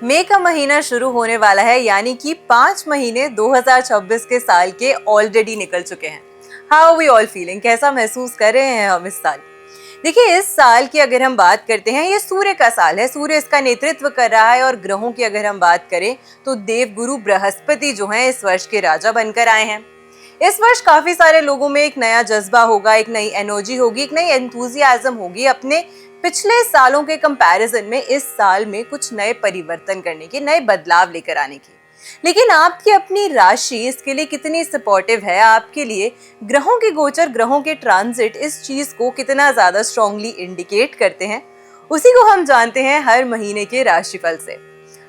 मई का महीना शुरू होने वाला है, यानी कि 5 महीने 2026 के साल के ऑलरेडी निकल चुके हैं। हाउ वी ऑल फीलिंग, कैसा महसूस कर रहे हैं हम इस साल? देखिए, इस साल की अगर हम बात करते हैं, ये सूर्य का साल है, सूर्य इसका नेतृत्व कर रहा है। और ग्रहों की अगर हम बात करें तो देवगुरु बृहस्पति जो हैं इस वर्ष के राजा बनकर आए हैं। इस वर्ष काफी सारे लोगों में एक नया जज्बा होगा, एक नई एनर्जी होगी, एक नई एंथुजियाज्म होगी। अपने पिछले सालों के कंपैरिजन में इस साल में कुछ नए परिवर्तन करने की, नए बदलाव लेकर आने की। लेकिन आपकी अपनी राशि इसके लिए कितनी सपोर्टिव है, आपके लिए ग्रहों के गोचर, ग्रहों के ट्रांजिट इस चीज को कितना ज्यादा स्ट्रांगली इंडिकेट करते हैं, उसी को हम जानते हैं हर महीने के राशिफल से।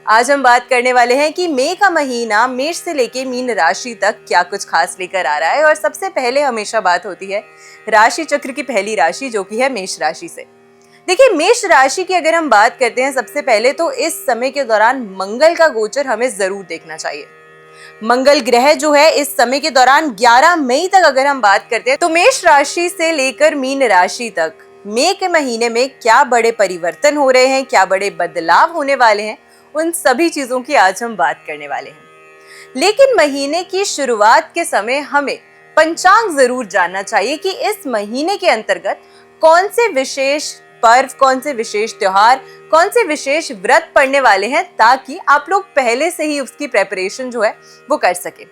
आज हम बात करने वाले हैं कि मई का महीना मेष से लेके मीन राशि तक क्या कुछ खास लेकर आ रहा है। और सबसे पहले हमेशा बात होती है राशि चक्र की पहली राशि, जो कि है मेष राशि से। देखिए, मेष राशि की अगर हम बात करते हैं, सबसे पहले तो इस समय के दौरान मंगल का गोचर हमें जरूर देखना चाहिए। मंगल ग्रह जो है इस समय के दौरान 11 मई तक अगर हम बात करते हैं, तो मेष राशि से लेकर मीन राशि तक मई के महीने में क्या बड़े परिवर्तन हो रहे हैं, क्या बड़े बदलाव होने वाले हैं, उन सभी चीजों की आज हम बात करने वाले हैं। लेकिन महीने की शुरुआत के समय हमें पंचांग जरूर जानना चाहिए कि इस महीने के अंतर्गत कौन से विशेष पर्व, कौन से विशेष त्योहार, कौन से विशेष व्रत पड़ने वाले हैं, ताकि आप लोग पहले से ही उसकी प्रेपरेशन जो है वो कर सके।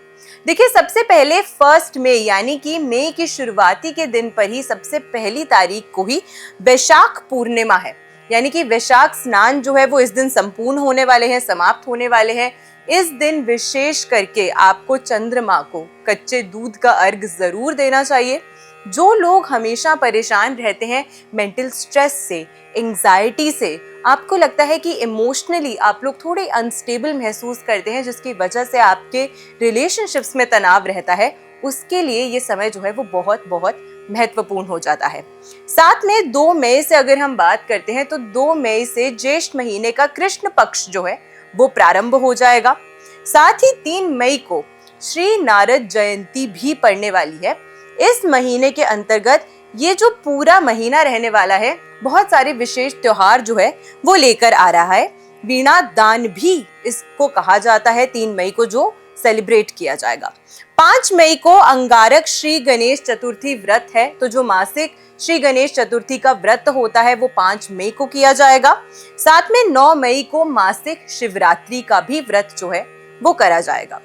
देखिए, सबसे पहले 1 मई यानी कि मई की शुरुआती के दिन पर ही सबसे पहली तारीख को ही वैशाख पूर्णिमा है, यानी कि वैशाख स्नान जो है वो इस दिन संपूर्ण होने वाले हैं, समाप्त होने वाले हैं। इस दिन विशेष करके आपको चंद्रमा को कच्चे दूध का अर्घ जरूर देना चाहिए। जो लोग हमेशा परेशान रहते हैं मेंटल स्ट्रेस से, एंजाइटी से, आपको लगता है कि इमोशनली आप लोग थोड़े अनस्टेबल महसूस करते हैं, जिसकी वजह से आपके रिलेशनशिप्स में तनाव रहता है, उसके लिए ये समय जो है वो बहुत बहुत महत्वपूर्ण हो जाता है। साथ में 2 मई से अगर हम बात करते हैं, तो 2 मई से ज्येष्ठ महीने का कृष्ण पक्ष जो है वो प्रारंभ हो जाएगा। साथ ही 3 मई को श्री नारद जयंती भी पड़ने वाली है। इस महीने के अंतर्गत ये जो पूरा महीना रहने वाला है, बहुत सारे विशेष त्योहार जो है वो लेकर आ रहा है। वीणा दान भी इसको कहा जाता है, 3 मई को जो सेलिब्रेट किया जाएगा। 5 मई को अंगारक श्री गणेश चतुर्थी व्रत है, तो जो मासिक श्री गणेश चतुर्थी का व्रत होता है वो 5 मई को किया जाएगा। साथ में 9 मई को मासिक शिवरात्रि का भी व्रत जो है वो करा जाएगा।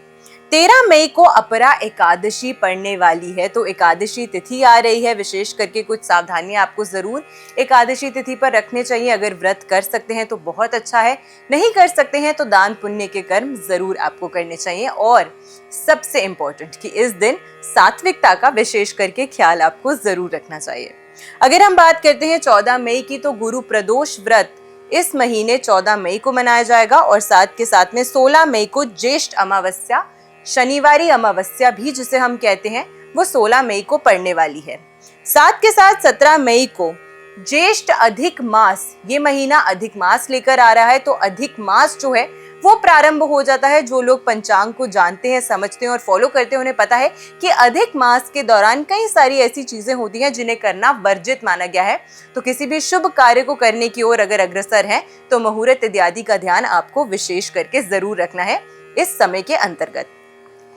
13 मई को अपरा एकादशी पड़ने वाली है, तो एकादशी तिथि आ रही है। विशेष करके कुछ सावधानियां आपको जरूर एकादशी तिथि पर रखने चाहिए। अगर व्रत कर सकते हैं तो बहुत अच्छा है, नहीं कर सकते हैं तो दान पुण्य के कर्म जरूर आपको करने चाहिए। और सबसे इम्पोर्टेंट कि इस दिन सात्विकता का विशेष करके ख्याल आपको जरूर रखना चाहिए। अगर हम बात करते हैं 14 मई की, तो गुरु प्रदोष व्रत इस महीने 14 मई को मनाया जाएगा। और साथ के साथ में 16 मई को ज्येष्ठ अमावस्या, शनिवारी अमावस्या भी जिसे हम कहते हैं, वो 16 मई को पड़ने वाली है। साथ के साथ 17 मई को ज्येष्ठ अधिक मास, ये महीना अधिक मास लेकर आ रहा है, तो अधिक मास जो है वो प्रारंभ हो जाता है। जो लोग पंचांग को जानते हैं, समझते हैं और फॉलो करते हैं, उन्हें पता है कि अधिक मास के दौरान कई सारी ऐसी चीजें होती हैं जिन्हें करना वर्जित माना गया है। तो किसी भी शुभ कार्य को करने की ओर अगर अग्रसर हैं, तो मुहूर्त इत्यादि का ध्यान आपको विशेष करके जरूर रखना है इस समय के अंतर्गत।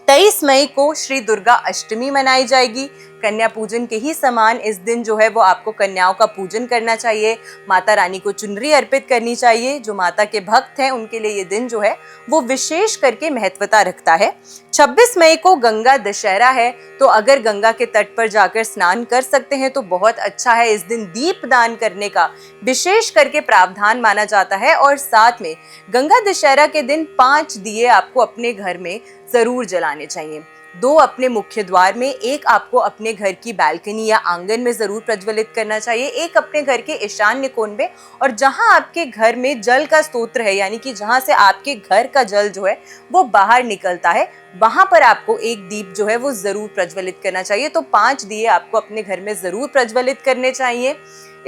23 मई को श्री दुर्गा अष्टमी मनाई जाएगी। कन्या पूजन के ही समान इस दिन जो है वो आपको कन्याओं का पूजन करना चाहिए, माता रानी को चुनरी अर्पित करनी चाहिए। जो माता के भक्त हैं उनके लिए ये दिन जो है वो विशेष करके महत्वता रखता है। 26 मई को गंगा दशहरा है, तो अगर गंगा के तट पर जाकर स्नान कर सकते हैं तो बहुत अच्छा है। इस दिन दीप दान करने का विशेष करके प्रावधान माना जाता है। और साथ में गंगा दशहरा के दिन 5 दिए आपको अपने घर में जरूर जलाने चाहिए। 2 अपने मुख्य द्वार में, 1 आपको अपने घर की बालकनी या आंगन में जरूर प्रज्वलित करना चाहिए, 1 अपने घर के ईशान्य कोण में। और जहां आपके घर में जल का स्तोत्र है, यानी कि जहां से आपके घर का जल जो है वो बाहर निकलता है, वहां पर आपको एक दीप जो है वो जरूर प्रज्वलित करना चाहिए। तो 5 दिए आपको अपने घर में जरूर प्रज्वलित करने चाहिए।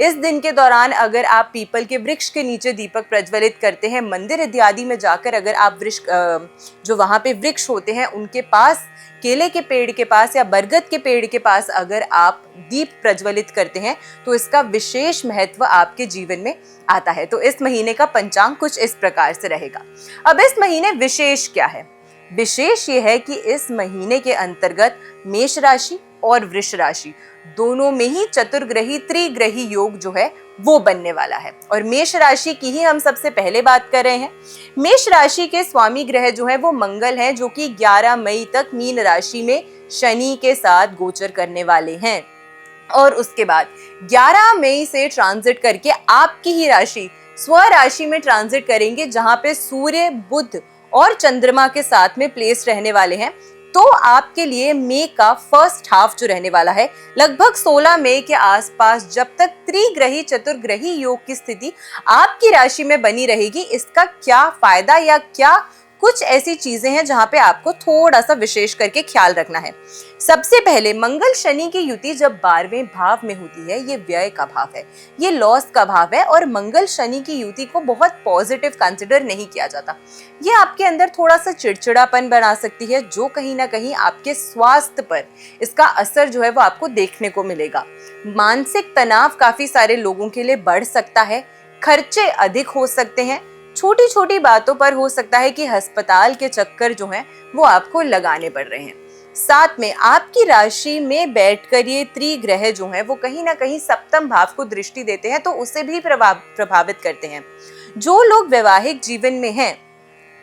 इस दिन के दौरान अगर आप पीपल के वृक्ष के नीचे दीपक प्रज्वलित करते हैं, मंदिर इत्यादि में जाकर अगर आप वृक्ष जो वहां पे वृक्ष होते हैं उनके पास, केले के पेड़ के पास या बरगद के पेड़ के पास अगर आप दीप प्रज्वलित करते हैं तो इसका विशेष महत्व आपके जीवन में आता है। तो इस महीने का पंचांग कुछ इस प्रकार से रहेगा। अब इस महीने विशेष क्या है? विशेष ये है कि इस महीने के अंतर्गत मेष राशि और वृष राशि दोनों में ही चतुर्ग्रही त्रिग्रही योग जो है वो बनने वाला है। और मेष राशि की ही हम सबसे पहले बात कर रहे हैं। मेष राशि के स्वामी ग्रह जो है वो मंगल है, जो कि 11 मई तक मीन राशि में शनि के साथ गोचर करने वाले हैं। और उसके बाद 11 मई से ट्रांजिट करके आपकी ही राशि स्व राशि में ट्रांजिट करेंगे, जहां पे सूर्य, बुध और चंद्रमा के साथ में प्लेस रहने वाले हैं। तो आपके लिए मई का फर्स्ट हाफ जो रहने वाला है लगभग 16 मई के आसपास, जब तक त्रिग्रही चतुर्ग्रही योग की स्थिति आपकी राशि में बनी रहेगी, इसका क्या फायदा या क्या कुछ ऐसी चीजें हैं जहां पे आपको थोड़ा सा विशेष करके ख्याल रखना है। सबसे पहले मंगल शनि की युति जब 12वें भाव में होती है, ये व्यय का भाव है, ये लॉस का भाव है, और मंगल शनि की युति को बहुत पॉजिटिव कंसिडर नहीं किया जाता। ये आपके अंदर थोड़ा सा चिड़चिड़ापन बना सकती है, जो कहीं ना कहीं आपके स्वास्थ्य पर इसका असर जो है वो आपको देखने को मिलेगा। मानसिक तनाव काफी सारे लोगों के लिए बढ़ सकता है, खर्चे अधिक हो सकते हैं, छोटी छोटी बातों पर हो सकता है कि अस्पताल के चक्कर जो हैं वो आपको लगाने पड़ रहे हैं। साथ में आपकी राशि में बैठकर ये त्रिग्रह जो है वो कहीं ना कहीं सप्तम भाव को दृष्टि देते हैं, तो उसे भी प्रभावित करते हैं। जो लोग वैवाहिक जीवन में हैं,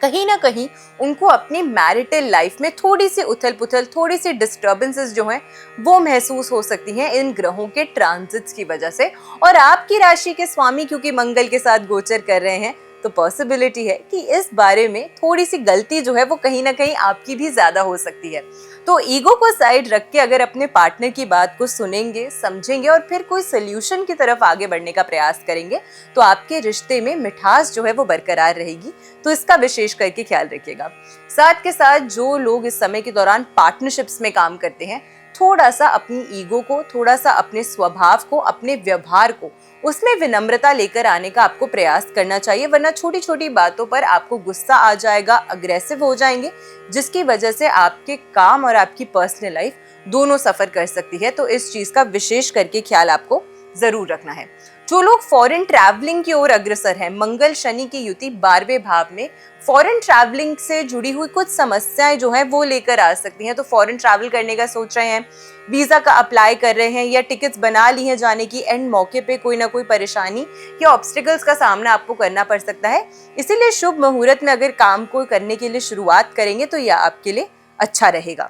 कहीं ना कहीं उनको अपनी मैरिटल लाइफ में थोड़ी सी उथल पुथल, थोड़ी सी डिस्टर्बेंसेस जो हैं वो महसूस हो सकती हैं इन ग्रहों के ट्रांजिट्स की वजह से। और आपकी राशि के स्वामी क्योंकि मंगल के साथ गोचर कर रहे हैं, तो पॉसिबिलिटी है कि इस बारे में थोड़ी सी गलती जो है वो कहीं ना कहीं आपकी भी ज्यादा हो सकती है। तो ईगो को साइड रख के अगर अपने पार्टनर की बात को सुनेंगे, समझेंगे और फिर कोई सोल्यूशन की तरफ आगे बढ़ने का प्रयास करेंगे, तो आपके रिश्ते में मिठास जो है वो बरकरार रहेगी। तो इसका विशेष करके ख्याल रखिएगा। साथ के साथ जो लोग इस समय के दौरान पार्टनरशिप्स में काम करते हैं, थोड़ा सा अपनी ईगो को, थोड़ा सा अपने स्वभाव को, अपने व्यवहार को, उसमें विनम्रता लेकर आने का आपको प्रयास करना चाहिए, वरना छोटी छोटी बातों पर आपको गुस्सा आ जाएगा, अग्रेसिव हो जाएंगे, जिसकी वजह से आपके काम और आपकी पर्सनल लाइफ दोनों सफर कर सकती है। तो इस चीज का विशेष करके ख्याल आपको जरूर रखना है। जो लोग फॉरेन ट्रैवलिंग की ओर अग्रसर हैं, मंगल शनि की युति 12वें भाव में फॉरेन ट्रैवलिंग से जुड़ी हुई कुछ समस्याएं जो हैं वो लेकर आ सकती हैं। तो फॉरेन ट्रैवल करने का सोच रहे हैं, वीजा का अप्लाई कर रहे हैं या टिकट्स बना ली हैं जाने की, एंड मौके पे कोई ना कोई परेशानी या ऑब्स्टिकल्स का सामना आपको करना पड़ सकता है। इसीलिए शुभ मुहूर्त में अगर काम को करने के लिए शुरुआत करेंगे तो यह आपके लिए अच्छा रहेगा।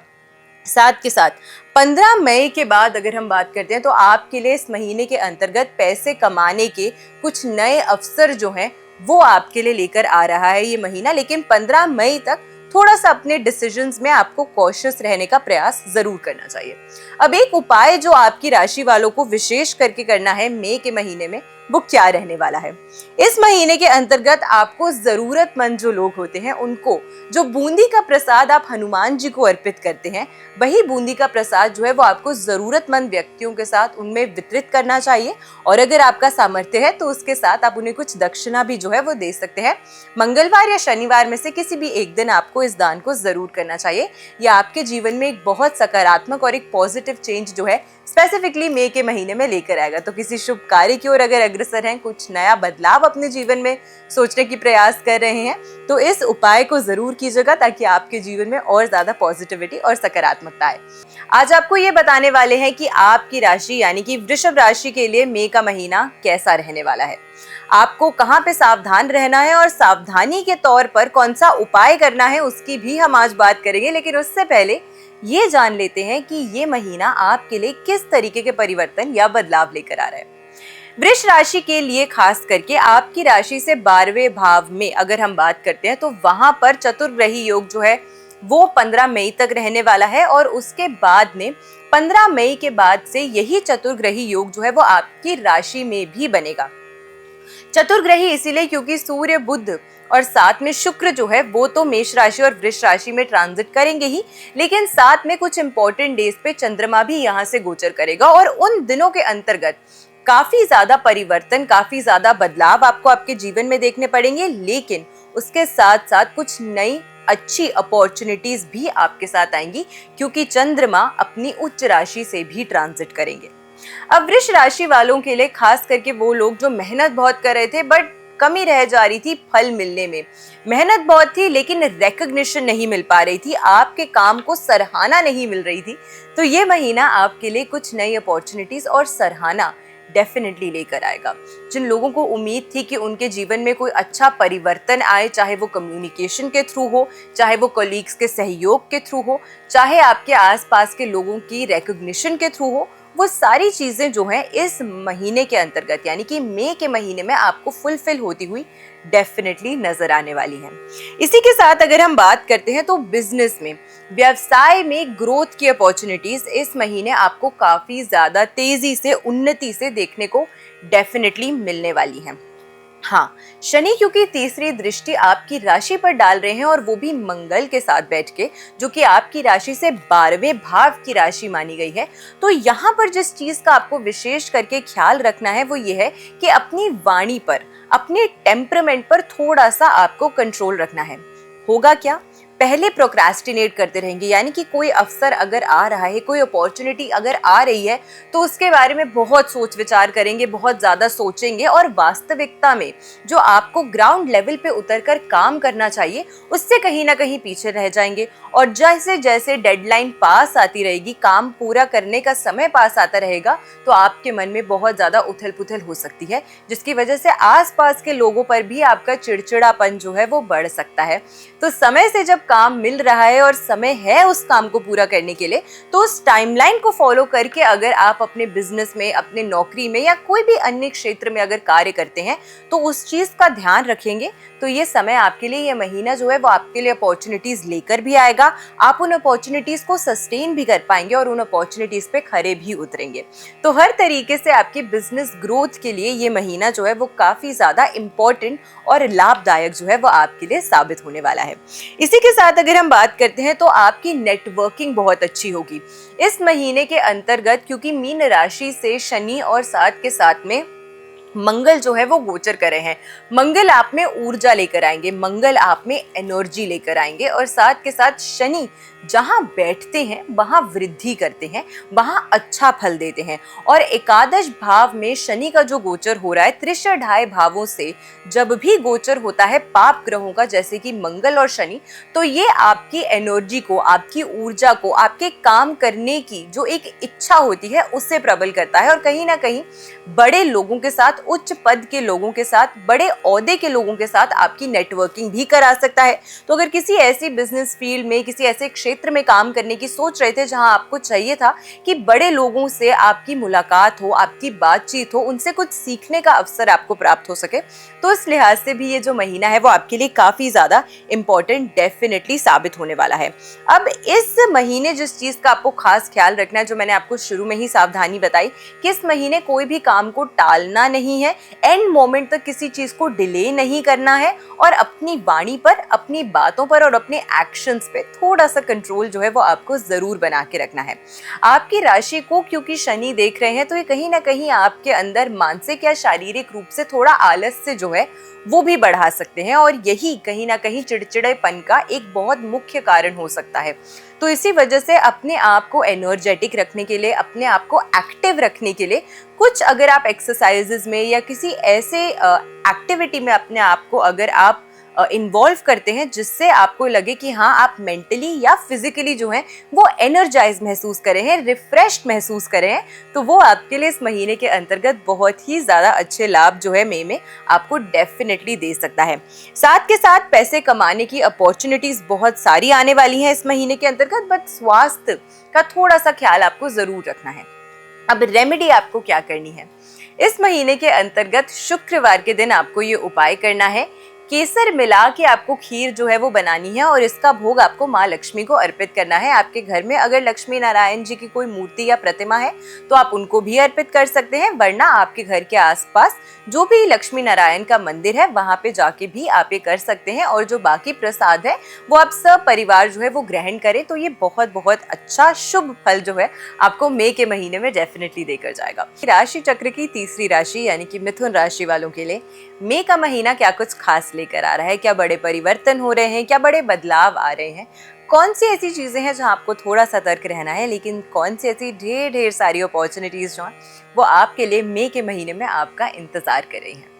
साथ के साथ 15 मई के बाद अगर हम बात करते हैं तो आपके लिए इस महीने के अंतर्गत पैसे कमाने के कुछ नए अवसर जो हैं वो आपके लिए लेकर आ रहा है ये महीना। लेकिन 15 मई तक थोड़ा सा अपने डिसीजंस में आपको कॉशियस रहने का प्रयास जरूर करना चाहिए। अब एक उपाय जो आपकी राशि वालों को विशेष करके करना है मई के महीने में, वो क्या रहने वाला है? इस महीने के अंतर्गत आपको जरूरतमंद जो लोग होते हैं उनको जो बूंदी का प्रसाद आप हनुमान जी को अर्पित करते हैं, वही बूंदी का प्रसाद जो है वो आपको जरूरतमंद व्यक्तियों के साथ उनमें वितरित करना चाहिए। और अगर आपका सामर्थ्य है तो उसके साथ आप उन्हें कुछ दक्षिणा भी जो है वो दे सकते हैं। मंगलवार या शनिवार में से किसी भी एक दिन आपको इस दान को जरूर करना चाहिए। यह आपके जीवन में एक बहुत सकारात्मक और एक पॉजिटिव चेंज जो है स्पेसिफिकली मई के महीने में लेकर आएगा। तो किसी शुभ कार्य की ओर अगर अग्रसर हैं, कुछ नया बदलाव अपने जीवन में सोचने की प्रयास कर रहे हैं, तो इस उपाय को जरूर कीजिएगा ताकि आपके जीवन में और ज्यादा पॉजिटिविटी और सकारात्मकता आए। आज आपको ये बताने वाले हैं कि आपकी राशि यानी कि वृषभ राशि के लिए मई का महीना कैसा रहने वाला है, आपको कहाँ पे सावधान रहना है और सावधानी के तौर पर कौन सा उपाय करना है उसकी भी हम आज बात करेंगे। लेकिन उससे पहले ये जान लेते हैं कि ये महीना आपके लिए किस तरीके के परिवर्तन या बदलाव लेकर आ रहा है। वृष राशि के लिए खास करके आपकी राशि से 12वें भाव में अगर हम बात करते हैं तो वहां पर चतुर्ग्रही योग जो है वो 15 मई तक रहने वाला है। और उसके बाद में 15 मई के बाद से यही चतुर्ग्रही योग जो है वो आपकी राशि में भी बनेगा। चतुर्ग्रही इसीलिए क्योंकि सूर्य, बुध और साथ में शुक्र जो है वो तो मेष राशि और वृष राशि में ट्रांजिट करेंगे ही, लेकिन साथ में कुछ इंपॉर्टेंट डेज पे चंद्रमा भी यहाँ से गोचर करेगा और उन दिनों के अंतर्गत काफी ज्यादा परिवर्तन, काफी ज्यादा बदलाव आपको आपके जीवन में देखने पड़ेंगे, लेकिन उसके साथ साथ कुछ नई अच्छी अपॉर्चुनिटीज भी आपके साथ आएंगी क्योंकि चंद्रमा अपनी उच्च राशि से भी ट्रांजिट करेंगे। अब वृष राशि वालों के लिए खास करके वो लोग जो मेहनत बहुत कर रहे थे बट कमी रह जा रही थी फल मिलने में, मेहनत बहुत थी लेकिन रिकॉग्निशन नहीं मिल पा रही थी, आपके काम को सराहना नहीं मिल रही थी, तो ये महीना आपके लिए कुछ नई अपॉर्चुनिटीज और सराहना डेफिनेटली लेकर आएगा। जिन लोगों को उम्मीद थी कि उनके जीवन में कोई अच्छा परिवर्तन आए, चाहे वो कम्युनिकेशन के थ्रू हो, चाहे वो कलीग्स के सहयोग के थ्रू हो, चाहे आपके आसपास के लोगों की रिकॉग्निशन के थ्रू हो, वो सारी चीजें जो हैं इस महीने के अंतर्गत यानी कि मई के महीने में आपको फुलफिल होती हुई डेफिनेटली नजर आने वाली हैं। इसी के साथ अगर हम बात करते हैं तो बिजनेस में, व्यवसाय में ग्रोथ की अपॉर्चुनिटीज इस महीने आपको काफी ज्यादा तेजी से, उन्नति से देखने को डेफिनेटली मिलने वाली हैं। हाँ, शनि क्योंकि तीसरी दृष्टि आपकी राशि पर डाल रहे हैं और वो भी मंगल के साथ बैठ के, जो कि आपकी राशि से 12वें भाव की राशि मानी गई है, तो यहाँ पर जिस चीज का आपको विशेष करके ख्याल रखना है वो ये है कि अपनी वाणी पर, अपने टेम्परामेंट पर थोड़ा सा आपको कंट्रोल रखना है। होगा क्या, पहले प्रोक्रेस्टिनेट करते रहेंगे, यानी कि कोई अवसर अगर आ रहा है, कोई अपॉर्चुनिटी अगर आ रही है तो उसके बारे में बहुत सोच विचार करेंगे, बहुत ज़्यादा सोचेंगे और वास्तविकता में जो आपको ग्राउंड लेवल पे उतरकर काम करना चाहिए उससे कहीं ना कहीं पीछे रह जाएंगे। और जैसे जैसे डेडलाइन पास आती रहेगी, काम पूरा करने का समय पास आता रहेगा, तो आपके मन में बहुत ज़्यादा उथल पुथल हो सकती है, जिसकी वजह से आसपास के लोगों पर भी आपका चिड़चिड़ापन जो है वो बढ़ सकता है। तो समय से जब काम मिल रहा है और समय है उस काम को पूरा करने के लिए, तो उस टाइमलाइन को फॉलो करके अगर आप अपने बिजनेस में, अपने नौकरी में या कोई भी अन्य क्षेत्र में अगर कार्य करते हैं तो उस चीज का ध्यान रखेंगे, तो ये समय आपके लिए, ये महीना जो है वो आपके लिए अपॉर्चुनिटीज लेकर भी आएगा। आप उन अपॉर्चुनिटीज को सस्टेन भी कर पाएंगे और उन अपॉर्चुनिटीज पे खरे भी उतरेंगे। तो हर तरीके से आपकी बिजनेस ग्रोथ के लिए ये महीना जो है वो काफी ज्यादा इंपॉर्टेंट और लाभदायक जो है वो आपके लिए साबित होने वाला है। इसी के साथ अगर हम बात करते हैं तो आपकी नेटवर्किंग बहुत अच्छी होगी इस महीने के अंतर्गत, क्योंकि मीन राशि से शनि और साथ के साथ में मंगल जो है वो गोचर कर रहे हैं। मंगल आप में ऊर्जा लेकर आएंगे, मंगल आप में एनर्जी लेकर आएंगे और साथ के साथ शनि जहां बैठते हैं वहां वृद्धि करते हैं, वहां अच्छा फल देते हैं। और एकादश भाव में शनि का जो गोचर हो रहा है, त्रिशढ़ाई भावों से जब भी गोचर होता है पाप ग्रहों का, जैसे कि मंगल और शनि, तो ये आपकी एनर्जी को, आपकी ऊर्जा को, आपके काम करने की जो एक इच्छा होती है उससे प्रबल करता है और कहीं ना कहीं बड़े लोगों के साथ, उच्च पद के लोगों के साथ, बड़े ओहदे के लोगों के साथ आपकी नेटवर्किंग भी करा सकता है। तो अगर किसी ऐसी बिजनेस फील्ड में, किसी ऐसे क्षेत्र में काम करने की सोच रहे थे जहां आपको चाहिए था कि बड़े लोगों से आपकी मुलाकात हो, आपकी बातचीत हो, उनसे कुछ सीखने का अवसर आपको प्राप्त हो सके, तो इस लिहाज से भी ये जो महीना है वो आपके लिए काफी ज्यादा इंपॉर्टेंट डेफिनेटली साबित होने वाला है। अब इस महीने जिस चीज का आपको खास ख्याल रखना है, जो मैंने आपको शुरू में ही सावधानी बताई कि इस महीने कोई भी काम को टालना नहीं है, एंड मोमेंट तक किसी चीज को डिले नहीं करना है और अपनी वाणी पर, अपनी बातों पर और अपने एक्शंस पे थोड़ा सा कंट्रोल जो है वो आपको जरूर बना के रखना है। आपकी राशि को क्योंकि शनि देख रहे हैं तो ये कहीं ना कहीं आपके अंदर मानसिक या शारीरिक रूप से थोड़ा आलस्य जो है वो भी बढ़ा सकते हैं और यही कहीं ना कहीं चिड़चिड़ेपन का एक बहुत मुख्य कारण हो सकता है। तो इसी वजह से अपने आप को एनर्जेटिक रखने के लिए, अपने आप को एक्टिव रखने के लिए कुछ अगर आप एक्सरसाइजेज में या किसी ऐसे एक्टिविटी में अपने आप को अगर आप इन्वॉल्व करते हैं जिससे आपको लगे कि हाँ आप मेंटली या फिजिकली जो है वो एनर्जाइज महसूस कर रहे हैं, रिफ्रेश्ड महसूस कर रहे हैं, तो वो आपके लिए इस महीने के अंतर्गत बहुत ही ज़्यादा अच्छे लाभ जो है मई में आपको डेफिनेटली दे सकता है। साथ के साथ पैसे कमाने की अपॉर्चुनिटीज बहुत सारी आने वाली हैं इस महीने के अंतर्गत, बट स्वास्थ्य का थोड़ा सा ख्याल आपको ज़रूर रखना है। अब रेमेडी आपको क्या करनी है इस महीने के अंतर्गत? शुक्रवार के दिन आपको ये उपाय करना है केसर मिला के आपको खीर जो है वो बनानी है और इसका भोग आपको माँ लक्ष्मी को अर्पित करना है। आपके घर में अगर लक्ष्मी नारायण जी की कोई मूर्ति या प्रतिमा है तो आप उनको भी अर्पित कर सकते हैं, वरना आपके घर के आसपास जो भी लक्ष्मी नारायण का मंदिर है वहां पे जाके भी आप ये कर सकते हैं। और जो बाकी प्रसाद है वो आप सब परिवार जो है वो ग्रहण करें तो ये बहुत बहुत अच्छा शुभ फल जो है आपको मई के महीने में डेफिनेटली देकर जाएगा। राशि चक्र की तीसरी राशि यानी कि मिथुन राशि वालों के लिए मई का महीना क्या कुछ खास लेकर आ रहा है, क्या बड़े परिवर्तन हो रहे हैं, क्या बड़े बदलाव आ रहे हैं, कौन सी ऐसी चीजें हैं जहां आपको थोड़ा सतर्क रहना है, लेकिन कौन सी ऐसी ढेर ढेर सारी अपॉर्चुनिटीज जो हैं वो आपके लिए मई के महीने में आपका इंतजार कर रही हैं।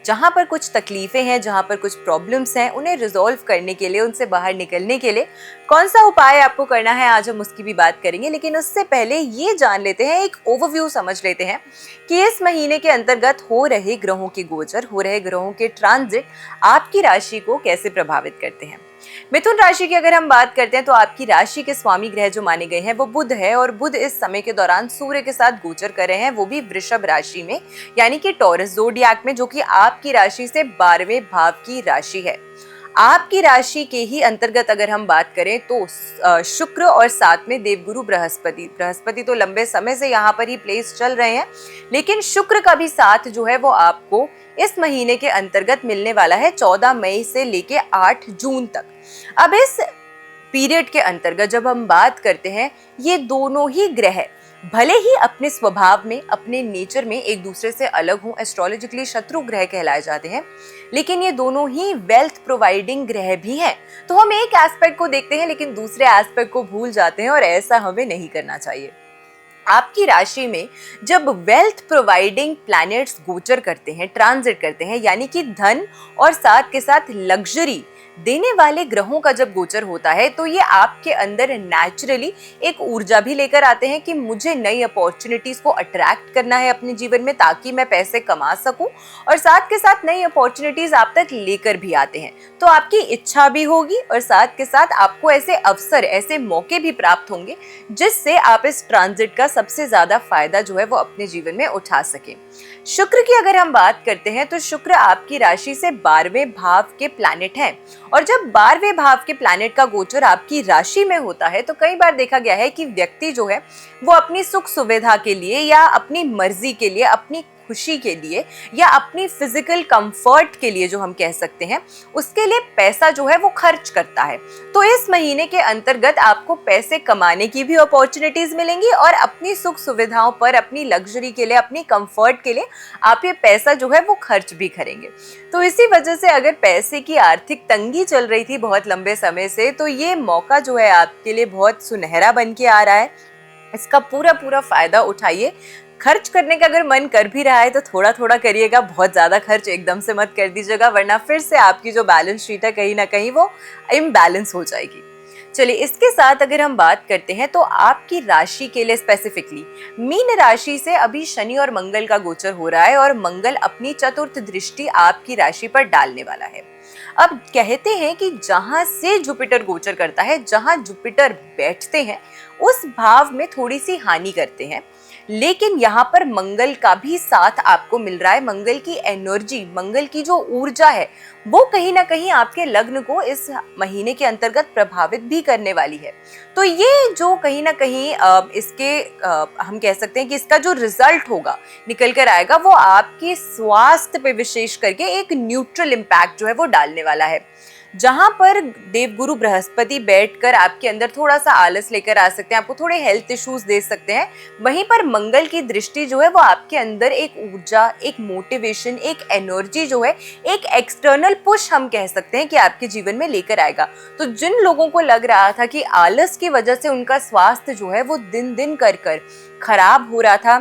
जहां पर कुछ तकलीफें हैं, जहां पर कुछ प्रॉब्लम्स हैं, उन्हें रिजॉल्व करने के लिए, उनसे बाहर निकलने के लिए कौन सा उपाय आपको करना है, आज हम उसकी भी बात करेंगे। लेकिन उससे पहले ये जान लेते हैं, एक ओवरव्यू समझ लेते हैं कि इस महीने के अंतर्गत हो रहे ग्रहों के गोचर, हो रहे ग्रहों के ट्रांजिट आपकी राशि को कैसे प्रभावित करते हैं। मिथुन राशि की अगर हम बात करते हैं तो आपकी राशि के स्वामी ग्रह जो माने गए हैं वो बुध है, और बुध इस समय के दौरान सूर्य के साथ गोचर कर रहे हैं, वो भी वृषभ राशि में यानी कि टॉरस ज़ोडिएक में, जो कि आपकी राशि से 12वें भाव की राशि है। आपकी राशि के ही अंतर्गत अगर हम बात करें तो शुक्र और साथ में देवगुरु बृहस्पति तो लंबे समय से यहाँ पर ही प्लेस चल रहे हैं, लेकिन शुक्र का भी साथ जो है वो आपको इस महीने के अंतर्गत मिलने वाला है 14 मई से लेके 8 जून तक। अब इस पीरियड के अंतर्गत जब हम बात करते हैं, ये दोनों ही ग्रह भले ही अपने स्वभाव में, अपने नेचर में एक दूसरे से अलग हों, एस्ट्रोलॉजिकली शत्रु ग्रह कहलाए जाते हैं, लेकिन ये दोनों ही वेल्थ प्रोवाइडिंग ग्रह भी हैं। तो हम एक एस्पेक्ट को देखते हैं लेकिन दूसरे एस्पेक्ट को भूल जाते हैं, और ऐसा हमें नहीं करना चाहिए। आपकी राशि में जब वेल्थ प्रोवाइडिंग प्लैनेट्स गोचर करते हैं, ट्रांजिट करते हैं, यानी कि धन और साथ के साथ लग्जरी देने वाले ग्रहों का जब गोचर होता है, तो ये आपके अंदर नेचुरली एक ऊर्जा भी लेकर आते हैं कि मुझे नई अपॉर्चुनिटीज को अट्रैक्ट करना है अपने जीवन में, ताकि मैं पैसे कमा सकूं, और साथ के साथ नई अपॉर्चुनिटीज आप तक लेकर भी आते हैं। तो आपकी इच्छा भी होगी और साथ के साथ आपको ऐसे अवसर, ऐसे मौके भी प्राप्त होंगे जिससे आप इस ट्रांजिट का सबसे ज्यादा फायदा जो है वो अपने जीवन में उठा सकें। शुक्र की अगर हम बात करते हैं तो शुक्र आपकी राशि से 12वें भाव के प्लैनेट हैं, और जब 12वें भाव के प्लैनेट का गोचर आपकी राशि में होता है तो कई बार देखा गया है कि व्यक्ति जो है वो अपनी सुख सुविधा के लिए या अपनी मर्जी के लिए, अपनी खुशी के लिए या अपनी फिजिकल कंफर्ट के लिए, जो हम कह सकते हैं, उसके लिए पैसा जो है वो खर्च करता है। तो इस महीने के अंतर्गत आपको पैसे कमाने की भी अपॉर्चुनिटीज मिलेंगी और अपनी सुख सुविधाओं पर, अपनी लग्जरी के लिए, अपनी कंफर्ट के लिए आप ये पैसा जो है वो खर्च भी करेंगे। तो इसी वजह से अगर पैसे की आर्थिक तंगी चल रही थी बहुत लंबे समय से, तो ये मौका जो है आपके लिए बहुत सुनहरा बन के आ रहा है। इसका पूरा पूरा फायदा उठाइए। खर्च करने का अगर मन कर भी रहा है तो थोड़ा थोड़ा करिएगा, बहुत ज्यादा खर्च एकदम से मत कर दीजिएगा, वरना फिर से आपकी जो बैलेंस शीट है कहीं ना कहीं वो इम्बैलेंस हो जाएगी। चलिए, इसके साथ अगर हम बात करते हैं तो आपकी राशि के लिए स्पेसिफिकली मीन राशि से अभी शनि और मंगल का गोचर हो रहा है, और मंगल अपनी चतुर्थ दृष्टि आपकी राशि पर डालने वाला है। अब कहते हैं कि जहां से जुपिटर गोचर करता है, जहां जुपिटर बैठते हैं, उस भाव में थोड़ी सी हानि करते हैं, लेकिन यहाँ पर मंगल का भी साथ आपको मिल रहा है। मंगल की एनर्जी, मंगल की जो ऊर्जा है वो कहीं ना कहीं आपके लग्न को इस महीने के अंतर्गत प्रभावित भी करने वाली है। तो ये जो कहीं ना कहीं हम कह सकते हैं कि इसका जो रिजल्ट होगा, निकल कर आएगा, वो आपके स्वास्थ्य पे विशेष करके एक न्यूट्रल इम्पैक्ट जो है वो डालने वाला है। जहां पर देवगुरु बृहस्पति बैठकर आपके अंदर थोड़ा सा आलस लेकर आ सकते हैं, आपको थोड़े हेल्थ इश्यूज दे सकते हैं, वहीं पर मंगल की दृष्टि जो है वो आपके अंदर एक ऊर्जा, एक मोटिवेशन, एक एनर्जी जो है, एक एक्सटर्नल पुश हम कह सकते हैं कि आपके जीवन में लेकर आएगा। तो जिन लोगों को लग रहा था कि आलस की वजह से उनका स्वास्थ्य जो है वो दिन दिन कर खराब हो रहा था,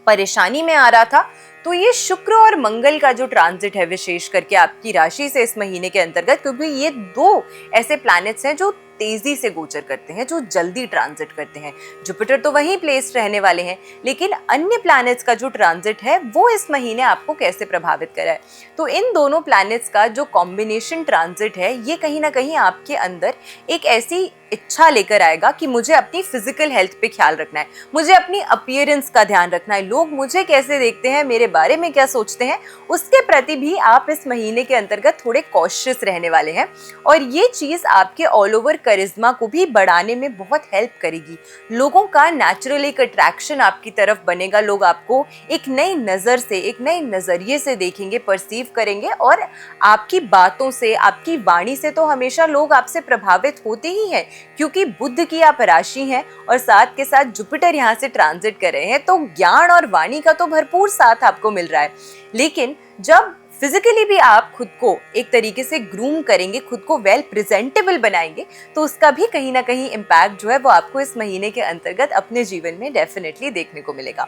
परेशानी में आ रहा था, तो ये शुक्र और मंगल का जो ट्रांजिट है विशेष करके आपकी राशि से इस महीने के अंतर्गत, क्योंकि ये दो ऐसे प्लैनेट्स हैं जो तेजी से गोचर करते हैं, जो जल्दी ट्रांजिट करते हैं। जुपिटर तो वहीं प्लेस्ड रहने वाले हैं, लेकिन अन्य प्लैनेट्स का जो ट्रांजिट है वो इस महीने आपको कैसे प्रभावित करा है। तो इन दोनों प्लैनेट्स का जो कॉम्बिनेशन ट्रांजिट है ये कहीं ना कहीं आपके अंदर एक ऐसी इच्छा लेकर आएगा कि मुझे अपनी फिजिकल हेल्थ पे ख्याल रखना है, मुझे अपनी अपीयरेंस का ध्यान रखना है, लोग मुझे कैसे देखते हैं, मेरे बारे में क्या सोचते हैं, उसके प्रति भी आप इस महीने के अंतर्गत थोड़े कॉशियस रहने वाले हैं। और ये चीज़ आपके ऑल ओवर करिश्मा को भी बढ़ाने में बहुत हेल्प करेगी। लोगों का नेचुरल एक अट्रैक्शन आपकी तरफ बनेगा, लोग आपको एक नई नज़र से, एक नए नज़रिए से देखेंगे, परसीव करेंगे, और आपकी बातों से, आपकी वाणी से तो हमेशा लोग आपसे प्रभावित होते ही हैं, क्योंकि बुध की आप राशि हैं और साथ के साथ जुपिटर यहाँ से ट्रांजिट कर रहे हैं, तो ज्ञान और वाणी का तो भरपूर साथ आपको मिल रहा है। लेकिन जब फिजिकली भी आप खुद को एक तरीके से ग्रूम करेंगे, खुद को वेल प्रेजेंटेबल बनाएंगे, तो उसका भी कहीं ना कहीं इम्पैक्ट जो है वो आपको इस महीने के अंतर्गत अपने जीवन में डेफिनेटली देखने को मिलेगा।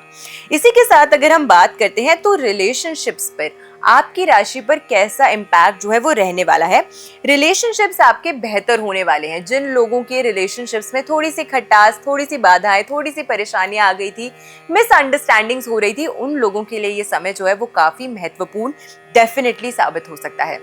इसी के साथ अगर हम बात करते हैं तो रिलेशनशिप्स पर आपकी राशि पर कैसा इम्पैक्ट जो है वो रहने वाला है। रिलेशनशिप्स आपके बेहतर होने वाले हैं। जिन लोगों के रिलेशनशिप्स में थोड़ी सी खटास, थोड़ी सी बाधाएं, थोड़ी सी परेशानियां आ गई थी, मिसअंडरस्टैंडिंग्स हो रही थी, उन लोगों के लिए ये समय जो है वो काफी महत्वपूर्ण डेफिनेटली साबित हो सकता है।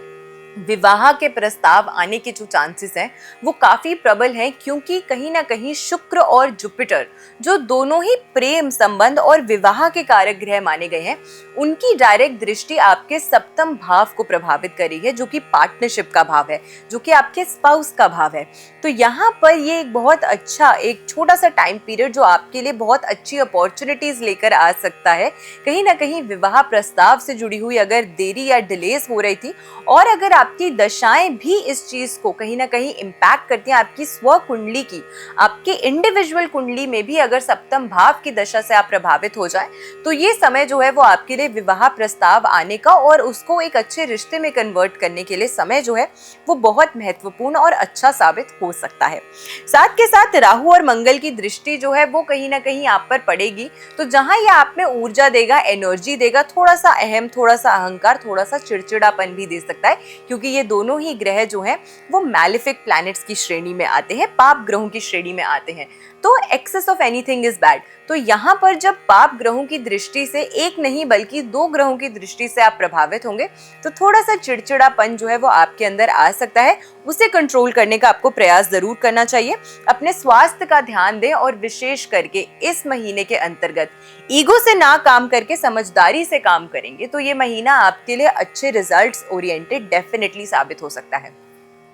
विवाह के प्रस्ताव आने के जो चांसेस हैं वो काफी प्रबल हैं, क्योंकि कहीं ना कहीं शुक्र और जुपिटर जो दोनों ही प्रेम संबंध और विवाह के कारक ग्रह माने गए हैं, उनकी डायरेक्ट दृष्टि आपके सप्तम भाव को प्रभावित कर रही है, जो कि पार्टनरशिप का भाव है, जो कि आपके स्पाउस का भाव है। तो यहाँ पर ये एक बहुत अच्छा, एक छोटा सा टाइम पीरियड जो आपके लिए बहुत अच्छी अपॉर्चुनिटीज लेकर आ सकता है। कहीं ना कहीं विवाह प्रस्ताव से जुड़ी हुई अगर देरी या डिलेस हो रही थी, और अगर आपकी दशाएं भी इस चीज को कहीं ना कहीं इम्पैक्ट करती हैं, आपकी स्व कुंडली की, आपके इंडिविजुअल कुंडली में भी अगर सप्तम भाव की दशा से आप प्रभावित हो जाए, तो ये समय जो है वो आपके लिए विवाह प्रस्ताव आने का और उसको एक अच्छे रिश्ते में कन्वर्ट करने के लिए समय जो है वो बहुत महत्वपूर्ण और अच्छा साबित हो सकता है। साथ के साथ राहु और मंगल की दृष्टि जो है वो कहीं ना कहीं आप पर पड़ेगी, तो जहां ये आप में ऊर्जा देगा, एनर्जी देगा, थोड़ा सा अहम, थोड़ा सा अहंकार, थोड़ा सा चिड़चिड़ापन भी दे सकता है, क्योंकि ये दोनों ही ग्रह जो हैं वो मैलिफिक प्लैनेट्स की श्रेणी में आते हैं, पाप ग्रहों की श्रेणी में आते हैं। तो excess of anything is bad. तो यहाँ पर जब पाप ग्रहों की दृष्टि से, एक नहीं बल्कि दो ग्रहों की दृष्टि से आप प्रभावित होंगे, तो थोड़ा सा चिड़चिड़ापन जो है वो आपके अंदर आ सकता है। उसे कंट्रोल करने का आपको प्रयास जरूर करना चाहिए। अपने स्वास्थ्य का ध्यान दें, और विशेष करके इस महीने के अंतर्गत ईगो से ना काम करके समझदारी से काम करेंगे, तो ये महीना आपके लिए अच्छे रिजल्ट्स ओरिएंटेड डेफिनेटली साबित हो सकता है।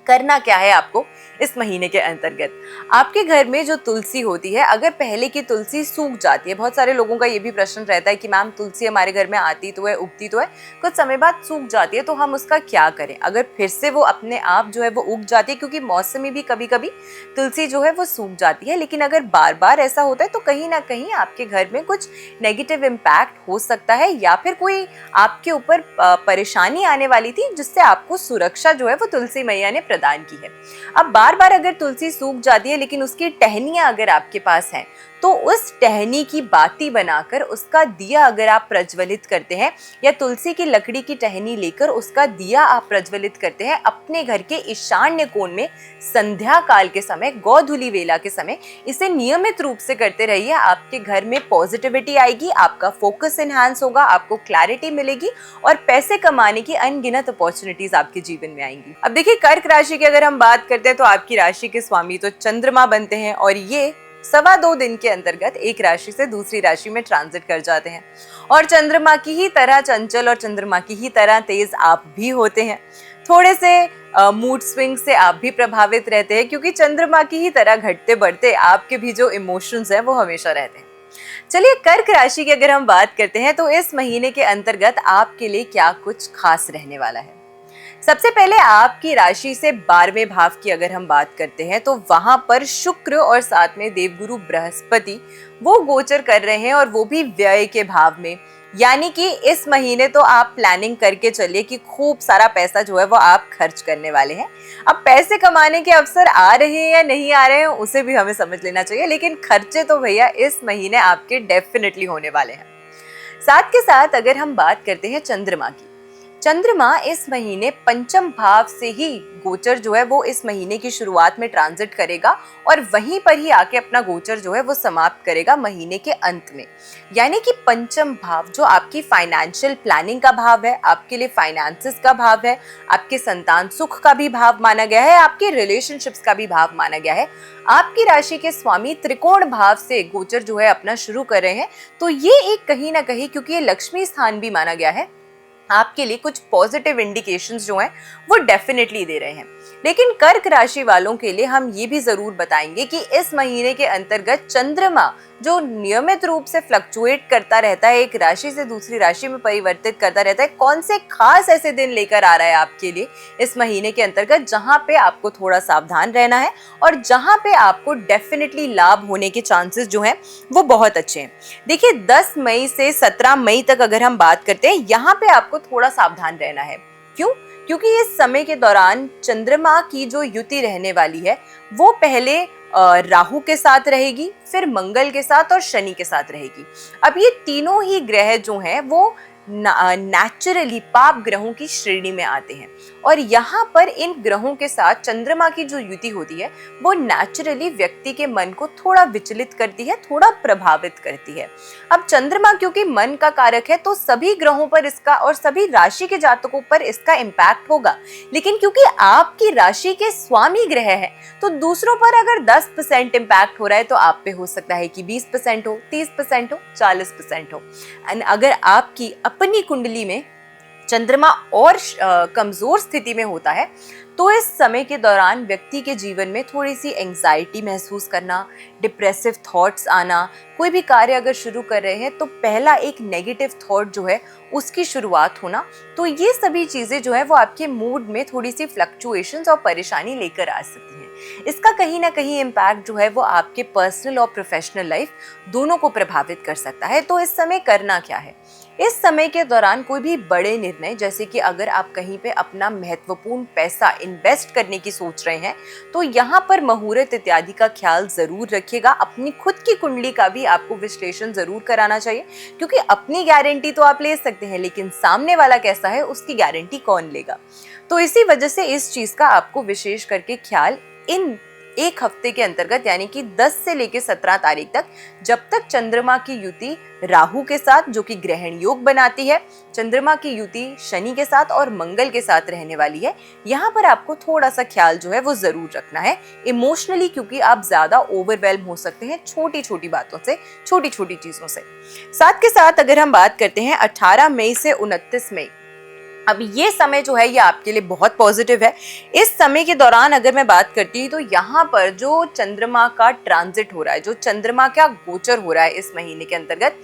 करना क्या है आपको इस महीने के अंतर्गत, आपके घर में जो तुलसी होती है, अगर पहले की तुलसी सूख जाती है, बहुत सारे लोगों का ये भी प्रश्न रहता है कि मैम तुलसी हमारे घर में आती तो है, उगती तो है, कुछ समय बाद सूख जाती है, तो हम उसका क्या करें। अगर फिर से वो अपने आप जो है वो उग जाती है, क्योंकि मौसम में भी कभी कभी तुलसी जो है वो सूख जाती है, लेकिन अगर बार बार ऐसा होता है तो कहीं ना कहीं आपके घर में कुछ नेगेटिव इम्पैक्ट हो सकता है, या फिर कोई आपके ऊपर परेशानी आने वाली थी जिससे आपको सुरक्षा जो है वो तुलसी मैया ने प्रदान की है। अब बार बार अगर तुलसी सूख जाती है, लेकिन उसकी टहनियां अगर आपके पास हैं, तो उस टहनी की बाती बनाकर उसका दिया अगर आप प्रज्वलित करते हैं, या तुलसी की लकड़ी की टहनी लेकर उसका दिया आप प्रज्वलित करते हैं अपने घर के ईशान्य कोण में संध्या काल के समय, गोधूली वेला के समय, इसे नियमित रूप से करते रहिए। आपके घर में पॉजिटिविटी आएगी, आपका फोकस एनहांस होगा, आपको क्लैरिटी मिलेगी, और पैसे कमाने की अनगिनत अपॉर्चुनिटीज आपके जीवन में आएंगी। अब देखिए, कर्क राशि की अगर हम बात करते हैं तो आपकी राशि के स्वामी तो चंद्रमा बनते हैं, और ये 2.25 दिन के अंतर्गत एक राशि से दूसरी राशि में ट्रांजिट कर जाते हैं, और चंद्रमा की ही तरह चंचल और चंद्रमा की ही तरह तेज आप भी होते हैं। थोड़े से मूड स्विंग से आप भी प्रभावित रहते हैं, क्योंकि चंद्रमा की ही तरह घटते बढ़ते आपके भी जो इमोशंस हैं वो हमेशा रहते हैं। चलिए, कर्क राशि की अगर हम बात करते हैं तो इस महीने के अंतर्गत आपके लिए क्या कुछ खास रहने वाला है। सबसे पहले आपकी राशि से 12वें भाव की अगर हम बात करते हैं तो वहां पर शुक्र और साथ में देवगुरु बृहस्पति वो गोचर कर रहे हैं, और वो भी व्यय के भाव में। यानी कि इस महीने तो आप प्लानिंग करके चलिए कि खूब सारा पैसा जो है वो आप खर्च करने वाले हैं। अब पैसे कमाने के अवसर आ रहे हैं या नहीं आ रहे हैं उसे भी हमें समझ लेना चाहिए, लेकिन खर्चे तो भैया इस महीने आपके डेफिनेटली होने वाले हैं। साथ के साथ अगर हम बात करते हैं चंद्रमा की, चंद्रमा इस महीने पंचम भाव से ही गोचर जो है वो इस महीने की शुरुआत में ट्रांजिट करेगा और वहीं पर ही आके अपना गोचर जो है वो समाप्त करेगा महीने के अंत में। यानी कि पंचम भाव जो आपकी फाइनेंशियल प्लानिंग का भाव है, आपके लिए फाइनेंसेस का भाव है, आपके संतान सुख का भी भाव माना गया है, आपके रिलेशनशिप्स का भी भाव माना गया है। आपकी राशि के स्वामी त्रिकोण भाव से गोचर जो है अपना शुरू कर रहे हैं, तो ये एक कहीं ना कहीं, क्योंकि ये लक्ष्मी स्थान भी माना गया है, आपके लिए कुछ पॉजिटिव इंडिकेशंस जो हैं वो डेफिनेटली दे रहे हैं। लेकिन कर्क राशि वालों के लिए हम ये भी जरूर बताएंगे कि इस महीने के अंतर्गत चंद्रमा जो नियमित रूप से फ्लक्चुएट करता रहता है, एक राशि से दूसरी राशि में परिवर्तित करता रहता है, कौन से खास ऐसे दिन लेकर आ रहा है आपके लिए इस महीने के अंतर्गत जहां पे आपको थोड़ा सावधान रहना है और जहां पे आपको डेफिनेटली लाभ होने के चांसेस जो हैं वो बहुत अच्छे हैं। देखिए 10 मई से 17 मई तक अगर हम बात करते हैं, यहाँ पे आपको थोड़ा सावधान रहना है। क्यों? क्योंकि इस समय के दौरान चंद्रमा की जो युति रहने वाली है वो पहले राहु के साथ रहेगी, फिर मंगल के साथ और शनि के साथ रहेगी। अब ये तीनों ही ग्रह जो हैं वो नेचुरली पाप ग्रहों की श्रेणी में आते हैं और यहाँ पर इन ग्रहों के साथ चंद्रमा की जो युति होती है वो नेचुरली व्यक्ति के मन को थोड़ा विचलित करती है, थोड़ा प्रभावित करती है। अब चंद्रमा क्योंकि मन का कारक है तो सभी ग्रहों पर इसका और सभी राशि के जातकों पर इसका इम्पैक्ट होगा, लेकिन क्योंकि आपकी राशि के स्वामी ग्रह है तो दूसरों पर अगर 10% इम्पैक्ट हो रहा है तो आप पे हो सकता है कि 20% हो, 30% हो, 40% हो। एंड अगर आपकी अपनी कुंडली में चंद्रमा और कमजोर स्थिति में होता है तो इस समय के दौरान व्यक्ति के जीवन में थोड़ी सी एंजाइटी महसूस करना, डिप्रेसिव थॉट्स आना, कोई भी कार्य अगर शुरू कर रहे हैं तो पहला एक नेगेटिव थॉट जो है उसकी शुरुआत होना, तो ये सभी चीजें जो है वो आपके मूड में थोड़ी सी फ्लक्चुएशंस और परेशानी लेकर आ सकती हैं। इसका कहीं ना कहीं इम्पैक्ट जो है वो आपके पर्सनल और प्रोफेशनल लाइफ दोनों को प्रभावित कर सकता है। तो इस समय करना क्या है? इस समय के दौरान कोई भी बड़े निर्णय, जैसे कि अगर आप कहीं पे अपना महत्वपूर्ण पैसा इन्वेस्ट करने की सोच रहे हैं तो यहाँ पर मुहूर्त इत्यादि का ख्याल जरूर रखिएगा। अपनी खुद की कुंडली का भी आपको विश्लेषण जरूर कराना चाहिए, क्योंकि अपनी गारंटी तो आप ले सकते हैं लेकिन सामने वाला कैसा है उसकी गारंटी कौन लेगा। तो इसी वजह से इस चीज का आपको विशेष करके ख्याल इन एक हफ्ते के अंतर्गत यानी कि 10 से लेकर 17 तारीख तक, जब तक चंद्रमा की युति राहु के साथ जो कि ग्रहण योग बनाती है, चंद्रमा की युति शनि के साथ और मंगल के साथ रहने वाली है, यहाँ पर आपको थोड़ा सा ख्याल जो है वो जरूर रखना है इमोशनली, क्योंकि आप ज्यादा ओवरवेल्म हो सकते हैं छोटी छोटी बातों से, छोटी छोटी चीजों से। साथ के साथ अगर हम बात करते हैं 18 मई से 29 मई, अब ये समय जो है ये आपके लिए बहुत पॉजिटिव है। इस समय के दौरान अगर मैं बात करती हूँ तो यहाँ पर जो चंद्रमा का ट्रांजिट हो रहा है, जो चंद्रमा का गोचर हो रहा है इस महीने के अंतर्गत,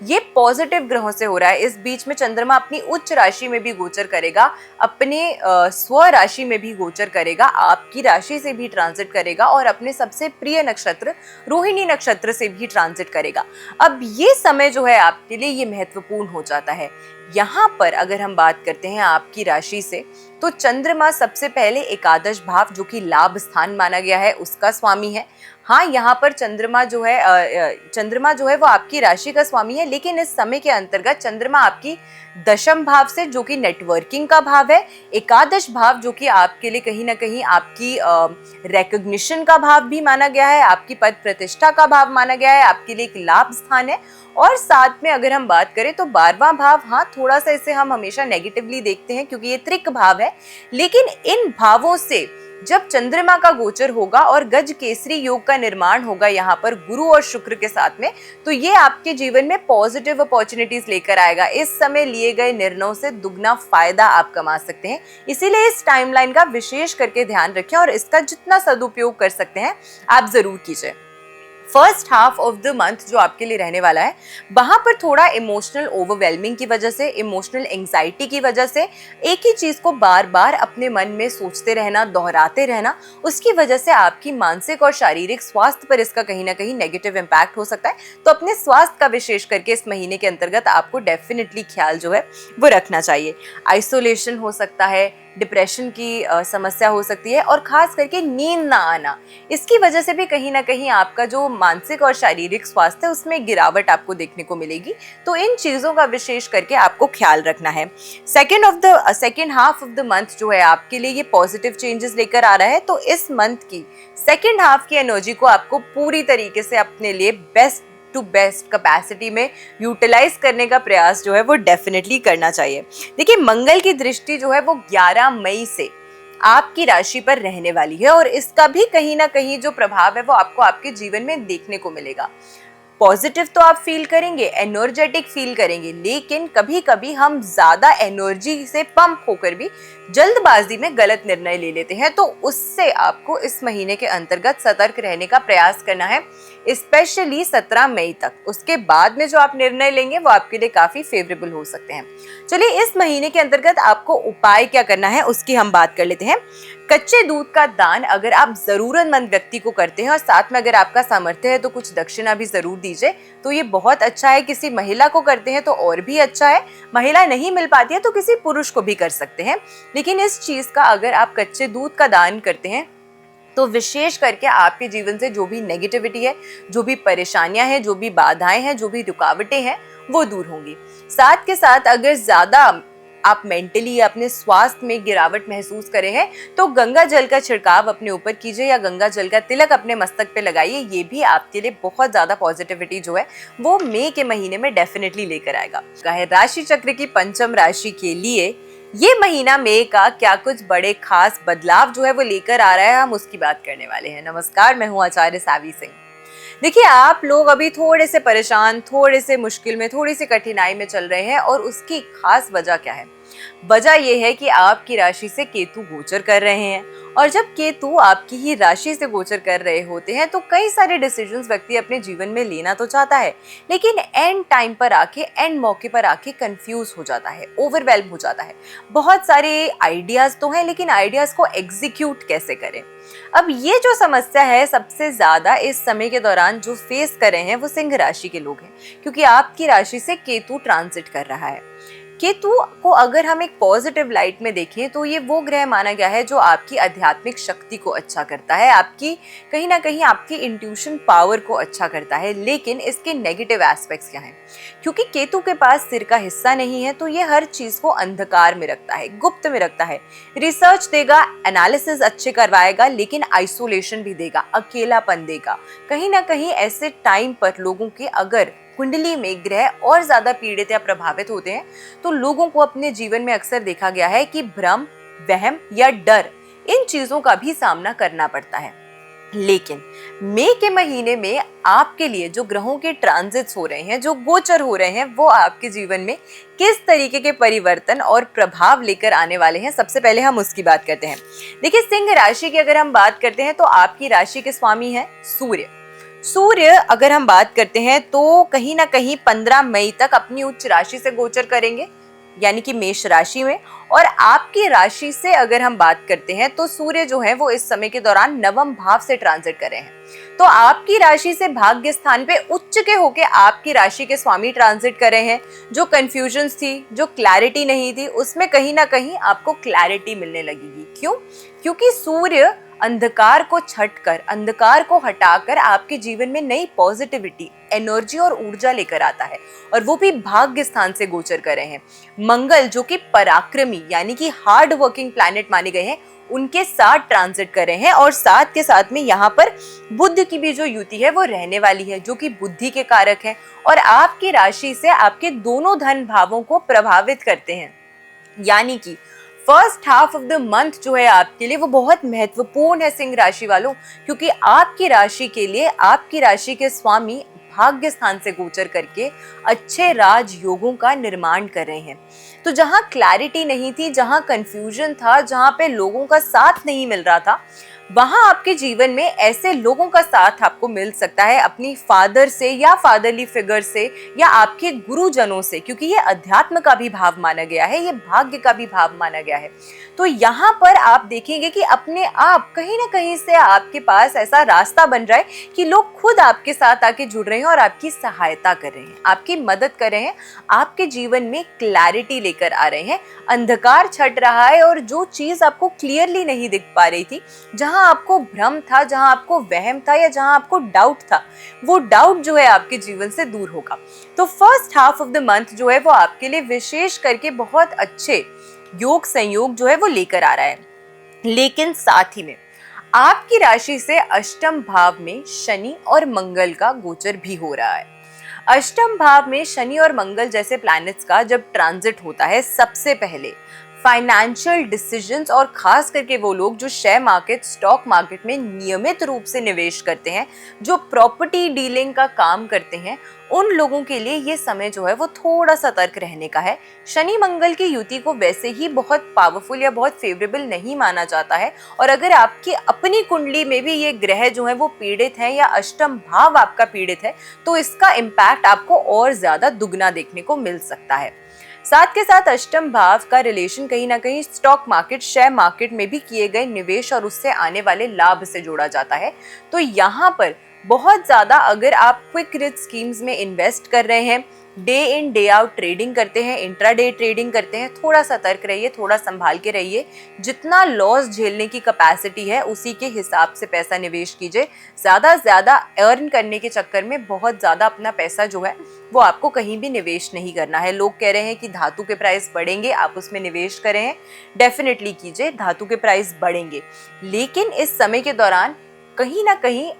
ये पॉजिटिव ग्रहों से हो रहा है। इस बीच में चंद्रमा अपनी उच्च राशि में भी गोचर करेगा, अपने स्व राशि में भी गोचर करेगा, आपकी राशि से भी ट्रांजिट करेगा और अपने सबसे प्रिय नक्षत्र रोहिणी नक्षत्र से भी ट्रांजिट करेगा। अब ये समय जो है आपके लिए ये महत्वपूर्ण हो जाता है। यहाँ पर अगर हम बात करते हैं आपकी राशि से, तो चंद्रमा सबसे पहले एकादश भाव जो कि लाभ स्थान माना गया है उसका स्वामी है। हाँ, यहाँ पर चंद्रमा जो है वो आपकी राशि का स्वामी है, लेकिन इस समय के अंतर्गत चंद्रमा आपकी दशम भाव से जो कि नेटवर्किंग का भाव है, एकादश भाव जो कि आपके लिए कहीं ना कहीं आपकी रिकॉग्निशन का भाव भी माना गया है, आपकी पद प्रतिष्ठा का भाव माना गया है, आपके लिए एक लाभ स्थान है। और साथ में अगर हम बात करें तो 12वां भाव, हाँ थोड़ा सा इसे हम हमेशा नेगेटिवली देखते हैं क्योंकि ये त्रिक भाव है, लेकिन इन भावों से जब चंद्रमा का गोचर होगा और गज केसरी योग का निर्माण होगा यहाँ पर गुरु और शुक्र के साथ में, तो ये आपके जीवन में पॉजिटिव अपॉर्चुनिटीज लेकर आएगा। इस समय लिए गए निर्णयों से दुगना फायदा आप कमा सकते हैं, इसीलिए इस टाइमलाइन का विशेष करके ध्यान रखें और इसका जितना सदुपयोग कर सकते हैं आप जरूर कीजिए। First half of the month जो आपके लिए रहने वाला है, वहां पर थोड़ा इमोशनल ओवरवेलमिंग की वजह से, इमोशनल एंजाइटी की वजह से, एक ही चीज को बार बार अपने मन में सोचते रहना, दोहराते रहना, उसकी वजह से आपकी मानसिक और शारीरिक स्वास्थ्य पर इसका कहीं ना कहीं नेगेटिव इम्पैक्ट हो सकता है। तो अपने स्वास्थ्य का विशेष करके इस महीने के अंतर्गत आपको डेफिनेटली ख्याल जो है वो रखना चाहिए। आइसोलेशन हो सकता है, डिप्रेशन की समस्या हो सकती है और खास करके नींद ना आना, इसकी वजह से भी कहीं ना कहीं आपका जो मानसिक और शारीरिक स्वास्थ्य है उसमें गिरावट आपको देखने को मिलेगी। तो इन चीज़ों का विशेष करके आपको ख्याल रखना है। Second half of the month जो है आपके लिए ये पॉजिटिव चेंजेस लेकर आ रहा है। तो इस मंथ की सेकेंड हाफ की एनर्जी को आपको पूरी तरीके से अपने लिए बेस्ट टू बेस्ट कैपेसिटी में यूटिलाइज करने का प्रयास जो है वो डेफिनेटली करना चाहिए। देखिए, मंगल की दृष्टि जो है वो 11 मई से आपकी राशि पर रहने वाली है और इसका भी कहीं ना कहीं जो प्रभाव है वो आपको आपके जीवन में देखने को मिलेगा। पॉजिटिव तो आप फील करेंगे, एनर्जेटिक फील करेंगे, लेकिन कभी कभी हम ज्यादा एनर्जी से पंप होकर भी जल्दबाजी में गलत निर्णय ले लेते हैं। तो उससे आपको इस महीने के अंतर्गत सतर्क रहने का प्रयास करना है, स्पेशली 17 मई तक। उसके बाद में जो आप निर्णय लेंगे वो आपके लिए काफी फेवरेबल हो सकते हैं। चलिए, इस महीने के अंतर्गत आपको उपाय क्या करना है उसकी हम बात कर लेते हैं। कच्चे दूध का दान अगर आप जरूरतमंद व्यक्ति को करते हैं और साथ में अगर आपका सामर्थ्य है तो कुछ दक्षिणा भी जरूर दीजिए, तो ये बहुत अच्छा है। किसी महिला को करते हैं तो और भी अच्छा है, महिला नहीं मिल पाती है तो किसी पुरुष को भी कर सकते हैं। लेकिन इस चीज का अगर आप कच्चे दूध का दान करते हैं तो विशेष करके आपके जीवन से जो भी नेगेटिविटी है, जो भी परेशानियां हैं, जो भी बाधाएं हैं, जो भी रुकावटें हैं, वो दूर होंगी। साथ के साथ अगर ज्यादा आप मेंटली अपने स्वास्थ्य में गिरावट महसूस करे हैं तो गंगा जल का छिड़काव अपने ऊपर कीजिए या गंगा जल का तिलक अपने मस्तक पे लगाइए। ये भी आपके लिए बहुत ज्यादा पॉजिटिविटी जो है वो मई के महीने में डेफिनेटली लेकर आएगा। राशि चक्र की पंचम राशि के लिए ये महीना मई का क्या कुछ बड़े खास बदलाव जो है वो लेकर आ रहा है, हम उसकी बात करने वाले हैं। नमस्कार, मैं हूँ आचार्य सावी सिंह। देखिए, आप लोग अभी थोड़े से परेशान, थोड़े से मुश्किल में, थोड़ी सी कठिनाई में चल रहे हैं और उसकी खास वजह क्या है? वजह यह है कि आपकी राशि से केतु गोचर कर रहे हैं और जब केतु आपकी ही राशि से गोचर कर रहे होते हैं तो कई सारे डिसीजंस व्यक्ति अपने जीवन में लेना तो चाहता है, लेकिन एंड टाइम पर आके, एंड मौके पर आके कंफ्यूज हो जाता है, ओवरवेल्म हो जाता है। बहुत सारे आइडियाज तो हैं, लेकिन आइडियाज को एग्जीक्यूट कैसे करें? अब ये जो समस्या है सबसे ज्यादा इस समय के दौरान जो फेस कर रहे हैं वो सिंह राशि के लोग हैं, क्योंकि आपकी राशि से केतु ट्रांजिट कर रहा है। केतु को अगर हम एक पॉजिटिव लाइट में देखें तो ये वो ग्रह माना गया है जो आपकी आध्यात्मिक शक्ति को अच्छा करता है, आपकी कहीं ना कहीं आपकी इंट्यूशन पावर को अच्छा करता है। लेकिन इसके नेगेटिव एस्पेक्ट्स क्या हैं? क्योंकि केतु के पास सिर का हिस्सा नहीं है तो ये हर चीज को अंधकार में रखता है, गुप्त में रखता है। रिसर्च देगा, एनालिसिस अच्छे करवाएगा, लेकिन आइसोलेशन भी देगा, अकेलापन देगा। कहीं ना कहीं ऐसे टाइम पर लोगों के अगर कुंडली में ग्रह और ज्यादा पीड़ित या प्रभावित होते हैं तो लोगों को अपने जीवन में अक्सर देखा गया है कि भ्रम, वहम या डर, इन चीजों का भी सामना करना पड़ता है। लेकिन मई के महीने में आपके लिए जो ग्रहों के ट्रांजिट्स हो रहे हैं, जो गोचर हो रहे हैं, वो आपके जीवन में किस तरीके के परिवर्तन और प्रभाव लेकर आने वाले हैं, सबसे पहले हम उसकी बात करते हैं। देखिए, सिंह राशि की अगर हम बात करते हैं तो आपकी राशि के स्वामी है सूर्य। सूर्य अगर हम बात करते हैं तो कहीं ना कहीं 15 मई तक अपनी उच्च राशि से गोचर करेंगे, यानी कि मेष राशि में। और आपकी राशि से अगर हम बात करते हैं तो सूर्य जो है वो इस समय के दौरान नवम भाव से ट्रांजिट कर रहे हैं। तो आपकी राशि से भाग्य स्थान पे उच्च के होके आपकी राशि के स्वामी ट्रांजिट कर रहे हैं। जो कंफ्यूजन्स थी, जो क्लैरिटी नहीं थी, उसमें कहीं ना कहीं आपको क्लैरिटी मिलने लगेगी। क्यों? क्योंकि सूर्य अंधकार को छटकर, अंधकार को हटाकर आपके जीवन में नई पॉजिटिविटी, एनर्जी और ऊर्जा लेकर आता है, और वो भी भाग्य स्थान से गोचर कर रहे हैं। मंगल जो कि पराक्रमी यानी कि हार्ड वर्किंग प्लैनेट माने गए हैं, उनके साथ ट्रांजिट कर रहे हैं। और साथ के साथ में यहाँ पर बुध की भी जो युति है वो रहने वाली है, जो कि बुद्धि के कारक है और आपकी राशि से आपके दोनों धन भावों को प्रभावित करते हैं। यानी कि first half of the month जो है आपके लिए वो बहुत महत्वपूर्ण है सिंह राशि वालों, क्योंकि आपकी राशि के लिए आपकी राशि के स्वामी भाग्य स्थान से गोचर करके अच्छे राजयोगों का निर्माण कर रहे हैं। तो जहां क्लैरिटी नहीं थी, जहां कंफ्यूजन था, जहां पे लोगों का साथ नहीं मिल रहा था, वहां आपके जीवन में ऐसे लोगों का साथ आपको मिल सकता है, अपनी फादर से या फादरली फिगर से या आपके गुरुजनों से, क्योंकि ये अध्यात्म का भी भाव माना गया है, ये भाग्य का भी भाव माना गया है। तो यहाँ पर आप देखेंगे कि अपने आप कहीं ना कहीं से आपके पास ऐसा रास्ता बन रहा है कि लोग खुद आपके साथ आके जुड़ रहे हैं और आपकी सहायता कर रहे हैं, आपकी मदद कर रहे हैं, आपके जीवन में क्लैरिटी लेकर आ रहे हैं। अंधकार छट रहा है और जो चीज आपको क्लियरली नहीं दिख पा रही थी, जहां आपको भ्रम था, जहां आपको वहम था या जहां आपको डाउट था, वो डाउट जो है आपके जीवन से दूर होगा। तो first half of the month जो है वो आपके लिए विशेष करके बहुत अच्छे योग संयोग जो है वो लेकर आ रहा है। लेकिन साथ ही में आपकी राशि से अष्टम भाव में शनि और मंगल का गोचर भी हो रहा है। अष्टम भाव में शनि और मंगल जैसे प्लैनेट्स का जब ट्रांजिट होता है, सबसे पहले फाइनेंशियल डिसीजंस और खास करके वो लोग जो शेयर मार्केट, स्टॉक मार्केट में नियमित रूप से निवेश करते हैं, जो प्रॉपर्टी डीलिंग का काम करते हैं, उन लोगों के लिए ये समय जो है वो थोड़ा सतर्क रहने का है। शनि मंगल की युति को वैसे ही बहुत पावरफुल या बहुत फेवरेबल नहीं माना जाता है, और अगर आपकी अपनी कुंडली में भी ये ग्रह जो है वो पीड़ित है या अष्टम भाव आपका पीड़ित है, तो इसका इम्पैक्ट आपको और ज्यादा दुगना देखने को मिल सकता है। साथ के साथ अष्टम भाव का रिलेशन कहीं ना कहीं स्टॉक मार्केट, शेयर मार्केट में भी किए गए निवेश और उससे आने वाले लाभ से जोड़ा जाता है। तो यहाँ पर बहुत ज्यादा अगर आप क्विक रिच स्कीम्स में इन्वेस्ट कर रहे हैं, day in day out trading करते हैं, इंट्राडे ट्रेडिंग करते हैं, थोड़ा सतर्क रहिए, थोड़ा संभाल के रहिए। जितना लॉस झेलने की कैपेसिटी है उसी के हिसाब से पैसा निवेश कीजिए। ज्यादा अर्न करने के चक्कर में बहुत ज्यादा अपना पैसा जो है वो आपको कहीं भी निवेश नहीं करना है। लोग कह रहे हैं कि धातु के प्राइस बढ़ेंगे, आप उसमें निवेश करें, डेफिनेटली कीजिए, धातु के प्राइस बढ़ेंगे। लेकिन इस समय के दौरान कहीं ना कहीं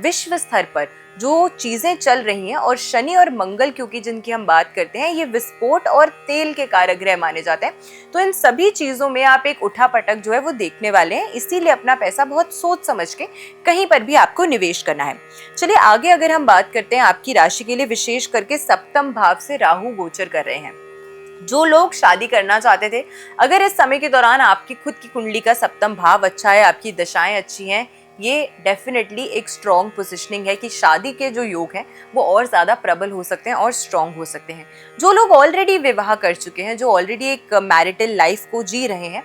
विश्व स्तर पर जो चीजें चल रही हैं, और शनि और मंगल क्योंकि जिनकी हम बात करते हैं ये विस्फोट और तेल के कारक ग्रह माने जाते हैं, तो इन सभी चीजों में आप एक उठापटक जो है वो देखने वाले हैं। इसीलिए अपना पैसा बहुत सोच समझ के कहीं पर भी आपको निवेश करना है। चलिए आगे अगर हम बात करते हैं आपकी राशि के लिए, विशेष करके सप्तम भाव से राहु गोचर कर रहे हैं। जो लोग शादी करना चाहते थे, अगर इस समय के दौरान आपकी खुद की कुंडली का सप्तम भाव अच्छा है, आपकी दशाएं अच्छी हैं, ये डेफिनेटली एक स्ट्रॉन्ग पोजिशनिंग है कि शादी के जो योग हैं वो और ज़्यादा प्रबल हो सकते हैं और स्ट्रॉन्ग हो सकते हैं। जो लोग ऑलरेडी विवाह कर चुके हैं, जो ऑलरेडी एक मैरिटल लाइफ को जी रहे हैं,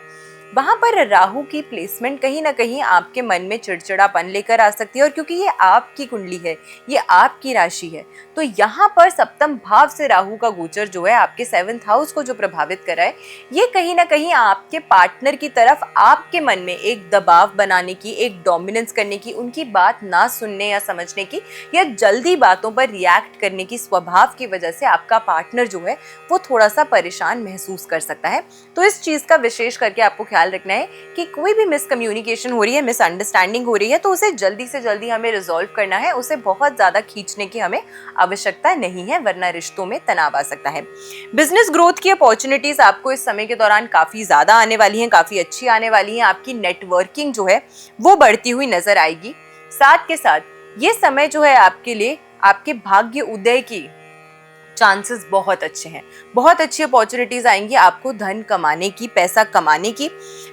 वहां पर राहु की प्लेसमेंट कहीं ना कहीं आपके मन में चिड़चिड़ापन लेकर आ सकती है। और क्योंकि ये आपकी कुंडली है, ये आपकी राशि है, तो यहाँ पर सप्तम भाव से राहु का गोचर जो है आपके 7th हाउस को जो प्रभावित कर रहा है, ये कहीं ना कहीं आपके पार्टनर की तरफ आपके मन में एक दबाव बनाने की, एक डोमिनेंस करने की, उनकी बात ना सुनने या समझने की, या जल्दी बातों पर रिएक्ट करने की स्वभाव की वजह से आपका पार्टनर जो है वो थोड़ा सा परेशान महसूस कर सकता है। तो इस चीज का विशेष करके आपको ख्याल रखना है कि कोई भी मिसकम्युनिकेशन हो रही है, मिसअंडरस्टैंडिंग हो रही है, तो उसे जल्दी से जल्दी हमें रिजॉल्व करना है। उसे बहुत ज्यादा खींचने की हमें आवश्यकता नहीं है, वरना रिश्तों में तनाव आ सकता है। बिजनेस ग्रोथ की अपॉर्चुनिटीज आपको इस समय के दौरान काफी ज्यादा आने वाली हैं, काफी अच्छी आने वाली हैं। आपकी नेटवर्किंग जो है वो बढ़ती हुई नजर आएगी। साथ के साथ ये समय जो है आपके लिए आपके भाग्य उदय की चांसेस बहुत अच्छे हैं, बहुत अच्छी अपॉर्चुनिटीज आएंगी आपको धन कमाने की, पैसा कमाने की।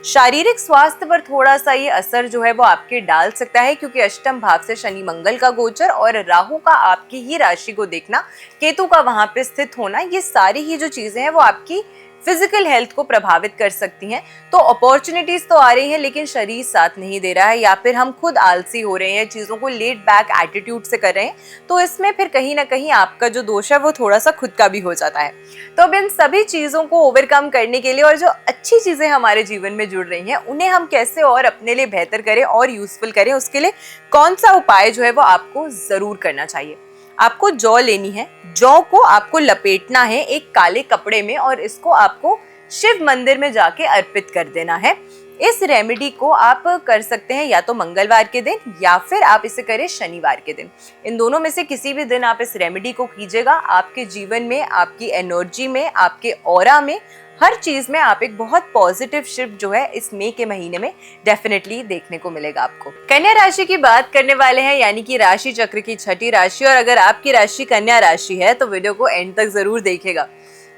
शारीरिक स्वास्थ्य पर थोड़ा सा ये असर जो है वो आपके डाल सकता है, क्योंकि अष्टम भाव से शनि मंगल का गोचर और राहु का आपकी ही राशि को देखना, केतु का वहां पे स्थित होना, ये सारी ही जो चीजें हैं वो आपकी फिजिकल हेल्थ को प्रभावित कर सकती हैं। तो अपॉर्चुनिटीज तो आ रही हैं, लेकिन शरीर साथ नहीं दे रहा है, या फिर हम खुद आलसी हो रहे हैं, चीजों को लेट बैक एटीट्यूड से कर रहे हैं, तो इसमें फिर कहीं ना कहीं आपका जो दोष है वो थोड़ा सा खुद का भी हो जाता है। तो अब इन सभी चीजों को ओवरकम करने के लिए और जो अच्छी चीजें हमारे जीवन में जुड़ रही हैं उन्हें हम कैसे और अपने लिए बेहतर करें और यूजफुल करें, उसके लिए कौन सा उपाय जो है वो आपको जरूर करना चाहिए। आपको जौ लेनी है, जौ को आपको लपेटना है एक काले कपड़े में और इसको आपको शिव मंदिर में जाके अर्पित कर देना है। इस रेमेडी को आप कर सकते हैं या तो मंगलवार के दिन या फिर आप इसे करें शनिवार के दिन। इन दोनों में से किसी भी दिन आप इस रेमेडी को कीजिएगा। आपके जीवन में, आपकी एनर्जी में, आपके ऑरा में, हर चीज में आप एक बहुत पॉजिटिव शिफ्ट जो है इस मई के महीने में डेफिनेटली देखने को मिलेगा आपको। कन्या राशि की बात करने वाले हैं, यानी कि राशि चक्र की छठी राशि। और अगर आपकी राशि कन्या राशि है तो वीडियो को एंड तक जरूर देखेगा,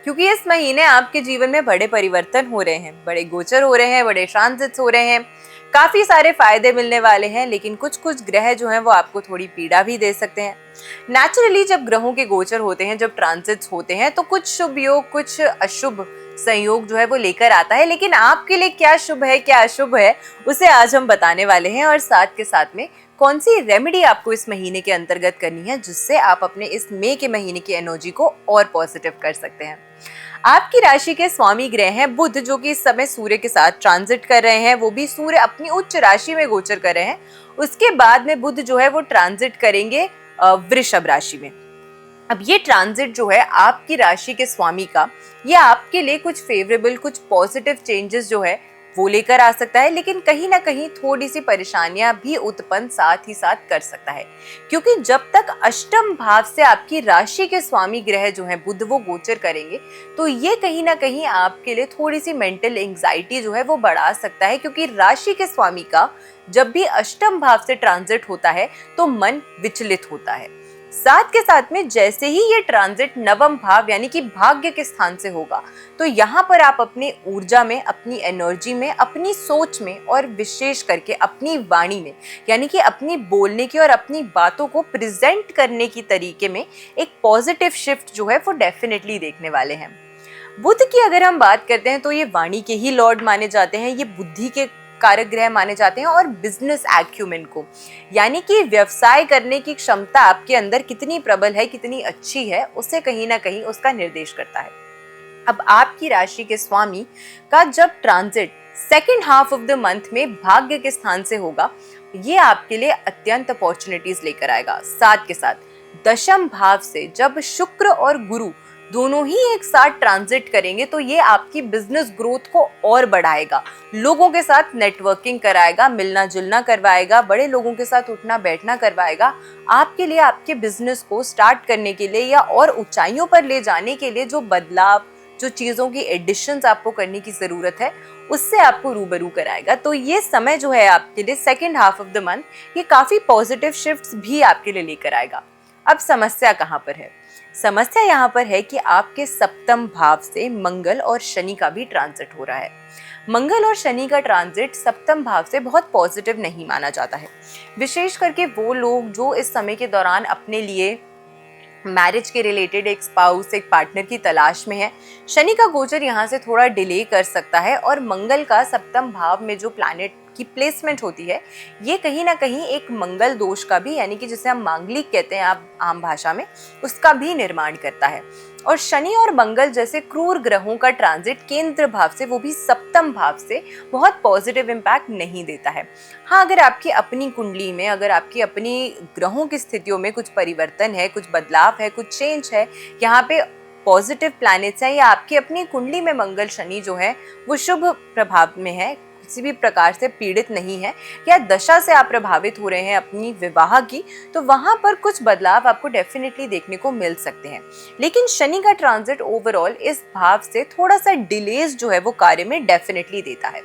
क्योंकि इस महीने आपके जीवन में बड़े परिवर्तन हो रहे हैं, बड़े गोचर हो रहे हैं, बड़े ट्रांजिट्स हो रहे हैं। काफी सारे फायदे मिलने वाले हैं, लेकिन कुछ कुछ ग्रह जो हैं वो आपको थोड़ी पीड़ा भी दे सकते हैं। नेचुरली जब ग्रहों के गोचर होते हैं, जब ट्रांजिट्स होते हैं, तो कुछ शुभ योग कुछ अशुभ संयोग जो है वो लेकर आता है, लेकिन आपके लिए क्या शुभ है क्या अशुभ है उसे आज हम बताने वाले हैं, और साथ के साथ में कौन सी रेमेडी आपको इस महीने के अंतर्गत करनी है जिससे आप अपने इस मई के महीने की एनर्जी को और पॉजिटिव कर सकते हैं। आपकी राशि के स्वामी ग्रह हैं बुध, जो कि इस समय सूर्य के साथ ट्रांजिट कर रहे हैं, वो भी सूर्य अपनी उच्च राशि में गोचर कर रहे हैं। उसके बाद में बुध जो है वो ट्रांजिट करेंगे वृषभ राशि में। अब ये ट्रांजिट जो है आपकी राशि के स्वामी का, ये आपके लिए कुछ फेवरेबल कुछ पॉजिटिव चेंजेस जो है वो लेकर आ सकता है, लेकिन कहीं ना कहीं थोड़ी सी परेशानियां भी उत्पन्न साथ ही साथ कर सकता है, क्योंकि जब तक अष्टम भाव से आपकी राशि के स्वामी ग्रह जो है बुध वो गोचर करेंगे, तो ये कहीं ना कहीं आपके लिए थोड़ी सी मेंटल एंग्जाइटी जो है वो बढ़ा सकता है, क्योंकि राशि के स्वामी का जब भी अष्टम भाव से ट्रांजिट होता है तो मन विचलित होता है। साथ के साथ में जैसे ही ये ट्रांजिट नवम भाव यानी कि भाग्य के स्थान से होगा, तो यहाँ पर आप अपनी ऊर्जा में, अपनी एनर्जी में, अपनी सोच में और विशेष करके अपनी वाणी में, यानी कि अपनी बोलने की और अपनी बातों को प्रेजेंट करने की तरीके में एक पॉजिटिव शिफ्ट जो है वो डेफिनेटली देखने वाले हैं। बुध की अगर हम बात करते हैं तो ये वाणी के ही लॉर्ड माने जाते हैं, ये बुद्धि के कारक ग्रह माने जाते हैं, और बिजनेस एक्यूमेन को, यानी कि व्यवसाय करने की क्षमता आपके अंदर कितनी प्रबल है, कितनी अच्छी है, उसे कहीं ना कहीं उसका निर्देश करता है। अब आपकी राशि के स्वामी का जब transit second half of the month में भाग्य के स्थान से होगा, ये आपके लिए अत्यंत अपॉर्चुनिटीज लेकर आएगा। साथ के साथ दशम भाव से जब शुक्र और गुरु दोनों ही एक साथ ट्रांजिट करेंगे, तो ये आपकी बिजनेस ग्रोथ को और बढ़ाएगा, लोगों के साथ नेटवर्किंग कराएगा, मिलना जुलना करवाएगा, बड़े लोगों के साथ उठना बैठना करवाएगा। आपके लिए आपके बिजनेस को स्टार्ट करने के लिए या और ऊंचाइयों पर ले जाने के लिए जो बदलाव, जो चीज़ों की एडिशंस आपको करने की ज़रूरत है, उससे आपको रूबरू कराएगा। तो ये समय जो है आपके लिए second half of the month, ये काफ़ी पॉजिटिव शिफ्ट्स भी आपके लिए लेकर आएगा। अब समस्या कहाँ पर है? समस्या यहाँ पर है कि आपके सप्तम भाव से मंगल और शनि का भी ट्रांजिट हो रहा है। मंगल और शनि का ट्रांजिट सप्तम भाव से बहुत पॉजिटिव नहीं माना जाता है, विशेष करके वो लोग जो इस समय के दौरान अपने लिए मैरिज के रिलेटेड एक स्पाउस, एक पार्टनर की तलाश में है। शनि का गोचर यहाँ से थोड़ा डिले कर सकता है, और मंगल का सप्तम भाव में जो प्लैनेट की प्लेसमेंट होती है, ये कहीं ना कहीं एक मंगल दोष का भी, यानी कि जिसे हम मांगलिक कहते हैं आप आम भाषा में, उसका भी निर्माण करता है। और शनि और मंगल जैसे क्रूर ग्रहों का ट्रांजिट केंद्र भाव से, वो भी सप्तम भाव से, बहुत पॉजिटिव इम्पैक्ट नहीं देता है। हाँ, अगर आपकी अपनी कुंडली में, अगर आपकी अपनी ग्रहों की स्थितियों में कुछ परिवर्तन है, कुछ बदलाव है, कुछ चेंज है, यहाँ पे पॉजिटिव प्लैनेट्स हैं, या आपकी अपनी कुंडली में मंगल शनि जो है वो शुभ प्रभाव में है, किसी भी प्रकार से पीड़ित नहीं है, या दशा से आप प्रभावित हो रहे हैं अपनी विवाह की, तो वहां पर कुछ बदलाव आपको डेफिनेटली देखने को मिल सकते हैं। लेकिन शनि का ट्रांजिट ओवरऑल इस भाव से थोड़ा सा डिलेज जो है वो कार्य में डेफिनेटली देता है।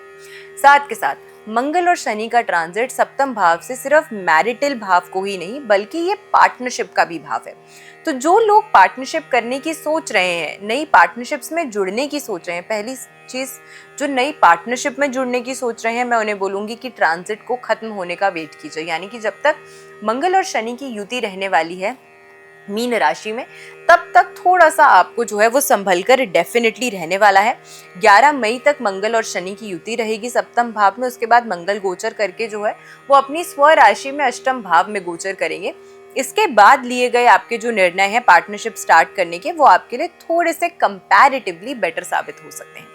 साथ के साथ मंगल और शनि का ट्रांजिट सप्तम भाव से सिर्फ मैरिटल भाव को ही नहीं, बल्कि ये पार्टनरशिप का भी भाव है। तो जो लोग पार्टनरशिप करने की सोच रहे हैं, नई पार्टनरशिप्स में जुड़ने की सोच रहे हैं, पहली चीज जो नई पार्टनरशिप में जुड़ने की सोच रहे हैं, मैं उन्हें बोलूंगी कि ट्रांजिट को खत्म होने का वेट कीजिए, यानी कि जब तक मंगल और शनि की युति रहने वाली है मीन राशि में, तब तक थोड़ा सा आपको जो है वो संभल कर डेफिनेटली रहने वाला है। 11 मई तक मंगल और शनि की युति रहेगी सप्तम भाव में, उसके बाद मंगल गोचर करके जो है वो अपनी स्व राशि में अष्टम भाव में गोचर करेंगे। इसके बाद लिए गए आपके जो निर्णय हैं पार्टनरशिप स्टार्ट करने के, वो आपके लिए थोड़े से कंपैरेटिवली बेटर साबित हो सकते हैं।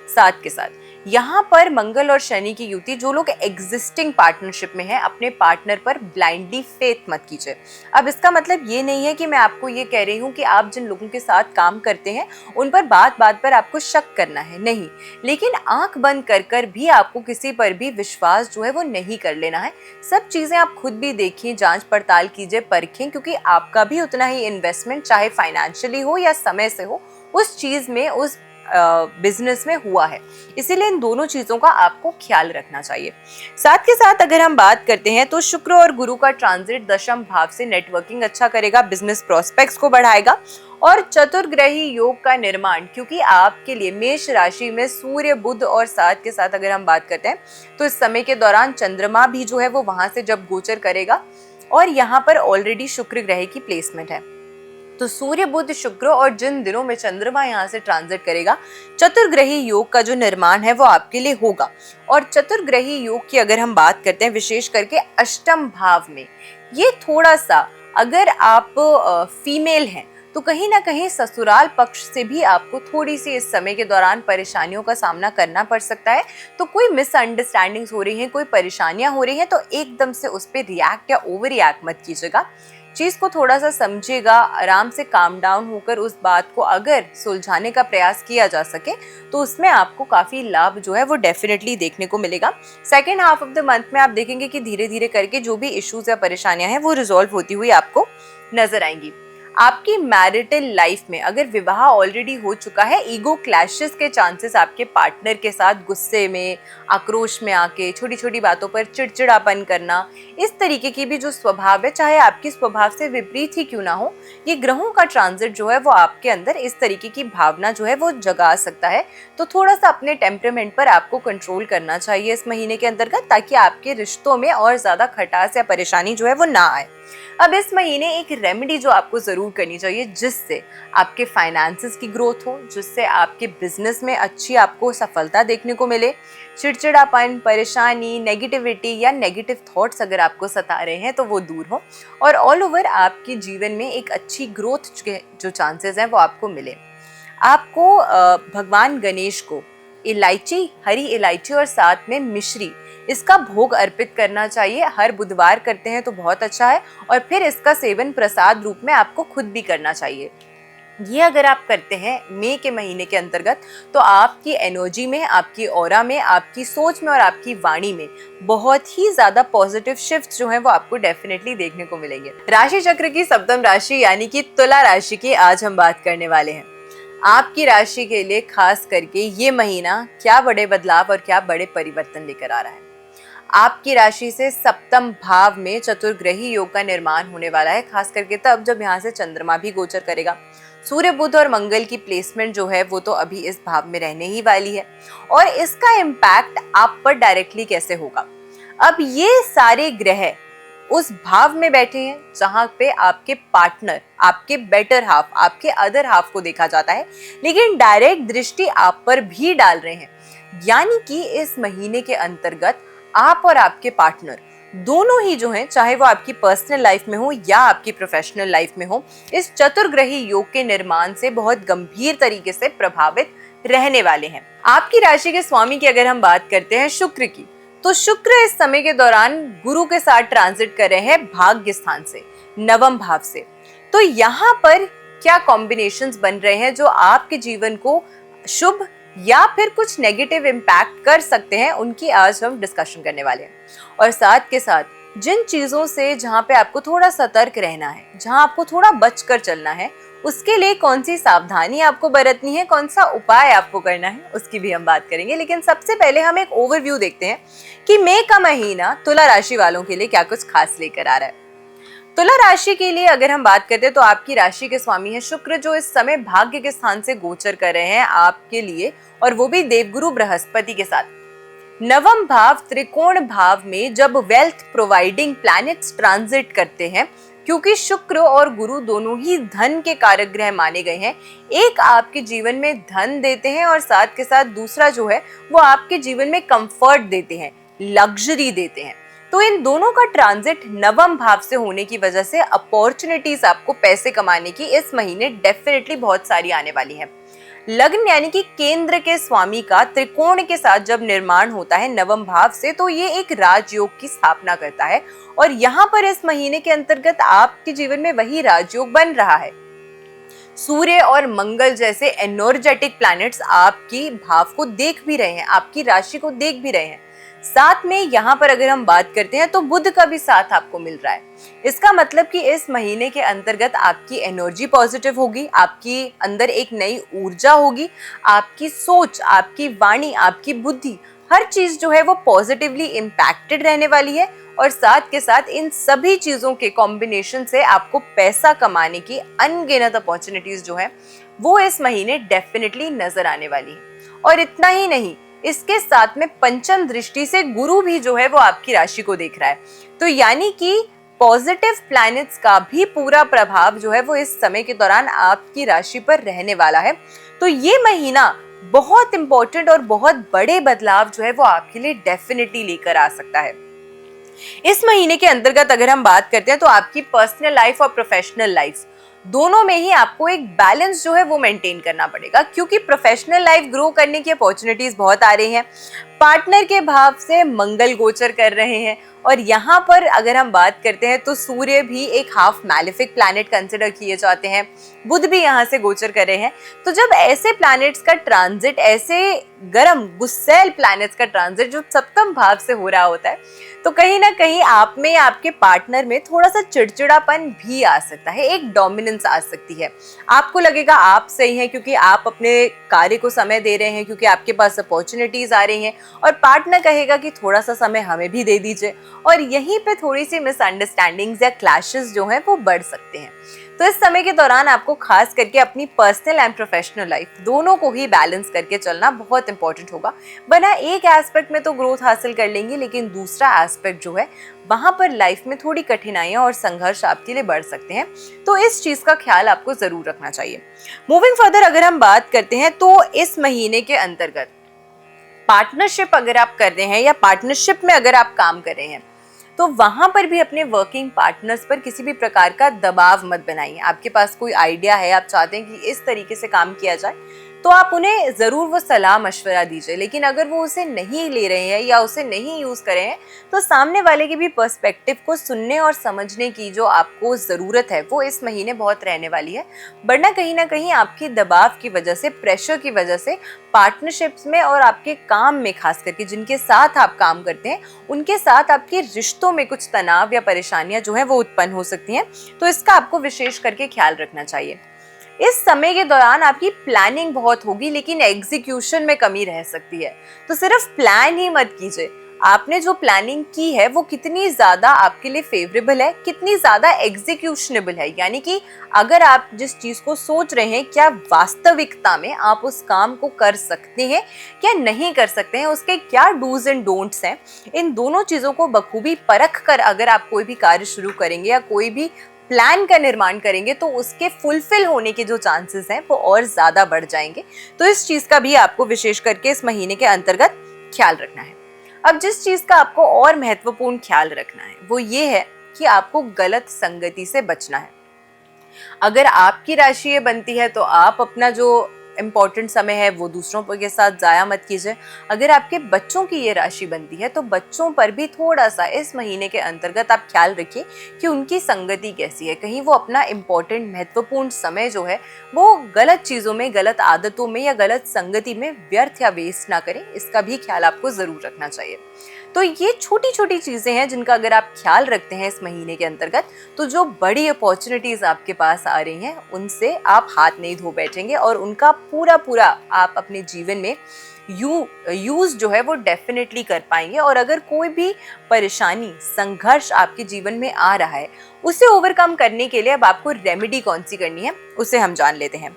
साथ के साथ यहाँ पर मंगल और शनि की युति, जो लोग एग्जिस्टिंग पार्टनरशिप में हैं, अपने पार्टनर पर ब्लाइंडली फेथ मत कीजिए। अब इसका मतलब ये नहीं है कि मैं आपको ये कह रही हूँ कि आप जिन लोगों के साथ काम करते हैं उन पर बात बात पर आपको शक करना है, नहीं, लेकिन आंख बंद कर कर भी आपको किसी पर भी विश्वास जो है वो नहीं कर लेना है। सब चीजें आप खुद भी देखिए, जांच पड़ताल कीजिए, परखें, क्योंकि आपका भी उतना ही इन्वेस्टमेंट, चाहे फाइनेंशियली हो या समय से हो, उस चीज में, उस बिजनेस में हुआ है। इसीलिए इन दोनों चीजों का आपको ख्याल रखना चाहिए। साथ के साथ अगर हम बात करते हैं तो शुक्र और गुरु का ट्रांजिट दशम भाव से नेटवर्किंग अच्छा करेगा, बिजनेस प्रोस्पेक्ट्स को बढ़ाएगा, और चतुर्ग्रही योग का निर्माण, क्योंकि आपके लिए मेष राशि में सूर्य, बुध और साथ के साथ अगर हम बात करते हैं तो इस समय के दौरान चंद्रमा भी जो है वो वहां से जब गोचर करेगा और यहाँ पर ऑलरेडी शुक्र ग्रह की प्लेसमेंट है, तो सूर्य, बुध, शुक्र और जिन दिनों में चंद्रमा यहाँ से ट्रांजिट करेगा, चतुर्ग्रही योग का जो निर्माण है वो आपके लिए होगा। और चतुर्ग्रही योग की अगर हम बात करते हैं विशेष करके अष्टम भाव में, ये थोड़ा सा अगर आप फीमेल हैं तो कहीं ना कहीं ससुराल पक्ष से भी आपको थोड़ी सी इस समय के दौरान परेशानियों का सामना करना पड़ सकता है। तो कोई मिसअंडरस्टैंडिंग्स हो रही हैं, कोई परेशानियां हो रही हैं, तो एकदम से उस पर रिएक्ट या ओवर रिएक्ट मत कीजिएगा। चीज को थोड़ा सा समझिएगा, आराम से काम डाउन होकर उस बात को अगर सुलझाने का प्रयास किया जा सके तो उसमें आपको काफी लाभ जो है वो डेफिनेटली देखने को मिलेगा। Second half of the month में आप देखेंगे कि धीरे धीरे करके जो भी इश्यूज या परेशानियां हैं वो रिजॉल्व होती हुई आपको नजर आएंगी। आपकी मैरिटल लाइफ में अगर विवाह ऑलरेडी हो चुका है, ईगो क्लैशेस के चांसेस आपके पार्टनर के साथ गुस्से में, आक्रोश में आके छोटी छोटी बातों पर चिड़चिड़ापन करना, इस तरीके की भी जो स्वभाव है, चाहे आपकी स्वभाव से विपरीत ही क्यों ना हो, ये ग्रहों का ट्रांजिट जो है वो आपके अंदर इस तरीके की भावना जो है वो जगा सकता है। तो थोड़ा सा अपने टेम्परामेंट पर आपको कंट्रोल करना चाहिए इस महीने के अंतर्गत, ताकि आपके रिश्तों में और ज्यादा खटास या परेशानी जो है वो ना आए। अब इस महीने एक रेमेडी जो आपको जरूर करनी चाहिए जिससे आपके फाइनेंसेस की ग्रोथ हो, जिससे आपके बिजनेस में अच्छी आपको सफलता देखने को मिले, चिड़चिड़ापन, परेशानी, नेगेटिविटी या नेगेटिव थॉट्स अगर आपको सता रहे हैं तो वो दूर हो और ऑल ओवर आपके जीवन में एक अच्छी ग्रोथ के जो चांसेस हैं वो आपको मिले। आपको भगवान गणेश को इलायची, हरी इलायची और साथ में मिश्री, इसका भोग अर्पित करना चाहिए। हर बुधवार करते हैं तो बहुत अच्छा है और फिर इसका सेवन प्रसाद रूप में आपको खुद भी करना चाहिए। ये अगर आप करते हैं मई के महीने के अंतर्गत तो आपकी एनर्जी में, आपकी ऑरा में, आपकी सोच में और आपकी वाणी में बहुत ही ज्यादा पॉजिटिव शिफ्ट जो है वो आपको डेफिनेटली देखने को मिलेंगे। राशि चक्र की सप्तम राशि यानी कि तुला राशि की आज हम बात करने वाले हैं। आपकी राशि के लिए खास करके ये महीना क्या बड़े बदलाव और क्या बड़े परिवर्तन लेकर आ रहा है। आपकी राशि से सप्तम भाव में चतुर्ग्रही योग का निर्माण होने वाला है, खास करके तब जब यहाँ से चंद्रमा भी गोचर करेगा। सूर्य, बुध और मंगल की प्लेसमेंट जो है वो तो अभी इस भाव में रहने ही वाली है और इसका इम्पैक्ट आप पर डायरेक्टली कैसे होगा। अब ये सारे ग्रह उस भाव में बैठे हैं जहां पे आपके पार्टनर, आपके बेटर हाफ, आपके अदर हाफ को देखा जाता है, लेकिन डायरेक्ट दृष्टि आप पर भी डाल रहे हैं। यानी कि इस महीने के अंतर्गत आप और आपके पार्टनर दोनों ही जो हैं, चाहे वो आपकी पर्सनल लाइफ में हो या आपकी प्रोफेशनल लाइफ में हो, इस चतुर्ग्रही योग के निर्माण से बहुत गंभीर तरीके से प्रभावित रहने वाले हैं। आपकी राशि के स्वामी की अगर हम बात करते हैं शुक्र की, तो शुक्र इस समय के दौरान गुरु के साथ ट्रांजिट कर रहे हैं भाग्य स्थान से, नवम भाव से। तो यहाँ पर क्या कॉम्बिनेशंस बन रहे हैं जो आपके जीवन को शुभ या फिर कुछ नेगेटिव इम्पैक्ट कर सकते हैं, उनकी आज हम डिस्कशन करने वाले हैं। और साथ के साथ जिन चीजों से जहाँ पे आपको थोड़ा सतर्क रहना है, जहाँ आपको थोड़ा बचकर चलना है, उसके लिए कौन सी सावधानी आपको बरतनी है, कौन सा उपाय आपको करना है, उसकी भी हम बात करेंगे। लेकिन सबसे पहले हम एक ओवरव्यू देखते हैं कि मई का महीना तुला राशि वालों के लिए क्या कुछ खास लेकर आ रहा है। तुला राशि के लिए अगर हम बात करते हैं तो आपकी राशि के स्वामी है शुक्र, जो इस समय भाग्य के स्थान से गोचर कर रहे हैं आपके लिए, और वो भी देवगुरु बृहस्पति के साथ। नवम भाव त्रिकोण भाव में जब वेल्थ प्रोवाइडिंग प्लैनेट्स ट्रांजिट करते हैं, क्योंकि शुक्र और गुरु दोनों ही धन के कारक ग्रह माने गए हैं, एक आपके जीवन में धन देते हैं और साथ के साथ दूसरा जो है वो आपके जीवन में कंफर्ट देते हैं, लग्जरी देते हैं। तो इन दोनों का ट्रांजिट नवम भाव से होने की वजह से अपॉर्चुनिटीज आपको पैसे कमाने की इस महीने डेफिनेटली बहुत सारी आने वाली हैं। लग्न यानी कि केंद्र के स्वामी का त्रिकोण के साथ जब निर्माण होता है नवम भाव से, तो ये एक राजयोग की स्थापना करता है और यहाँ पर इस महीने के अंतर्गत आपके जीवन में वही राजयोग बन रहा है। सूर्य और मंगल जैसे एनर्जेटिक प्लैनेट्स आपकी भाव को देख भी रहे हैं, आपकी राशि को देख भी रहे हैं। साथ में यहाँ पर अगर हम बात करते हैं तो बुध का भी साथ आपको मिल रहा है। इसका मतलब कि इस महीने के अंतर्गत आपकी एनर्जी पॉजिटिव होगी, आपकी अंदर एक नई ऊर्जा होगी, आपकी सोच, आपकी वाणी, आपकी बुद्धि, हर चीज जो है वो पॉजिटिवली इम्पैक्टेड रहने वाली है और साथ के साथ इन सभी चीज़ों के कॉम्बिनेशन से आपको पैसा कमाने की अनगिनत अपॉर्चुनिटीज जो है वो इस महीने डेफिनेटली नजर आने वाली है। और इतना ही नहीं, इसके साथ में पंचम दृष्टि से गुरु भी जो है वो आपकी राशि को देख रहा है, तो यानी कि पॉजिटिव प्लैनेट्स का भी पूरा प्रभाव जो है वो इस समय के दौरान आपकी राशि पर रहने वाला है। तो ये महीना बहुत इंपॉर्टेंट और बहुत बड़े बदलाव जो है वो आपके लिए डेफिनेटली लेकर आ सकता है। इस महीने के अंतर्गत अगर हम बात करते हैं तो आपकी पर्सनल लाइफ और प्रोफेशनल लाइफ दोनों में ही आपको एक बैलेंस जो है वो मेंटेन करना पड़ेगा, क्योंकि प्रोफेशनल लाइफ ग्रो करने की अपॉर्चुनिटीज बहुत आ रही हैं। पार्टनर के भाव से मंगल गोचर कर रहे हैं और यहाँ पर अगर हम बात करते हैं तो सूर्य भी एक हाफ मैलेफिक प्लैनेट कंसिडर किए जाते हैं, बुध भी यहाँ से गोचर कर रहे हैं। तो जब ऐसे प्लैनेट्स का ट्रांजिट, ऐसे गर्म गुस्सैल प्लैनेट्स का ट्रांजिट जो सप्तम भाव से हो रहा होता है, तो कहीं ना कहीं आप में, आपके पार्टनर में थोड़ा सा चिड़चिड़ापन भी आ सकता है, एक डोमिनेंस आ सकती है। आपको लगेगा आप सही हैं क्योंकि आप अपने कार्य को समय दे रहे हैं, क्योंकि आपके पास अपॉर्चुनिटीज आ रही हैं, और पार्टनर कहेगा कि थोड़ा सा समय हमें भी दे दीजिए, और यहीं पे थोड़ी सी मिसअंडरस्टैंडिंग्स या क्लैशेस जो हैं वो बढ़ सकते हैं। तो इस समय के दौरान आपको खास करके अपनी पर्सनल एंड प्रोफेशनल लाइफ दोनों को ही बैलेंस करके चलना बहुत इंपॉर्टेंट होगा, वरना एक एस्पेक्ट में तो ग्रोथ हासिल कर लेंगे लेकिन दूसरा एस्पेक्ट जो है वहां पर लाइफ में थोड़ी कठिनाइयां और संघर्ष आपके लिए बढ़ सकते हैं। तो इस चीज का ख्याल आपको जरूर रखना चाहिए। मूविंग फर्दर अगर हम बात करते हैं तो इस महीने के अंतर्गत पार्टनरशिप अगर आप कर रहे हैं या पार्टनरशिप में अगर आप काम कर रहे हैं तो वहां पर भी अपने वर्किंग पार्टनर्स पर किसी भी प्रकार का दबाव मत बनाइए। आपके पास कोई आइडिया है, आप चाहते हैं कि इस तरीके से काम किया जाए, तो आप उन्हें जरूर वो सलाह मशवरा दीजिए, लेकिन अगर वो उसे नहीं ले रहे हैं या उसे नहीं यूज कर रहे हैं तो सामने वाले के भी पर्सपेक्टिव को सुनने और समझने की जो आपको जरूरत है वो इस महीने बहुत रहने वाली है। वरना कहीं ना कहीं आपकी दबाव की वजह से, प्रेशर की वजह से पार्टनरशिप्स में और आपके काम में, खास करके जिनके साथ आप काम करते हैं उनके साथ आपके रिश्तों में कुछ तनाव या परेशानियां जो है वो उत्पन्न हो सकती हैं। तो इसका आपको विशेष करके ख्याल रखना चाहिए। इस समय के दौरान आपकी प्लानिंग बहुत होगी लेकिन एग्जीक्यूशन में कमी रह सकती है। तो सिर्फ प्लान ही मत कीजिए, आपने जो प्लानिंग की है वो कितनी ज्यादा आपके लिए फेवरेबल है, कितनी ज्यादा एग्जीक्यूशनेबल है, यानी कि अगर आप जिस चीज को सोच रहे हैं क्या वास्तविकता में आप उस काम को कर सकते हैं क्या नहीं कर सकते हैं, उसके क्या डूज एंड डोंट्स हैं। इन दोनों चीजों को बखूबी परख कर अगर आप कोई भी कार्य शुरू करेंगे या कोई भी प्लान का निर्माण करेंगे तो उसके फुलफिल होने के जो चांसेस हैं वो और ज्यादा बढ़ जाएंगे। तो इस चीज का भी आपको विशेष करके इस महीने के अंतर्गत ख्याल रखना है। अब जिस चीज का आपको और महत्वपूर्ण ख्याल रखना है वो ये है कि आपको गलत संगति से बचना है। अगर आपकी राशि ये बनती है तो आप अपना जो इम्पोर्टेंट समय है वो दूसरों के साथ जाया मत कीजिए। अगर आपके बच्चों की ये राशि बनती है तो बच्चों पर भी थोड़ा सा इस महीने के अंतर्गत आप ख्याल रखिए कि उनकी संगति कैसी है, कहीं वो अपना इम्पोर्टेंट महत्वपूर्ण समय जो है वो गलत चीज़ों में, गलत आदतों में या गलत संगति में व्यर्थ या वेस्ट ना करें। इसका भी ख्याल आपको ज़रूर रखना चाहिए। तो ये छोटी छोटी चीज़ें हैं जिनका अगर आप ख्याल रखते हैं इस महीने के अंतर्गत तो जो बड़ी अपॉर्चुनिटीज़ आपके पास आ रही हैं उनसे आप हाथ नहीं धो बैठेंगे और उनका पूरा आप अपने जीवन में यूज जो है वो डेफिनेटली कर पाएंगे। और अगर कोई भी परेशानी, संघर्ष आपके जीवन में आ रहा है उसे ओवरकम करने के लिए अब आपको रेमेडी कौन सी करनी है उसे हम जान लेते हैं।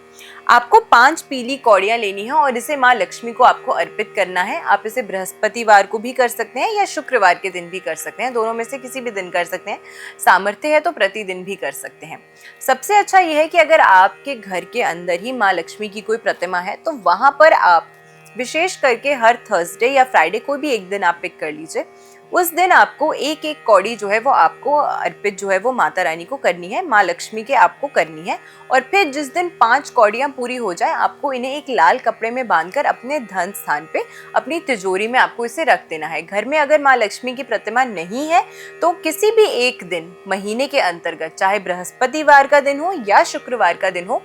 आपको 5 पीली कौड़ियां लेनी है और इसे माँ लक्ष्मी को आपको अर्पित करना है। आप इसे बृहस्पतिवार को भी कर सकते हैं या शुक्रवार के दिन भी कर सकते हैं, दोनों में से किसी भी दिन कर सकते हैं। सामर्थ्य है तो प्रतिदिन भी कर सकते हैं। सबसे अच्छा यह है कि अगर आपके घर के अंदर ही माँ लक्ष्मी की कोई प्रतिमा है तो वहां पर आप विशेष करके हर थर्सडे या फ्राइडे कोई भी एक दिन आप पिक कर लीजिए। उस दिन आपको एक एक कौड़ी जो है वो आपको अर्पित जो है वो माता रानी को करनी है, माँ लक्ष्मी के आपको करनी है। और फिर जिस दिन 5 कौड़ियाँ पूरी हो जाए आपको इन्हें एक लाल कपड़े में बांधकर अपने धन स्थान पे, अपनी तिजोरी में आपको इसे रख देना है। घर में अगर माँ लक्ष्मी की प्रतिमा नहीं है तो किसी भी एक दिन महीने के अंतर्गत, चाहे बृहस्पतिवार का दिन हो या शुक्रवार का दिन हो,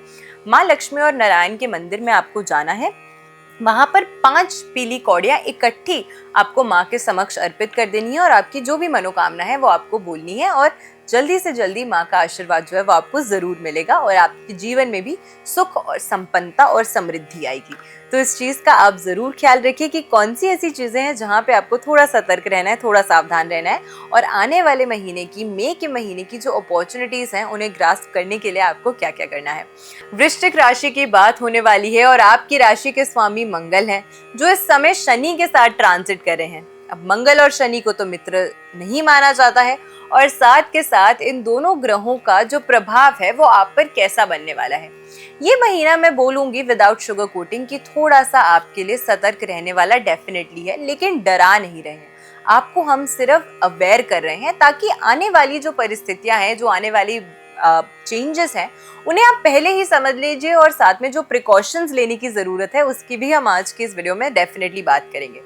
माँ लक्ष्मी और नारायण के मंदिर में आपको जाना है। वहां पर 5 पीली कौड़ियां इकट्ठी आपको माँ के समक्ष अर्पित कर देनी है और आपकी जो भी मनोकामना है वो आपको बोलनी है और जल्दी से जल्दी माँ का आशीर्वाद जो है वो आपको जरूर मिलेगा और आपके जीवन में भी सुख और संपन्नता और समृद्धि आएगी। तो इस चीज का आप जरूर ख्याल रखिए कि कौन सी ऐसी चीजें हैं जहाँ पे आपको थोड़ा सतर्क रहना है, थोड़ा सावधान रहना है और आने वाले महीने की, मई के महीने की जो अपॉर्चुनिटीज हैं उन्हें ग्रास्प करने के लिए आपको क्या क्या करना है। वृश्चिक राशि की बात होने वाली है और आपकी राशि के स्वामी मंगल हैं, जो इस समय शनि के साथ ट्रांजिट कर रहे हैं। अब मंगल और शनि को तो मित्र नहीं माना जाता है और साथ के साथ इन दोनों ग्रहों का जो प्रभाव है वो आप पर कैसा बनने वाला है। ये महीना मैं बोलूंगी विदाउट शुगर कोटिंग कि थोड़ा सा आपके लिए सतर्क रहने वाला डेफिनेटली है, लेकिन डरा नहीं रहे हैं। आपको हम सिर्फ अवेयर कर रहे हैं ताकि आने वाली जो परिस्थितियां हैं, जो आने वाली चेंजेस हैं, उन्हें आप पहले ही समझ लीजिए और साथ में जो प्रिकॉशंस लेने की जरूरत है उसकी भी हम आज की इस वीडियो में डेफिनेटली बात करेंगे।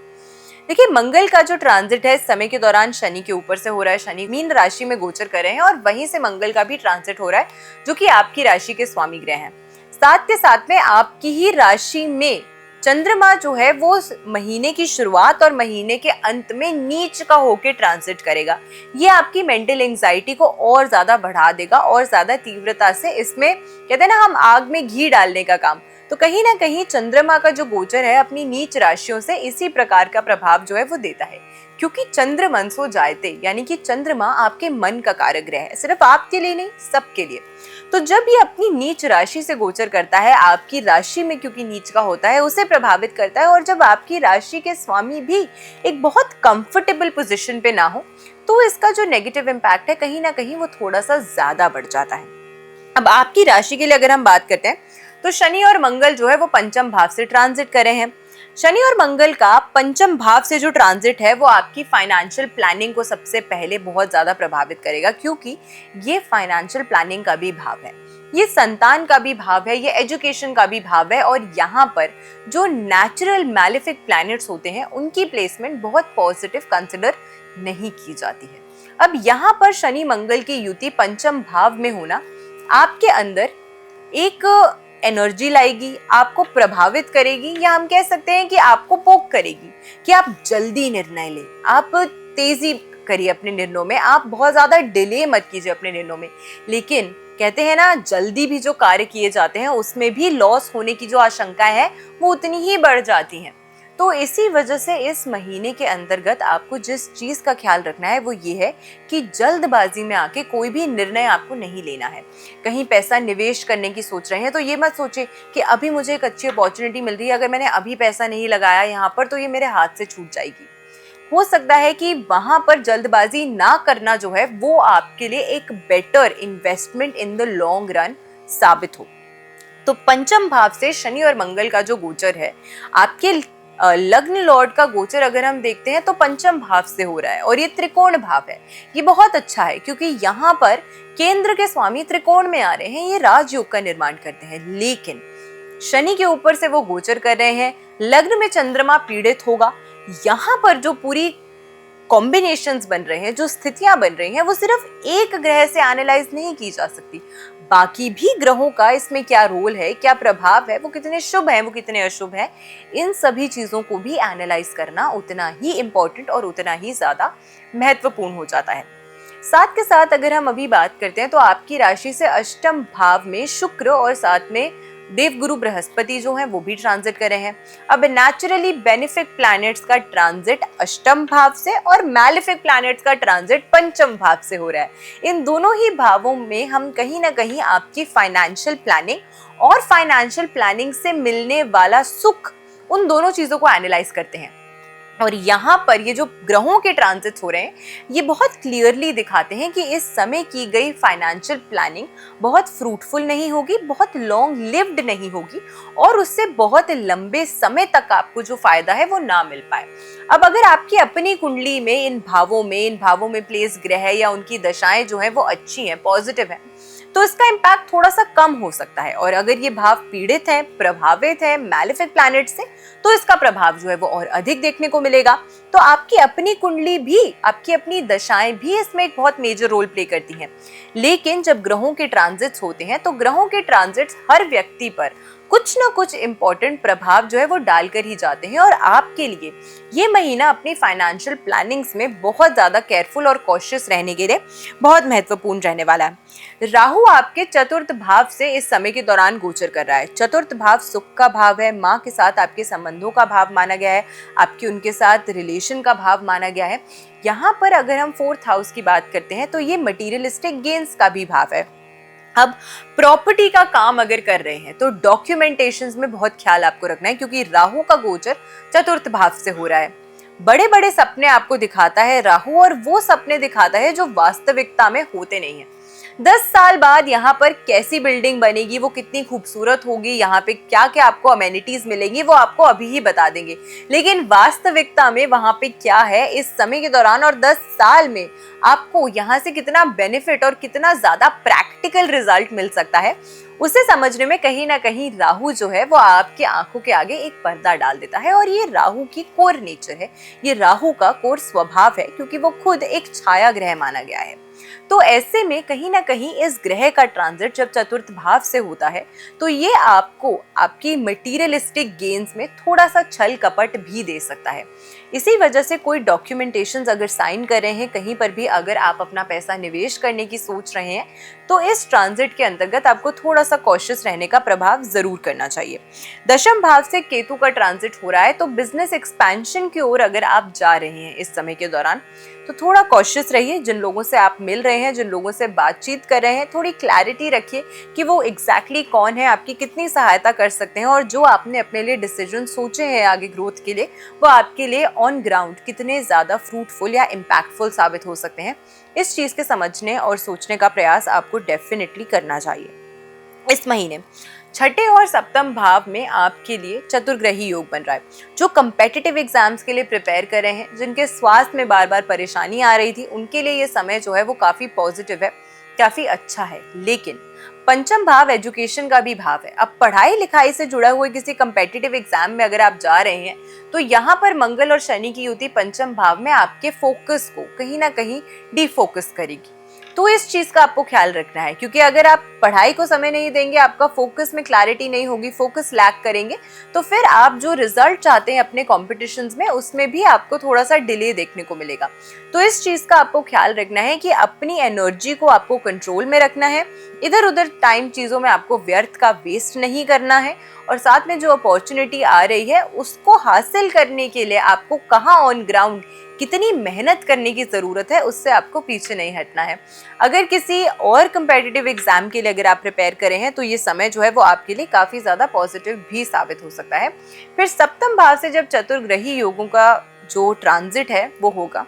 देखिए, मंगल का जो ट्रांजिट है इस समय के दौरान शनि के ऊपर से हो रहा है। शनि मीन राशि में गोचर कर रहे हैं और वहीं से मंगल का भी ट्रांजिट हो रहा है, जो कि आपकी राशि के स्वामी ग्रह हैं। साथ के साथ में आपकी ही राशि में चंद्रमा जो है वो महीने की शुरुआत और महीने के अंत में नीच का होके ट्रांजिट करेगा। ये आपकी मेंटल एंजाइटी को और ज्यादा बढ़ा देगा और ज्यादा तीव्रता से, इसमें कहते हैं ना हम आग में घी डालने का काम। तो कहीं ना कहीं चंद्रमा का जो गोचर है अपनी नीच राशियों से इसी प्रकार का प्रभाव जो है वो देता है, क्योंकि चंद्र मनसो जायते, यानी कि चंद्रमा आपके मन का कारक ग्रह है, सिर्फ आपके लिए नहीं सबके लिए। तो जब ये अपनी नीच राशि से गोचर करता है, आपकी राशि में क्योंकि नीच का होता है उसे प्रभावित करता है, और जब आपकी राशि के स्वामी भी एक बहुत कंफर्टेबल पोजीशन पे ना हो तो इसका जो नेगेटिव इम्पैक्ट है कहीं ना कहीं वो थोड़ा सा ज्यादा बढ़ जाता है। अब आपकी राशि के लिए अगर हम बात करते हैं तो शनि और मंगल जो है वो पंचम भाव से ट्रांजिट कर रहे हैं। शनि और मंगल का पंचम भाव से जो ट्रांजिट है वो आपकी फाइनेंशियल प्लानिंग को सबसे पहले बहुत ज्यादा प्रभावित करेगा, क्योंकि ये फाइनेंशियल प्लानिंग का भी भाव है, ये संतान का भी भाव है, ये एजुकेशन का भी भाव है। और यहाँ पर जो नेचुरल मैलेफिक प्लैनेट्स होते हैं उनकी प्लेसमेंट बहुत पॉजिटिव कंसिडर नहीं की जाती है। अब यहाँ पर शनि मंगल की युति पंचम भाव में होना आपके अंदर एक एनर्जी लाएगी, आपको प्रभावित करेगी, या हम कह सकते हैं कि आपको पोक करेगी कि आप जल्दी निर्णय लें, आप तेजी करिए अपने निर्णयों में, आप बहुत ज्यादा डिले मत कीजिए अपने निर्णयों में। लेकिन कहते हैं ना, जल्दी भी जो कार्य किए जाते हैं उसमें भी लॉस होने की जो आशंका है वो उतनी ही बढ़ जाती है। तो इसी वजह से इस महीने के अंतर्गत आपको जिस चीज का ख्याल रखना है वो ये है कि जल्दबाजी में आके कोई भी निर्णय आपको नहीं लेना है। कहीं पैसा निवेश करने की सोच रहे हैं तो ये मत सोचे कि अभी मुझे एक अच्छी अपॉर्चुनिटी मिल रही है, अगर मैंने अभी पैसा नहीं लगाया यहाँ पर तो ये मेरे हाथ से छूट जाएगी। हो सकता है कि वहां पर जल्दबाजी ना करना जो है वो आपके लिए एक better investment in the long run साबित हो। तो पंचम भाव से शनि और मंगल का जो गोचर है, आपके लग्न लॉर्ड का गोचर अगर हम देखते हैं तो पंचम भाव से हो रहा है और ये त्रिकोण भाव है। ये बहुत अच्छा है क्योंकि यहाँ पर केंद्र के स्वामी त्रिकोण में आ रहे हैं, ये राजयोग का निर्माण करते हैं। लेकिन शनि के ऊपर से वो गोचर कर रहे हैं, लग्न में चंद्रमा पीड़ित होगा। यहाँ पर जो पूरी कॉम्बिनेशंस बन रहे हैं, जो स्थितियां बन रही हैं, वो सिर्फ एक ग्रह से एनालाइज नहीं की जा सकती, बाकी भी ग्रहों का इसमें क्या रोल है, क्या प्रभाव है, वो कितने शुभ हैं, वो कितने अशुभ हैं, इन सभी चीजों को भी एनालाइज करना उतना ही इम्पोर्टेंट और उतना ही ज्यादा महत्वपूर्ण हो जाता है। साथ के साथ अगर हम अभी बात करते हैं तो आपकी राशि से अष्टम भाव में शुक्र और साथ में देवगुरु बृहस्पति जो हैं वो भी ट्रांजिट कर रहे हैं। अब नेचुरली बेनिफिक प्लैनेट्स का ट्रांजिट अष्टम भाव से और मैलेफिक प्लैनेट्स का ट्रांजिट पंचम भाव से हो रहा है। इन दोनों ही भावों में हम कहीं ना कहीं आपकी फाइनेंशियल प्लानिंग और फाइनेंशियल प्लानिंग से मिलने वाला सुख, उन दोनों चीजों को एनालाइज करते हैं। और यहाँ पर ये जो ग्रहों के ट्रांजिट्स हो रहे हैं ये बहुत क्लियरली दिखाते हैं कि इस समय की गई फाइनेंशियल प्लानिंग बहुत फ्रूटफुल नहीं होगी, बहुत लॉन्ग लिव्ड नहीं होगी और उससे बहुत लंबे समय तक आपको जो फायदा है वो ना मिल पाए। अब अगर आपकी अपनी कुंडली में इन भावों में प्लेस ग्रह या उनकी दशाएं जो है वो अच्छी हैं, पॉजिटिव हैं, तो इसका इम्पैक्ट थोड़ा सा कम हो सकता है। और अगर ये भाव पीड़ित है, प्रभावित है मैलेफिक प्लैनेट से, तो इसका प्रभाव जो है वो और अधिक देखने को मिलेगा। तो आपकी अपनी कुंडली भी, आपकी अपनी दशाएं भी इसमें एक बहुत मेजर रोल प्ले करती हैं। लेकिन जब ग्रहों के ट्रांजिट्स होते हैं तो ग्रहों के ट्रांजिट्स हर व्यक्ति पर कुछ ना कुछ इम्पोर्टेंट प्रभाव जो है वो डालकर ही जाते हैं। और आपके लिए ये महीना अपनी फाइनेंशियल प्लानिंग्स में बहुत ज़्यादा केयरफुल और कॉशियस रहने के लिए बहुत महत्वपूर्ण रहने वाला है। राहु आपके चतुर्थ भाव से इस समय के दौरान गोचर कर रहा है। चतुर्थ भाव सुख का भाव है, माँ के साथ आपके संबंधों का भाव माना गया है, आपके उनके साथ रिलेशन का भाव माना गया है। यहाँ पर अगर हम फोर्थ हाउस की बात करते हैं तो ये मटीरियलिस्टिक गेन्स का भी भाव है। अब प्रॉपर्टी का काम अगर कर रहे हैं तो डॉक्यूमेंटेशंस में बहुत ख्याल आपको रखना है, क्योंकि राहु का गोचर चतुर्थ भाव से हो रहा है। बड़े बड़े सपने आपको दिखाता है राहु, और वो सपने दिखाता है जो वास्तविकता में होते नहीं है। 10 साल बाद यहाँ पर कैसी बिल्डिंग बनेगी, वो कितनी खूबसूरत होगी, यहाँ पे क्या क्या आपको अमेनिटीज मिलेंगी, वो आपको अभी ही बता देंगे। लेकिन वास्तविकता में वहाँ पे क्या है इस समय के दौरान और 10 साल में आपको यहाँ से कितना बेनिफिट और कितना ज्यादा प्रैक्टिकल रिजल्ट मिल सकता है, उसे समझने में कहीं ना कहीं राहु जो है वो आपकी आंखों के आगे एक पर्दा डाल देता है। और ये राहु की कोर नेचर है, ये राहु का कोर स्वभाव है, क्योंकि वो खुद एक छाया ग्रह माना गया है। तो ऐसे में कहीं ना कहीं इस ग्रह का ट्रांजिट जब चतुर्थ भाव से होता है तो ये आपको आपकी मटीरियलिस्टिक गेन्स में थोड़ा सा छल कपट भी दे सकता है। इसी वजह से कोई डॉक्यूमेंटेशंस अगर साइन कर रहे हैं, कहीं पर भी अगर आप अपना पैसा निवेश करने की सोच रहे हैं, तो इस ट्रांजिट के अंतर्गत आपको थोड़ा सा कॉशियस रहने का प्रभाव जरूर करना चाहिए। दशम भाव से केतु का ट्रांजिट हो रहा है, तो बिजनेस एक्सपेंशन की ओर अगर आप जा रहे हैं इस समय के दौरान तो थोड़ा कॉशियस रहिए। जिन लोगों से आप मिल रहे हैं, जिन लोगों से बातचीत कर रहे हैं, थोड़ी क्लैरिटी रखिए कि वो एग्जैक्टली कौन है, आपकी कितनी सहायता कर सकते हैं, और जो आपने अपने लिए डिसीजन सोचे हैं आगे ग्रोथ के लिए, वो आपके लिए ऑन ग्राउंड कितने ज़्यादा फ्रूटफुल या इम्पैक्टफुल साबित हो सकते हैं। इस चीज़ के समझने और सोचने का प्रयास आपको डेफिनेटली करना चाहिए। इस महीने छठे और सप्तम भाव में आपके लिए चतुर्ग्रही योग बन रहा है। जो कंपेटिटिव एग्जाम्स के लिए प्रिपेयर कर रहे हैं, जिनके स्वास्थ्य में बार बार परेशानी आ रही थी, उनके लिए ये समय जो है वो काफ़ी पॉजिटिव है, काफ़ी अच्छा है। लेकिन पंचम भाव एजुकेशन का भी भाव है। अब पढ़ाई लिखाई से जुड़ा हुआ किसी कंपेटिटिव एग्जाम में अगर आप जा रहे हैं तो यहाँ पर मंगल और शनि की युति पंचम भाव में आपके फोकस को कहीं ना कहीं डिफोकस करेगी। तो इस चीज का आपको ख्याल रखना है, क्योंकि अगर आप पढ़ाई को समय नहीं देंगे, आपका फोकस में क्लैरिटी नहीं होगी, फोकस लैक करेंगे, तो फिर आप जो रिजल्ट चाहते हैं अपने कॉम्पिटिशन्स में, उसमें भी आपको थोड़ा सा डिले देखने को मिलेगा। तो इस चीज का आपको ख्याल रखना है कि अपनी एनर्जी को आपको कंट्रोल में रखना है, इधर उधर टाइम चीजों में आपको व्यर्थ का वेस्ट नहीं करना है, और साथ में जो अपॉर्चुनिटी आ रही है उसको हासिल करने के लिए आपको कहाँ ऑन ग्राउंड कितनी मेहनत करने की ज़रूरत है, उससे आपको पीछे नहीं हटना है। अगर किसी और कंपेटिटिव एग्जाम के लिए अगर आप प्रिपेयर करें हैं तो ये समय जो है वो आपके लिए काफ़ी ज़्यादा पॉजिटिव भी साबित हो सकता है। फिर सप्तम भाव से जब चतुर्ग्रही योगों का जो ट्रांजिट है वो होगा,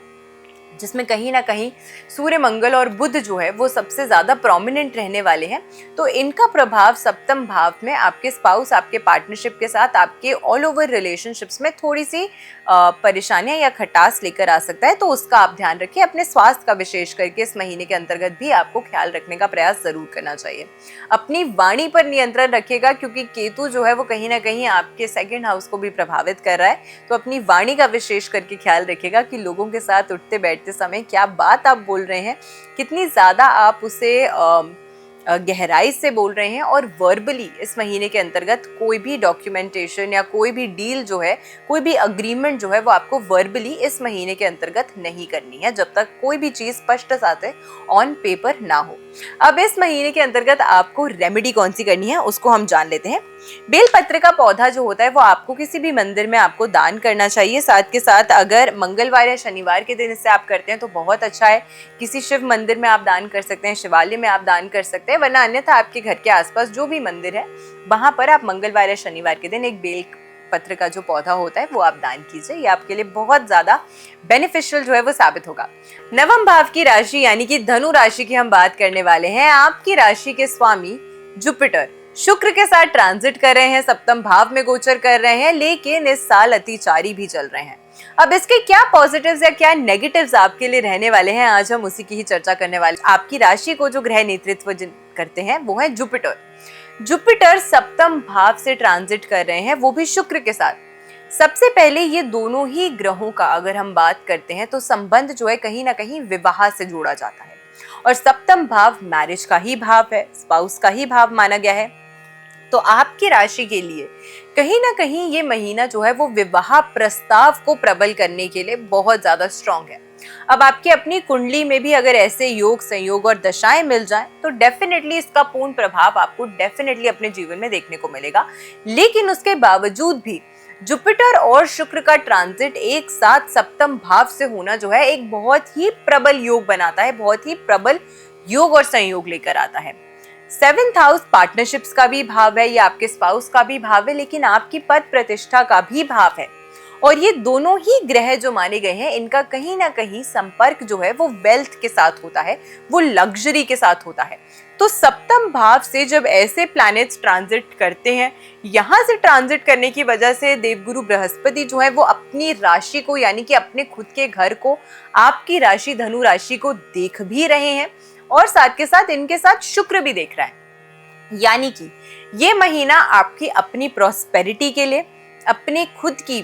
जिसमें कहीं ना कहीं सूर्य, मंगल और बुध जो है वो सबसे ज़्यादा प्रोमिनेंट रहने वाले हैं, तो इनका प्रभाव सप्तम भाव में आपके स्पाउस, आपके पार्टनरशिप के साथ, आपके ऑल ओवर रिलेशनशिप्स में थोड़ी सी परेशानियां या खटास लेकर आ सकता है। तो उसका आप ध्यान रखिए। अपने स्वास्थ्य का विशेष करके इस महीने के अंतर्गत भी आपको ख्याल रखने का प्रयास जरूर करना चाहिए। अपनी वाणी पर नियंत्रण रखिएगा, क्योंकि केतु जो है वो कहीं ना कहीं आपके सेकंड हाउस को भी प्रभावित कर रहा है। तो अपनी वाणी का विशेष करके ख्याल रखिएगा कि लोगों के साथ उठते बैठते समय क्या बात आप बोल रहे हैं, कितनी ज़्यादा आप उसे गहराई से बोल रहे हैं, और वर्बली इस महीने के अंतर्गत कोई भी डॉक्यूमेंटेशन या कोई भी डील जो है, कोई भी अग्रीमेंट जो है वो आपको वर्बली इस महीने के अंतर्गत नहीं करनी है, जब तक कोई भी चीज़ स्पष्ट साथ ऑन पेपर ना हो। अब इस महीने के अंतर्गत आपको रेमेडी कौन सी करनी है उसको हम जान लेते हैं। बेलपत्र का पौधा जो होता है वो आपको किसी भी मंदिर में आपको दान करना चाहिए। साथ के साथ अगर मंगलवार या शनिवार के दिन इससे आप करते हैं तो बहुत अच्छा है। किसी शिव मंदिर में आप दान कर सकते हैं, शिवालय में आप दान कर सकते हैं, वरना अन्यथा आपके घर के आसपास जो भी मंदिर है वहां पर आप मंगलवार या शनिवार के दिन एक बेल पत्र का जो पौधा होता है वो आप दान कीजिए। ये आपके लिए बहुत ज्यादा बेनिफिशियल जो है वो साबित होगा। नवम भाव की राशि यानी कि धनु राशि की हम बात करने वाले हैं। आपकी राशि के स्वामी जुपिटर शुक्र के साथ ट्रांजिट कर रहे हैं, सप्तम भाव में गोचर कर रहे हैं, लेकिन इस साल अतिचारी भी चल रहे हैं। अब इसके क्या पॉजिटिव्स या क्या नेगेटिव्स आपके लिए रहने वाले हैं, आज हम उसी की ही चर्चा करने वाले। आपकी राशि को जो ग्रह नेतृत्व करते हैं वो है जुपिटर। जुपिटर सप्तम भाव से ट्रांजिट कर रहे हैं, वो भी शुक्र के साथ। सबसे पहले ये दोनों ही ग्रहों का अगर हम बात करते हैं तो संबंध जो है कहीं ना कहीं विवाह से जोड़ा जाता है, और सप्तम भाव मैरिज का ही भाव है, स्पाउस का ही भाव माना गया है। तो आपकी राशि के लिए कहीं ना कहीं ये महीना जो है वो विवाह प्रस्ताव को प्रबल करने के लिए बहुत ज्यादा स्ट्रांग है। अब आपकी अपनी कुंडली में भी अगर ऐसे योग, संयोग और दशाएं मिल जाएं तो डेफिनेटली इसका पूर्ण प्रभाव आपको डेफिनेटली अपने जीवन में देखने को मिलेगा। लेकिन उसके बावजूद भी जुपिटर और शुक्र का ट्रांजिट एक साथ सप्तम भाव से होना जो है एक बहुत ही प्रबल योग बनाता है, बहुत ही प्रबल योग और संयोग लेकर आता है। 7th हाउस पार्टनरशिप्स का भी भाव है, ये आपके स्पाउस का भी भाव है, लेकिन आपकी पद प्रतिष्ठा का भी भाव है। और ये दोनों ही ग्रह जो माने गए हैं इनका कहीं ना कहीं संपर्क जो है वो वेल्थ के साथ होता है, वो लग्जरी के साथ होता है। तो सप्तम भाव से जब ऐसे प्लैनेट्स ट्रांजिट करते हैं, यहाँ से ट्रांजिट करने की वजह से देवगुरु बृहस्पति जो है वो अपनी राशि को यानी कि अपने खुद के घर को, आपकी राशि धनु राशि को देख भी रहे हैं और साथ के साथ इनके साथ शुक्र भी देख रहा है। यानी कि ये महीना आपकी अपनी प्रॉस्पेरिटी के लिए, अपने खुद की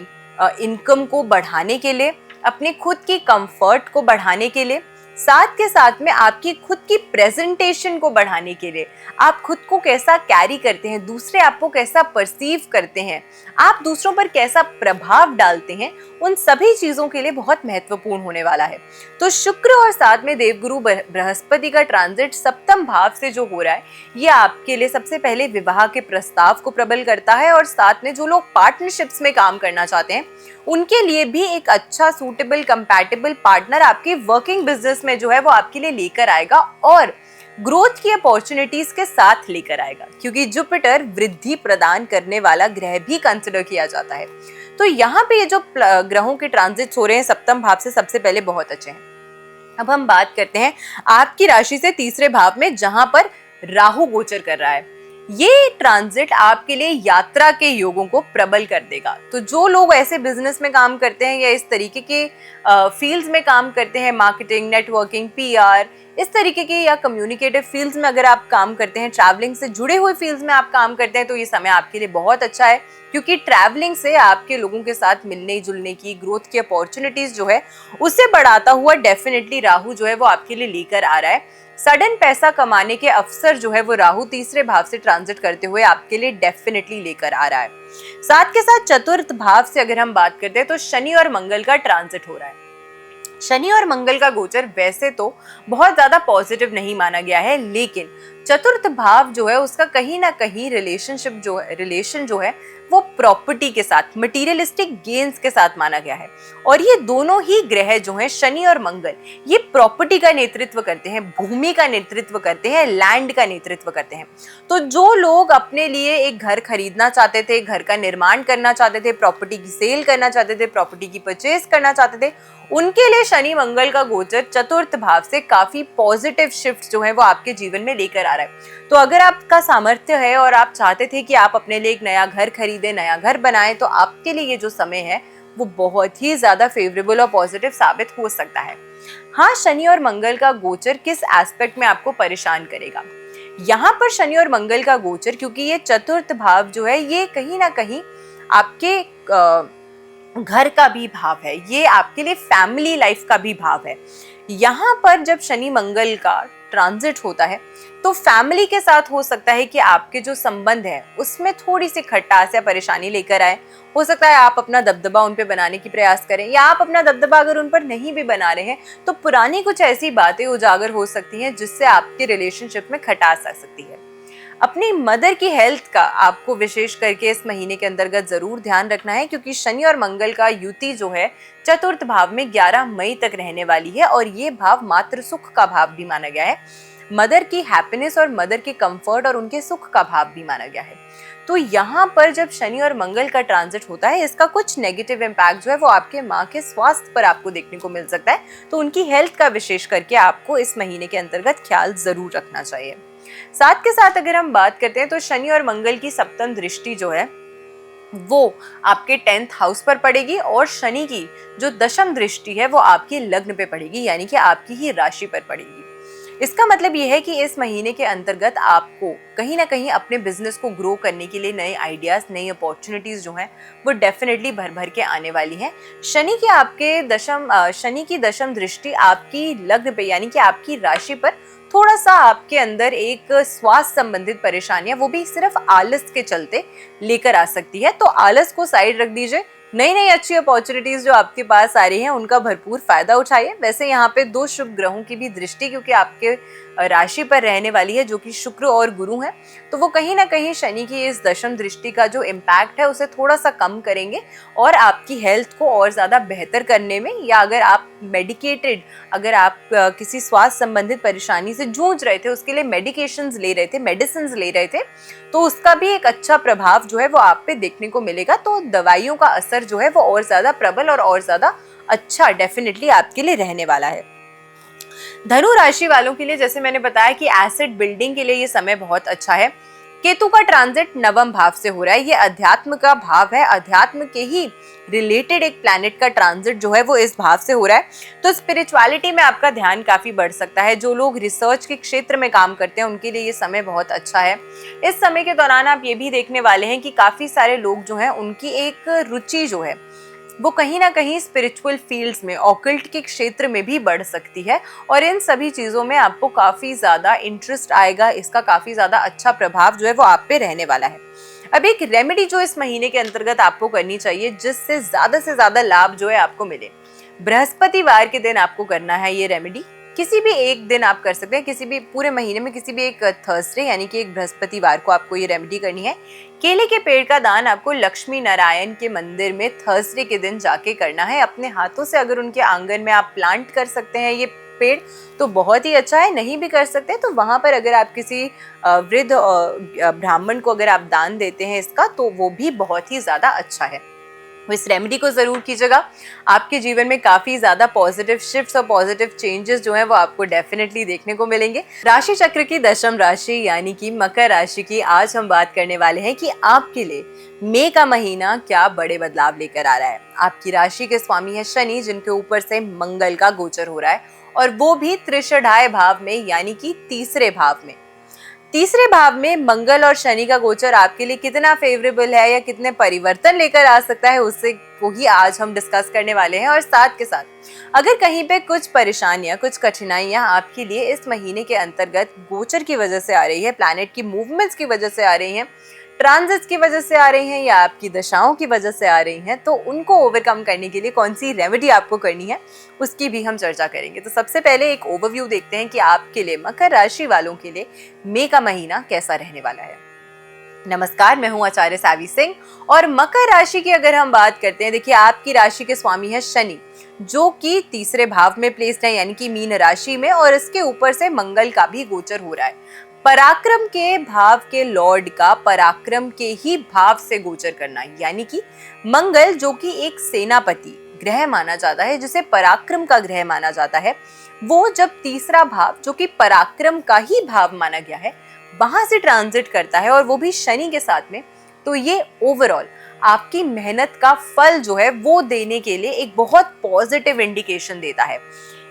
इनकम को बढ़ाने के लिए, अपने खुद की कंफर्ट को बढ़ाने के लिए, साथ के साथ में आपकी खुद की प्रेजेंटेशन को बढ़ाने के लिए, आप खुद को कैसा कैरी करते हैं, दूसरे आपको कैसा परसीव करते हैं, आप दूसरों पर कैसा प्रभाव डालते हैं, उन सभी चीजों के लिए बहुत महत्वपूर्ण होने वाला है। तो शुक्र और साथ में देवगुरु बृहस्पति का ट्रांजिट सप्तम भाव से जो हो रहा है, ये आपके लिए सबसे पहले विवाह के प्रस्ताव को प्रबल करता है और साथ में जो लोग पार्टनरशिप्स में काम करना चाहते हैं उनके लिए भी एक अच्छा सूटेबल कंपैटिबल पार्टनर आपके वर्किंग बिजनेस में जो है वो आपके लिए लेकर आएगा और ग्रोथ की अपॉर्चुनिटीज के साथ लेकर आएगा, क्योंकि जुपिटर वृद्धि प्रदान करने वाला ग्रह भी कंसिडर किया जाता है। तो यहाँ पे ये जो ग्रहों के ट्रांजिट्स हो रहे हैं सप्तम भाव से सबसे पहले बहुत अच्छे हैं। अब हम बात करते हैं आपकी राशि से तीसरे भाव में जहां पर राहु गोचर कर रहा है। ये ट्रांजिट आपके लिए यात्रा के योगों को प्रबल कर देगा। तो जो लोग ऐसे बिजनेस में काम करते हैं या इस तरीके के फील्ड्स में काम करते हैं, मार्केटिंग, नेटवर्किंग, पीआर, इस तरीके के या कम्युनिकेटिव फील्ड्स में अगर आप काम करते हैं, ट्रैवलिंग से जुड़े हुए फील्ड्स में आप काम करते हैं, तो ये समय आपके लिए बहुत अच्छा है, क्योंकि ट्रैवलिंग से आपके लोगों के साथ मिलने जुलने की, ग्रोथ की अपॉर्चुनिटीज जो है उसे बढ़ाता हुआ डेफिनेटली राहु जो है वो आपके लिए लेकर आ रहा है। सडन पैसा कमाने के अवसर जो है वो राहु तीसरे भाव से ट्रांजिट करते हुए आपके लिए डेफिनेटली लेकर आ रहा है। साथ के साथ चतुर्थ भाव से अगर हम बात करते हैं तो शनि और मंगल का ट्रांजिट हो रहा है। शनि और मंगल का गोचर वैसे तो बहुत ज्यादा पॉजिटिव नहीं माना गया है, लेकिन चतुर्थ भाव जो है उसका कहीं ना कहीं रिलेशन जो है वो प्रॉपर्टी के साथ, मटेरियलिस्टिक गेन्स के साथ माना गया है। और ये दोनों ही ग्रह जो हैं शनि और मंगल, ये प्रॉपर्टी का नेतृत्व करते हैं, भूमि का नेतृत्व करते हैं, लैंड का नेतृत्व करते हैं। तो जो लोग अपने लिए एक घर खरीदना चाहते थे, घर का निर्माण करना चाहते थे, प्रॉपर्टी की सेल करना चाहते थे, प्रॉपर्टी की परचेज करना चाहते थे, उनके लिए शनि मंगल का गोचर चतुर्थ भाव से काफी पॉजिटिव शिफ्ट जो है वो आपके जीवन में लेकर आ रहा है। तो अगर आपका सामर्थ्य है और आप चाहते थे कि आप अपने लिए एक नया घर खरीदें, नया घर बनाएं, तो आपके लिए ये जो समय है वो बहुत ही ज्यादा फेवरेबल और पॉजिटिव साबित हो सकता है। हाँ, शनि और मंगल का गोचर किस एस्पेक्ट में आपको परेशान करेगा? यहाँ पर शनि और मंगल का गोचर, क्योंकि ये चतुर्थ भाव जो है ये कहीं ना कहीं आपके घर का भी भाव है, ये आपके लिए फैमिली लाइफ का भी भाव है। यहाँ पर जब शनि मंगल का ट्रांजिट होता है तो फैमिली के साथ हो सकता है कि आपके जो संबंध है उसमें थोड़ी सी खटास या परेशानी लेकर आए। हो सकता है आप अपना दबदबा उन पे बनाने की प्रयास करें, या आप अपना दबदबा अगर उन पर नहीं भी बना रहे हैं तो पुरानी कुछ ऐसी बातें उजागर हो सकती हैं जिससे आपके रिलेशनशिप में खटास आ सकती है। अपनी मदर की हेल्थ का आपको विशेष करके इस महीने के अंतर्गत जरूर ध्यान रखना है, क्योंकि शनि और मंगल का युति जो है चतुर्थ भाव में 11 मई तक रहने वाली है और ये भाव मातृ सुख का भाव भी माना गया है। मदर की हैप्पीनेस और मदर के कंफर्ट और उनके सुख का भाव भी माना गया है। तो यहाँ पर जब शनि और मंगल का ट्रांजिट होता है, इसका कुछ नेगेटिव इम्पैक्ट जो है वो आपके माँ के स्वास्थ्य पर आपको देखने को मिल सकता है। तो उनकी हेल्थ का विशेष करके आपको इस महीने के अंतर्गत ख्याल जरूर रखना चाहिए। साथ के साथ अगर हम बात करते हैं तो शनि और मंगल की सप्तम दृष्टि जो है वो आपके 10th हाउस पर पड़ेगी और शनि की जो दशम दृष्टि है वो आपकी लग्न पे पड़ेगी, यानी कि आपकी ही राशि पर पड़ेगी। इसका मतलब ये है कि इस महीने के अंतर्गत आपको कहीं ना कहीं अपने बिजनेस को ग्रो करने के लिए नए आइडियाज, नई अपॉर्चुनिटीज जो हैं वो डेफिनेटली भर भर के आने वाली हैं। शनि की दशम दृष्टि आपकी लग्न पे यानी कि आपकी राशि पर थोड़ा सा आपके अंदर एक स्वास्थ्य संबंधित परेशानियां, वो भी सिर्फ आलस के चलते लेकर आ सकती है। तो आलस को साइड रख दीजिए, नई नई अच्छी अपॉर्चुनिटीज जो आपके पास आ रही हैं उनका भरपूर फायदा उठाइए। वैसे यहाँ पे 2 शुभ ग्रहों की भी दृष्टि क्योंकि आपके राशि पर रहने वाली है, जो कि शुक्र और गुरु हैं, तो वो कहीं ना कहीं शनि की इस दशम दृष्टि का जो इम्पैक्ट है उसे थोड़ा सा कम करेंगे और आपकी हेल्थ को और ज्यादा बेहतर करने में, या अगर आप मेडिकेटेड, अगर आप किसी स्वास्थ्य संबंधित परेशानी से जूझ रहे थे, उसके लिए मेडिकेशंस ले रहे थे, मेडिसिन ले रहे थे, तो उसका भी एक अच्छा प्रभाव जो है वो आप पे देखने को मिलेगा। तो दवाइयों का असर जो है वो और ज्यादा प्रबल और ज्यादा अच्छा डेफिनेटली आपके लिए रहने वाला है। धनु राशि वालों के लिए जैसे मैंने बताया कि एसेट बिल्डिंग के लिए ये समय बहुत अच्छा है। केतु का ट्रांजिट नवम भाव से हो रहा है, ये अध्यात्म का भाव है, अध्यात्म के ही रिलेटेड एक प्लैनेट का ट्रांजिट जो है वो इस भाव से हो रहा है। तो स्पिरिचुअलिटी में आपका ध्यान काफी बढ़ सकता है। जो लोग रिसर्च के क्षेत्र में काम करते हैं उनके लिए ये समय बहुत अच्छा है। इस समय के दौरान आप ये भी देखने वाले हैं कि काफी सारे लोग जो हैं उनकी एक रुचि जो है वो कहीं ना कहीं स्पिरिचुअल फील्ड्स में, ऑकल्ट के क्षेत्र में भी बढ़ सकती है और इन सभी चीज़ों में आपको काफ़ी ज़्यादा इंटरेस्ट आएगा। इसका काफ़ी ज़्यादा अच्छा प्रभाव जो है वो आप पे रहने वाला है। अब एक रेमेडी जो इस महीने के अंतर्गत आपको करनी चाहिए जिससे ज़्यादा लाभ जो है आपको मिले, बृहस्पतिवार के दिन आपको करना है ये रेमेडी। किसी भी एक दिन आप कर सकते हैं, किसी भी पूरे महीने में किसी भी एक थर्सडे यानी कि एक बृहस्पतिवार को आपको ये रेमेडी करनी है। केले के पेड़ का दान आपको लक्ष्मी नारायण के मंदिर में थर्सडे के दिन जाके करना है। अपने हाथों से अगर उनके आंगन में आप प्लांट कर सकते हैं ये पेड़ तो बहुत ही अच्छा है, नहीं भी कर सकते तो वहां पर अगर आप किसी वृद्ध ब्राह्मण को अगर आप दान देते हैं इसका तो वो भी बहुत ही ज्यादा अच्छा है। इस रेमेडी को जरूर कीजिएगा, आपके जीवन में काफी ज्यादा पॉजिटिव शिफ्ट्स और पॉजिटिव चेंजेस जो हैं वो आपको डेफिनेटली देखने को मिलेंगे। राशि चक्र की दशम राशि यानी कि मकर राशि की आज हम बात करने वाले हैं कि आपके लिए मई का महीना क्या बड़े बदलाव लेकर आ रहा है। आपकी राशि के स्वामी है शनि, जिनके ऊपर से मंगल का गोचर हो रहा है और वो भी त्रिषाढ़ाय भाव में यानी कि तीसरे भाव में। तीसरे भाव में मंगल और शनि का गोचर आपके लिए कितना फेवरेबल है या कितने परिवर्तन लेकर आ सकता है उससे को ही आज हम डिस्कस करने वाले हैं। और साथ के साथ अगर कहीं पे कुछ परेशानियां, कुछ कठिनाइयां आपके लिए इस महीने के अंतर्गत गोचर की वजह से आ रही है, प्लैनेट की मूवमेंट्स की वजह से आ रही हैं, ट्रांजिट्स की वजह से आ रही हैं या आपकी दशाओं की वजह से आ रही हैं, तो उनको ओवरकम करने के लिए कौन सी रेमेडी आपको करनी है उसकी भी हम चर्चा करेंगे। तो सबसे पहले एक ओवरव्यू देखते हैं कि आपके लिए मकर राशि वालों के लिए मई का महीना कैसा रहने वाला है। नमस्कार, मैं हूं आचार्य सावी सिंह और मकर राशि की अगर हम बात करते हैं, देखिए आपकी राशि के स्वामी है शनि जो कि तीसरे भाव में प्लेस्ड है यानी कि मीन राशि में, और इसके ऊपर से मंगल का भी गोचर हो रहा है। पराक्रम के भाव के लॉर्ड का पराक्रम के ही भाव से गोचर करना यानी कि मंगल जो कि एक सेनापति ग्रह माना जाता है, जिसे पराक्रम का ग्रह माना जाता है, वो जब तीसरा भाव जो कि पराक्रम का ही भाव माना गया है वहां से ट्रांजिट करता है और वो भी शनि के साथ में, तो ये ओवरऑल आपकी मेहनत का फल जो है वो देने के लिए एक बहुत पॉजिटिव इंडिकेशन देता है।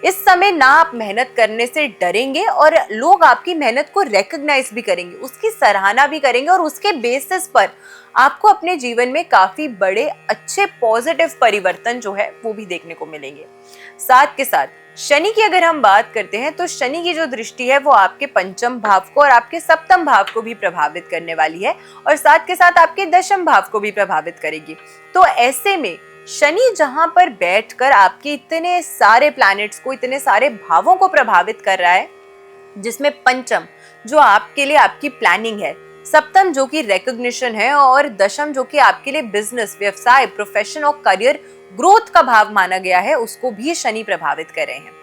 इस समय ना आप मेहनत करने से डरेंगे और लोग आपकी मेहनत को रिकॉग्नाइज भी करेंगे, उसकी सराहना भी करेंगे और उसके बेसिस पर आपको अपने जीवन में काफी बड़े अच्छे पॉजिटिव परिवर्तन जो है वो भी देखने को मिलेंगे। साथ के साथ शनि की अगर हम बात करते हैं तो शनि की जो दृष्टि है वो आपके पंचम भाव को और आपके सप्तम भाव को भी प्रभावित करने वाली है और साथ के साथ आपके दशम भाव को भी प्रभावित करेगी। तो ऐसे में शनि जहां पर बैठकर आपके इतने सारे प्लैनेट्स को, इतने सारे भावों को प्रभावित कर रहा है, जिसमें पंचम जो आपके लिए आपकी प्लानिंग है, सप्तम जो कि रिकॉग्निशन है और दशम जो कि आपके लिए बिजनेस, व्यवसाय, प्रोफेशन और करियर ग्रोथ का भाव माना गया है, उसको भी शनि प्रभावित कर रहे हैं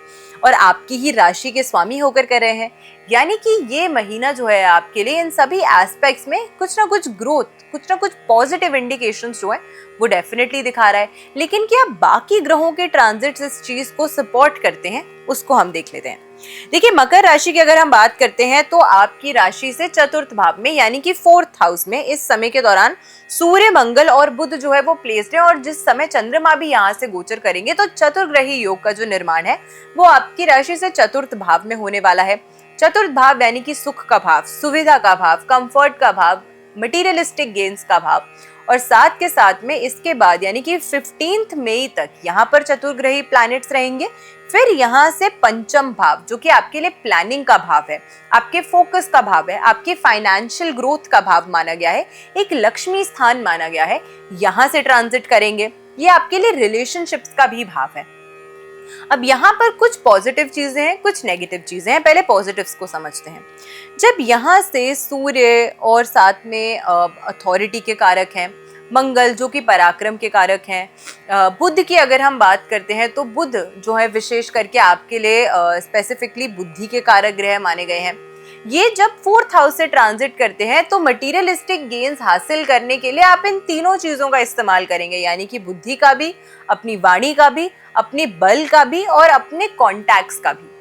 और आपकी ही राशि के स्वामी होकर कर रहे हैं। यानी कि ये महीना जो है आपके लिए इन सभी एस्पेक्ट्स में कुछ ना कुछ ग्रोथ, कुछ ना कुछ पॉजिटिव इंडिकेशंस जो है वो डेफिनेटली दिखा रहा है। लेकिन क्या बाकी ग्रहों के ट्रांजिट्स इस चीज को सपोर्ट करते हैं, उसको हम देख लेते हैं। देखिए मकर राशि की अगर हम बात करते हैं तो आपकी राशि से चतुर्थ भाव में यानी कि 4th हाउस में इस समय के दौरान सूर्य, मंगल और बुध जो है वो प्लेस्ड है और जिस समय चंद्रमा भी यहाँ से गोचर करेंगे तो चतुर्ग्रही योग का जो निर्माण है वो आपकी राशि से चतुर्थ भाव में होने वाला है। चतुर्थ भाव यानी कि सुख का भाव, सुविधा का भाव, कंफर्ट का भाव, मटीरियलिस्टिक गेन्स का भाव और साथ के साथ में इसके बाद यानी कि 15 मई तक यहाँ पर चतुर्ग्रही प्लैनेट्स रहेंगे। फिर यहाँ से पंचम भाव जो कि आपके लिए प्लानिंग का भाव है, आपके फोकस का भाव है, आपके फाइनेंशियल ग्रोथ का भाव माना गया है, एक लक्ष्मी स्थान माना गया है, यहाँ से ट्रांजिट करेंगे। ये आपके लिए रिलेशनशिप्स का भी भाव है। अब यहाँ पर कुछ पॉजिटिव चीजें हैं, कुछ नेगेटिव चीजें हैं। पहले पॉजिटिव्स को समझते हैं। जब यहाँ से सूर्य और साथ में अथॉरिटी के कारक हैं, मंगल जो कि पराक्रम के कारक हैं, बुध की अगर हम बात करते हैं तो बुध जो है विशेष करके आपके लिए स्पेसिफिकली बुद्धि के कारक ग्रह माने गए हैं। ये जब 4th हाउस से ट्रांजिट करते हैं तो मटीरियलिस्टिक गेन्स हासिल करने के लिए आप इन तीनों चीजों का इस्तेमाल करेंगे, यानी कि बुद्धि का भी, अपनी वाणी का भी, अपने बल का भी और अपने कॉन्टैक्ट्स का भी।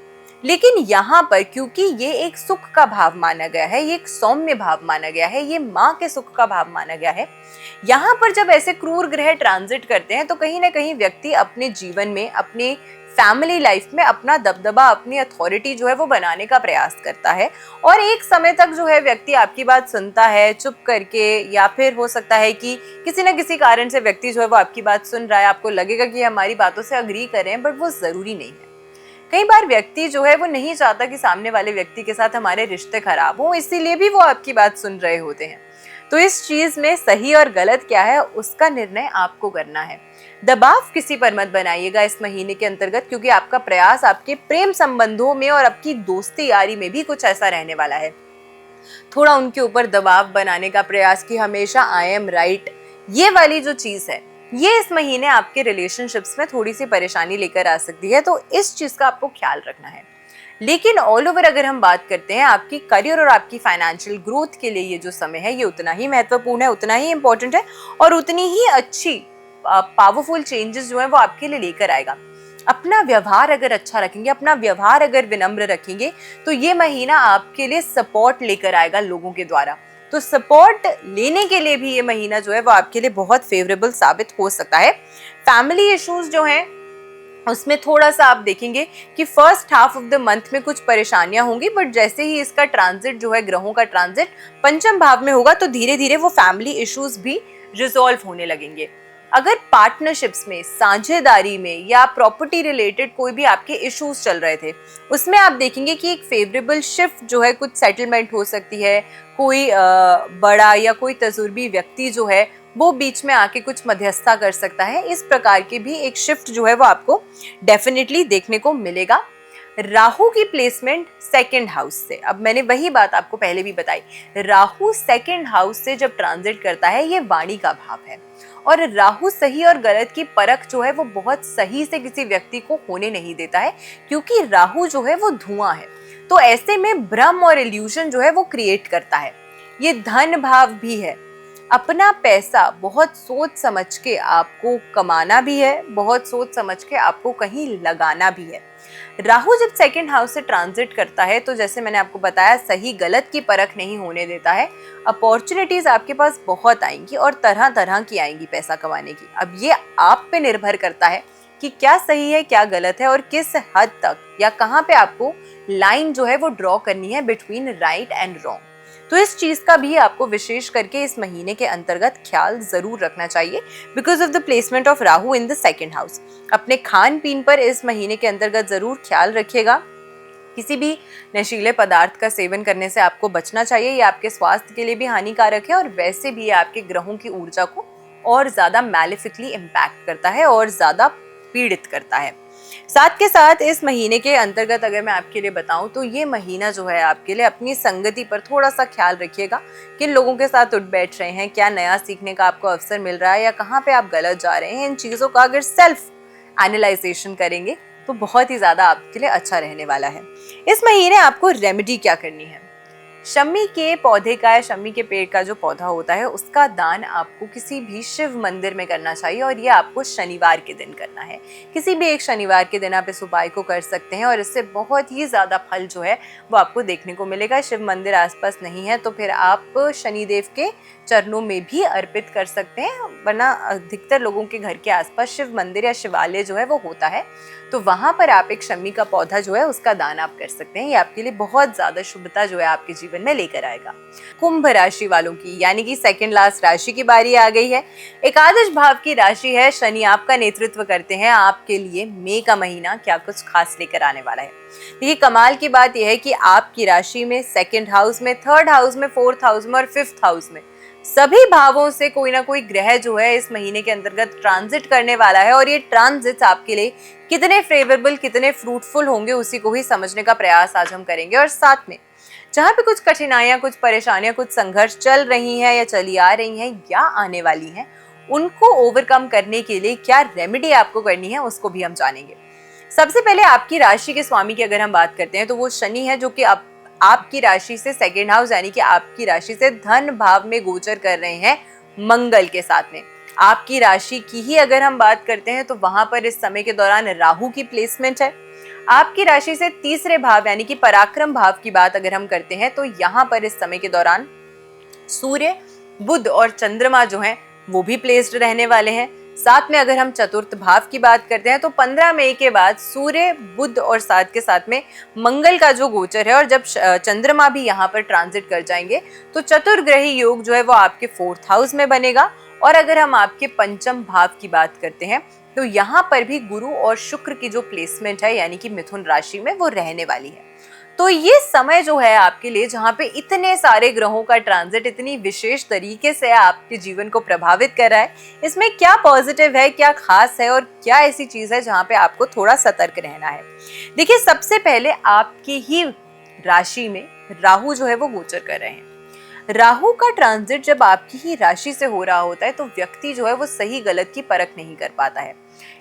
लेकिन यहाँ पर क्योंकि ये एक सुख का भाव माना गया है, ये एक सौम्य भाव माना गया है, ये माँ के सुख का भाव माना गया है, यहाँ पर जब ऐसे क्रूर ग्रह ट्रांजिट करते हैं तो कहीं ना कहीं व्यक्ति अपने जीवन में, अपने फैमिली लाइफ में अपना दबदबा, अपनी अथॉरिटी जो है वो बनाने का प्रयास करता है। और एक समय तक जो है व्यक्ति आपकी बात सुनता है चुप करके, या फिर हो सकता है कि किसी न किसी कारण से व्यक्ति जो है वो आपकी बात सुन रहा है, आपको लगेगा कि हमारी बातों से अग्री कर रहे हैं, बट वो जरूरी नहीं है। कई बार व्यक्ति जो है वो नहीं चाहता कि सामने वाले व्यक्ति के साथ हमारे रिश्ते खराब हो, इसीलिए भी वो आपकी बात सुन रहे होते हैं। तो इस चीज में सही और गलत क्या है उसका निर्णय आपको करना है। दबाव किसी पर मत बनाइएगा इस महीने के अंतर्गत, क्योंकि आपका प्रयास आपके प्रेम संबंधों में और आपकी दोस्ती यारी में भी कुछ ऐसा रहने वाला है। थोड़ा उनके ऊपर दबाव बनाने का प्रयास कि हमेशा आई एम राइट, ये वाली जो चीज है ये इस महीने आपके रिलेशनशिप्स में थोड़ी सी परेशानी लेकर आ सकती है, तो इस चीज का आपको ख्याल रखना है। लेकिन ऑल ओवर अगर हम बात करते हैं आपकी करियर और आपकी फाइनेंशियल ग्रोथ के लिए ये जो समय है ये उतना ही महत्वपूर्ण है, उतना ही इंपॉर्टेंट है और उतनी ही अच्छी पावरफुल चेंजेस जो है वो आपके लिए लेकर आएगा। अपना व्यवहार अगर अच्छा रखेंगे, अपना व्यवहार अगर विनम्र रखेंगे तो ये महीना आपके लिए सपोर्ट लेकर आएगा लोगों के द्वारा। तो सपोर्ट लेने के लिए भी ये महीना जो है वो आपके लिए बहुत फेवरेबल साबित हो सकता है। फैमिली इश्यूज जो हैं उसमें थोड़ा सा आप देखेंगे कि first half of the month में कुछ परेशानियां होंगी, बट जैसे ही इसका ट्रांजिट जो है, ग्रहों का ट्रांजिट पंचम भाव में होगा तो धीरे धीरे वो फैमिली इश्यूज भी रिजॉल्व होने लगेंगे। अगर पार्टनरशिप्स में, साझेदारी में या प्रॉपर्टी रिलेटेड कोई भी आपके इश्यूज चल रहे थे, उसमें आप देखेंगे कि एक फेवरेबल शिफ्ट जो है, कुछ सेटलमेंट हो सकती है, कोई बड़ा या कोई तजुर्बी व्यक्ति जो है वो बीच में आके कुछ मध्यस्थता कर सकता है। इस प्रकार की भी एक शिफ्ट जो है वो आपको डेफिनेटली देखने को मिलेगा। राहु की प्लेसमेंट सेकंड हाउस से, अब मैंने वही बात आपको पहले भी बताई, राहु सेकंड हाउस से जब ट्रांजिट करता है ये वाणी का भाव है, और राहु सही और गलत की परख जो है वो बहुत सही से किसी व्यक्ति को होने नहीं देता है, क्योंकि राहु जो है वो धुआं है। तो ऐसे में भ्रम और इल्यूजन जो है वो क्रिएट करता है। ये धन भाव भी है। अपना पैसा बहुत सोच समझ के आपको कमाना भी है, बहुत सोच समझ के आपको कहीं लगाना भी है। राहु जब सेकंड हाउस से ट्रांजिट करता है तो जैसे मैंने आपको बताया, सही गलत की परख नहीं होने देता है। अपॉर्चुनिटीज आपके पास बहुत आएंगी और तरह तरह की आएंगी पैसा कमाने की। अब ये आप पे निर्भर करता है कि क्या सही है, क्या गलत है और किस हद तक या कहाँ पे आपको लाइन जो है वो ड्रॉ करनी है बिटवीन राइट एंड रॉन्ग। तो इस चीज का भी आपको विशेष करके इस महीने के अंतर्गत ख्याल जरूर रखना चाहिए, because of the placement of Rahu in the second house. अपने खान पीन पर इस महीने के अंतर्गत जरूर ख्याल रखिएगा। किसी भी नशीले पदार्थ का सेवन करने से आपको बचना चाहिए, ये आपके स्वास्थ्य के लिए भी हानिकारक है और वैसे भी आपके ग्रहों की ऊर्जा को और ज्यादा मैलिफिकली इम्पैक्ट करता है और ज्यादा पीड़ित करता है। साथ के साथ इस महीने के अंतर्गत अगर मैं आपके लिए बताऊं तो ये महीना जो है आपके लिए अपनी संगति पर थोड़ा सा ख्याल रखिएगा। किन लोगों के साथ उठ बैठ रहे हैं, क्या नया सीखने का आपको अवसर मिल रहा है या कहाँ पे आप गलत जा रहे हैं, इन चीज़ों का अगर सेल्फ एनालाइजेशन करेंगे तो बहुत ही ज़्यादा आपके लिए अच्छा रहने वाला है। इस महीने आपको रेमेडी क्या करनी है? शमी के पौधे का या शमी के पेड़ का जो पौधा होता है उसका दान आपको किसी भी शिव मंदिर में करना चाहिए, और ये आपको शनिवार के दिन करना है। किसी भी एक शनिवार के दिन आप इस उपाय को कर सकते हैं और इससे बहुत ही ज़्यादा फल जो है वो आपको देखने को मिलेगा। शिव मंदिर आसपास नहीं है तो फिर आप शनिदेव के चरणों में भी अर्पित कर सकते हैं, वरना अधिकतर लोगों के घर के आसपास शिव मंदिर या शिवालय जो है वो होता है, तो वहाँ पर आप एक शमी का पौधा जो है उसका दान आप कर सकते हैं। ये आपके लिए बहुत ज़्यादा शुभता जो है आपके जीवन जीवन में लेकर आएगा। कुंभ राशि वालों की यानी कि सेकंड लास्ट राशि की बारी आ गई है। एकादश भाव की राशि है, शनि आपका नेतृत्व करते हैं। आपके लिए मई का महीना क्या कुछ खास लेकर आने वाला है। देखिए कमाल की बात यह है कि आपकी राशि में सेकंड हाउस में, थर्ड हाउस में, फोर्थ हाउस में और फिफ्थ हाउस में सभी भावों से कोई ना कोई ग्रह जो है इस महीने के अंतर्गत ट्रांजिट करने वाला है। और ये ट्रांजिट्स आपके लिए कितने फेवरेबल, कितने फ्रूटफुल होंगे उसी को ही समझने का प्रयास आज हम करेंगे। और साथ में जहाँ पे कुछ कठिनाइयां, कुछ परेशानियां, कुछ संघर्ष चल रही हैं या चली आ रही हैं या आने वाली हैं, उनको ओवरकम करने के लिए क्या रेमेडी आपको करनी है उसको भी हम जानेंगे। सबसे पहले आपकी राशि के स्वामी की अगर हम बात करते हैं तो वो शनि है, जो कि आपकी राशि से सेकेंड हाउस यानी कि आपकी राशि से धन भाव में गोचर कर रहे हैं मंगल के साथ में। आपकी राशि की ही अगर हम बात करते हैं तो वहां पर इस समय के दौरान राहु की प्लेसमेंट है। आपकी राशि से तीसरे भाव यानी कि पराक्रम भाव की बात अगर हम करते हैं तो यहाँ पर इस समय के दौरान सूर्य, बुध और चंद्रमा जो हैं वो भी प्लेस्ड रहने वाले हैं। साथ में अगर हम चतुर्थ भाव की बात करते हैं तो 15 मई के बाद सूर्य, बुध और साथ के साथ में मंगल का जो गोचर है और जब चंद्रमा भी यहाँ पर ट्रांजिट कर जाएंगे तो चतुर्ग्रही योग जो है वो आपके फोर्थ हाउस में बनेगा। और अगर हम आपके पंचम भाव की बात करते हैं तो यहाँ पर भी गुरु और शुक्र की जो प्लेसमेंट है यानी कि मिथुन राशि में वो रहने वाली है। तो ये समय जो है आपके लिए जहाँ पे इतने सारे ग्रहों का ट्रांजिट इतनी विशेष तरीके से आपके जीवन को प्रभावित कर रहा है, इसमें क्या पॉजिटिव है, क्या खास है और क्या ऐसी चीज है जहाँ पे आपको थोड़ा सतर्क रहना है। देखिए सबसे पहले आपकी ही राशि में राहु जो है वो गोचर कर रहे हैं। राहु का ट्रांजिट जब आपकी ही राशि से हो रहा होता है तो व्यक्ति जो है वो सही गलत की परख नहीं कर पाता है।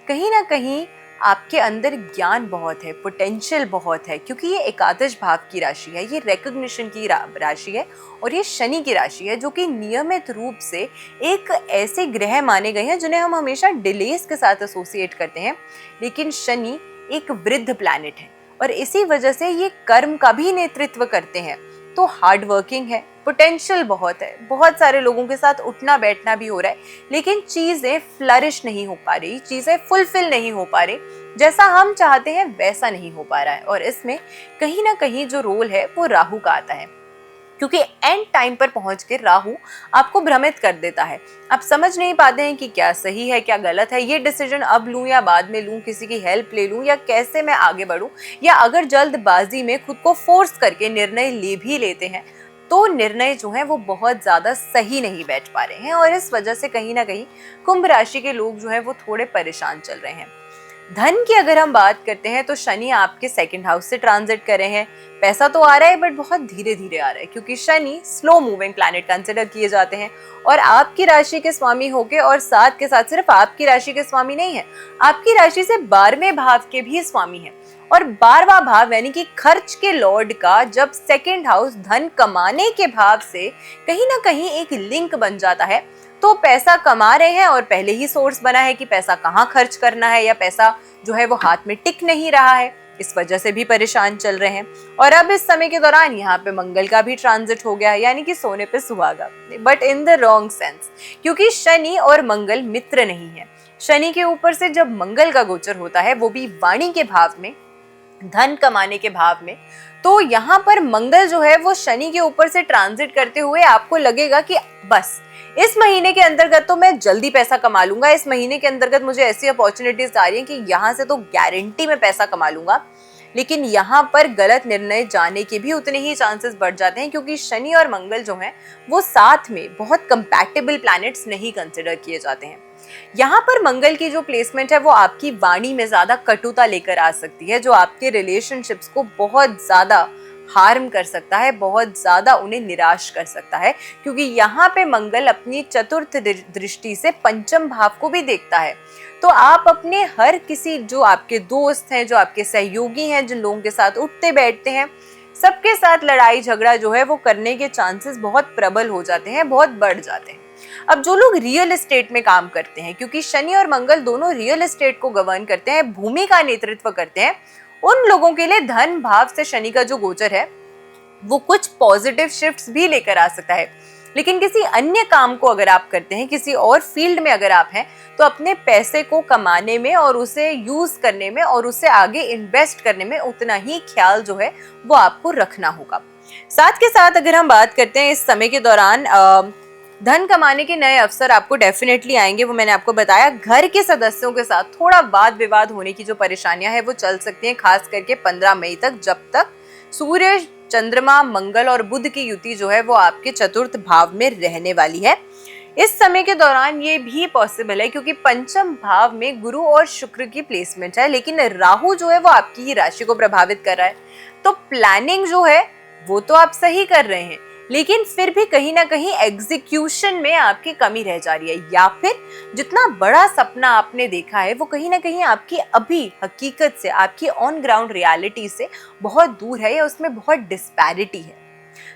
कहीं ना कहीं आपके अंदर ज्ञान बहुत है, पोटेंशियल बहुत है, क्योंकि ये एकादश भाव की राशि है, ये रिकॉग्निशन की राशि है और ये शनि की राशि है, जो कि नियमित रूप से एक ऐसे ग्रह माने गए हैं जिन्हें हम हमेशा डिलेस के साथ एसोसिएट करते हैं। लेकिन शनि एक वृद्ध प्लैनेट है और इसी वजह से ये कर्म का भी नेतृत्व करते हैं। तो हार्ड वर्किंग है, पोटेंशियल बहुत है, बहुत सारे लोगों के साथ उठना बैठना भी हो रहा है, लेकिन चीजें फ्लरिश नहीं हो पा रही, चीजें फुलफिल नहीं हो पा रही, जैसा हम चाहते हैं वैसा नहीं हो पा रहा है। और इसमें कहीं ना कहीं जो रोल है वो राहु का आता है, क्योंकि एंड टाइम पर पहुंच के राहु आपको भ्रमित कर देता है। आप समझ नहीं पाते हैं कि क्या सही है क्या गलत है, ये डिसीजन अब लूं या बाद में लूं, किसी की हेल्प ले लूं या कैसे मैं आगे बढ़ूं, या अगर जल्दबाजी में खुद को फोर्स करके निर्णय ले भी लेते हैं तो निर्णय जो है वो बहुत ज्यादा सही नहीं बैठ पा रहे हैं। और इस वजह से कहीं ना कहीं कुंभ राशि के लोग जो है वो थोड़े परेशान चल रहे हैं। धन की अगर हम बात करते हैं तो शनि आपके सेकंड हाउस से ट्रांजिट कर रहे हैं। पैसा तो आ रहा है बट बहुत धीरे धीरे आ रहा है, क्योंकि Shani slow moving planet consider किए जाते हैं और आपकी राशि के स्वामी होके, और साथ के साथ सिर्फ आपकी राशि के स्वामी नहीं है, आपकी राशि से 12वें भाव के भी स्वामी हैं। और 12वां भाव यानी कि खर्च के लॉर्ड का जब सेकंड हाउस धन कमाने के भाव से कहीं ना कहीं एक लिंक बन जाता है तो पैसा कमा रहे हैं और पहले ही सोर्स बना है कि पैसा कहाँ खर्च करना है, या पैसा जो है वो हाथ में टिक नहीं रहा है, इस वजह से भी परेशान चल रहे हैं। और अब इस समय के दौरान यहाँ पे मंगल का भी ट्रांजिट हो गया है, यानी कि सोने पे सुहागा, but in the wrong sense, क्योंकि शनि और मंगल मित्र नहीं है। शनि के ऊपर से जब मंगल का गोचर होता है वो भी वाणी के भाव में, धन कमाने के भाव में, तो यहाँ पर मंगल जो है वो शनि के ऊपर से ट्रांजिट करते हुए आपको लगेगा कि बस इस महीने के अंतर्गत तो मैं जल्दी पैसा कमा लूंगा, इस महीने के अंतर्गत मुझे ऐसी अपॉर्चुनिटीज आ रही हैं कि यहाँ से तो गारंटी में पैसा कमा लूंगा। लेकिन यहाँ पर गलत निर्णय जाने के भी उतने ही चांसेस बढ़ जाते हैं, क्योंकि शनि और मंगल जो हैं वो साथ में बहुत कंपैटिबल प्लैनेट्स नहीं कंसिडर किए जाते हैं। यहाँ पर मंगल की जो प्लेसमेंट है वो आपकी वाणी में ज्यादा कटुता लेकर आ सकती है, जो आपके रिलेशनशिप्स को बहुत ज्यादा हार्म कर सकता है, बहुत ज्यादा उन्हें निराश कर सकता है, क्योंकि यहाँ पे मंगल अपनी चतुर्थ दृष्टि से पंचम भाव को भी देखता है। तो आप अपने हर किसी, जो आपके दोस्त हैं, जो आपके सहयोगी हैं, जिन लोगों के साथ उठते बैठते हैं, सबके साथ लड़ाई झगड़ा जो है वो करने के चांसेस बहुत प्रबल हो जाते हैं, बहुत बढ़ जाते हैं। अब जो लोग रियल एस्टेट में काम करते हैं, क्योंकि शनि और मंगल दोनों रियल एस्टेट को गवर्न करते हैं, भूमि का नेतृत्व करते हैं, उन लोगों के लिए धन भाव से शनि का जो गोचर है वो कुछ पॉजिटिव शिफ्ट्स भी लेकर आ सकता है। लेकिन किसी अन्य काम को अगर आप करते हैं, किसी और फील्ड में अगर आप हैं, तो अपने पैसे को कमाने में और उसे यूज करने में और उसे आगे इन्वेस्ट करने में उतना ही ख्याल जो है वो आपको रखना होगा। साथ के साथ अगर हम बात करते हैं इस समय के दौरान धन कमाने के नए अवसर आपको डेफिनेटली आएंगे। वो मैंने आपको बताया, घर के सदस्यों के साथ थोड़ा वाद विवाद होने की जो परेशानियां हैं वो चल सकती हैं, खास करके 15 मई तक, जब तक सूर्य, चंद्रमा, मंगल और बुध की युति जो है वो आपके चतुर्थ भाव में रहने वाली है। इस समय के दौरान ये भी पॉसिबल है क्योंकि पंचम भाव में गुरु और शुक्र की प्लेसमेंट है, लेकिन राहु जो है वो आपकी ही राशि को प्रभावित कर रहा है। तो प्लानिंग जो है वो तो आप सही कर रहे हैं, लेकिन फिर भी कहीं ना कहीं एग्जीक्यूशन में आपकी कमी रह जा रही है, या फिर जितना बड़ा सपना आपने देखा है वो कहीं ना कहीं आपकी अभी हकीकत से, आपकी ऑन ग्राउंड रियलिटी से बहुत दूर है या उसमें बहुत डिस्पैरिटी है।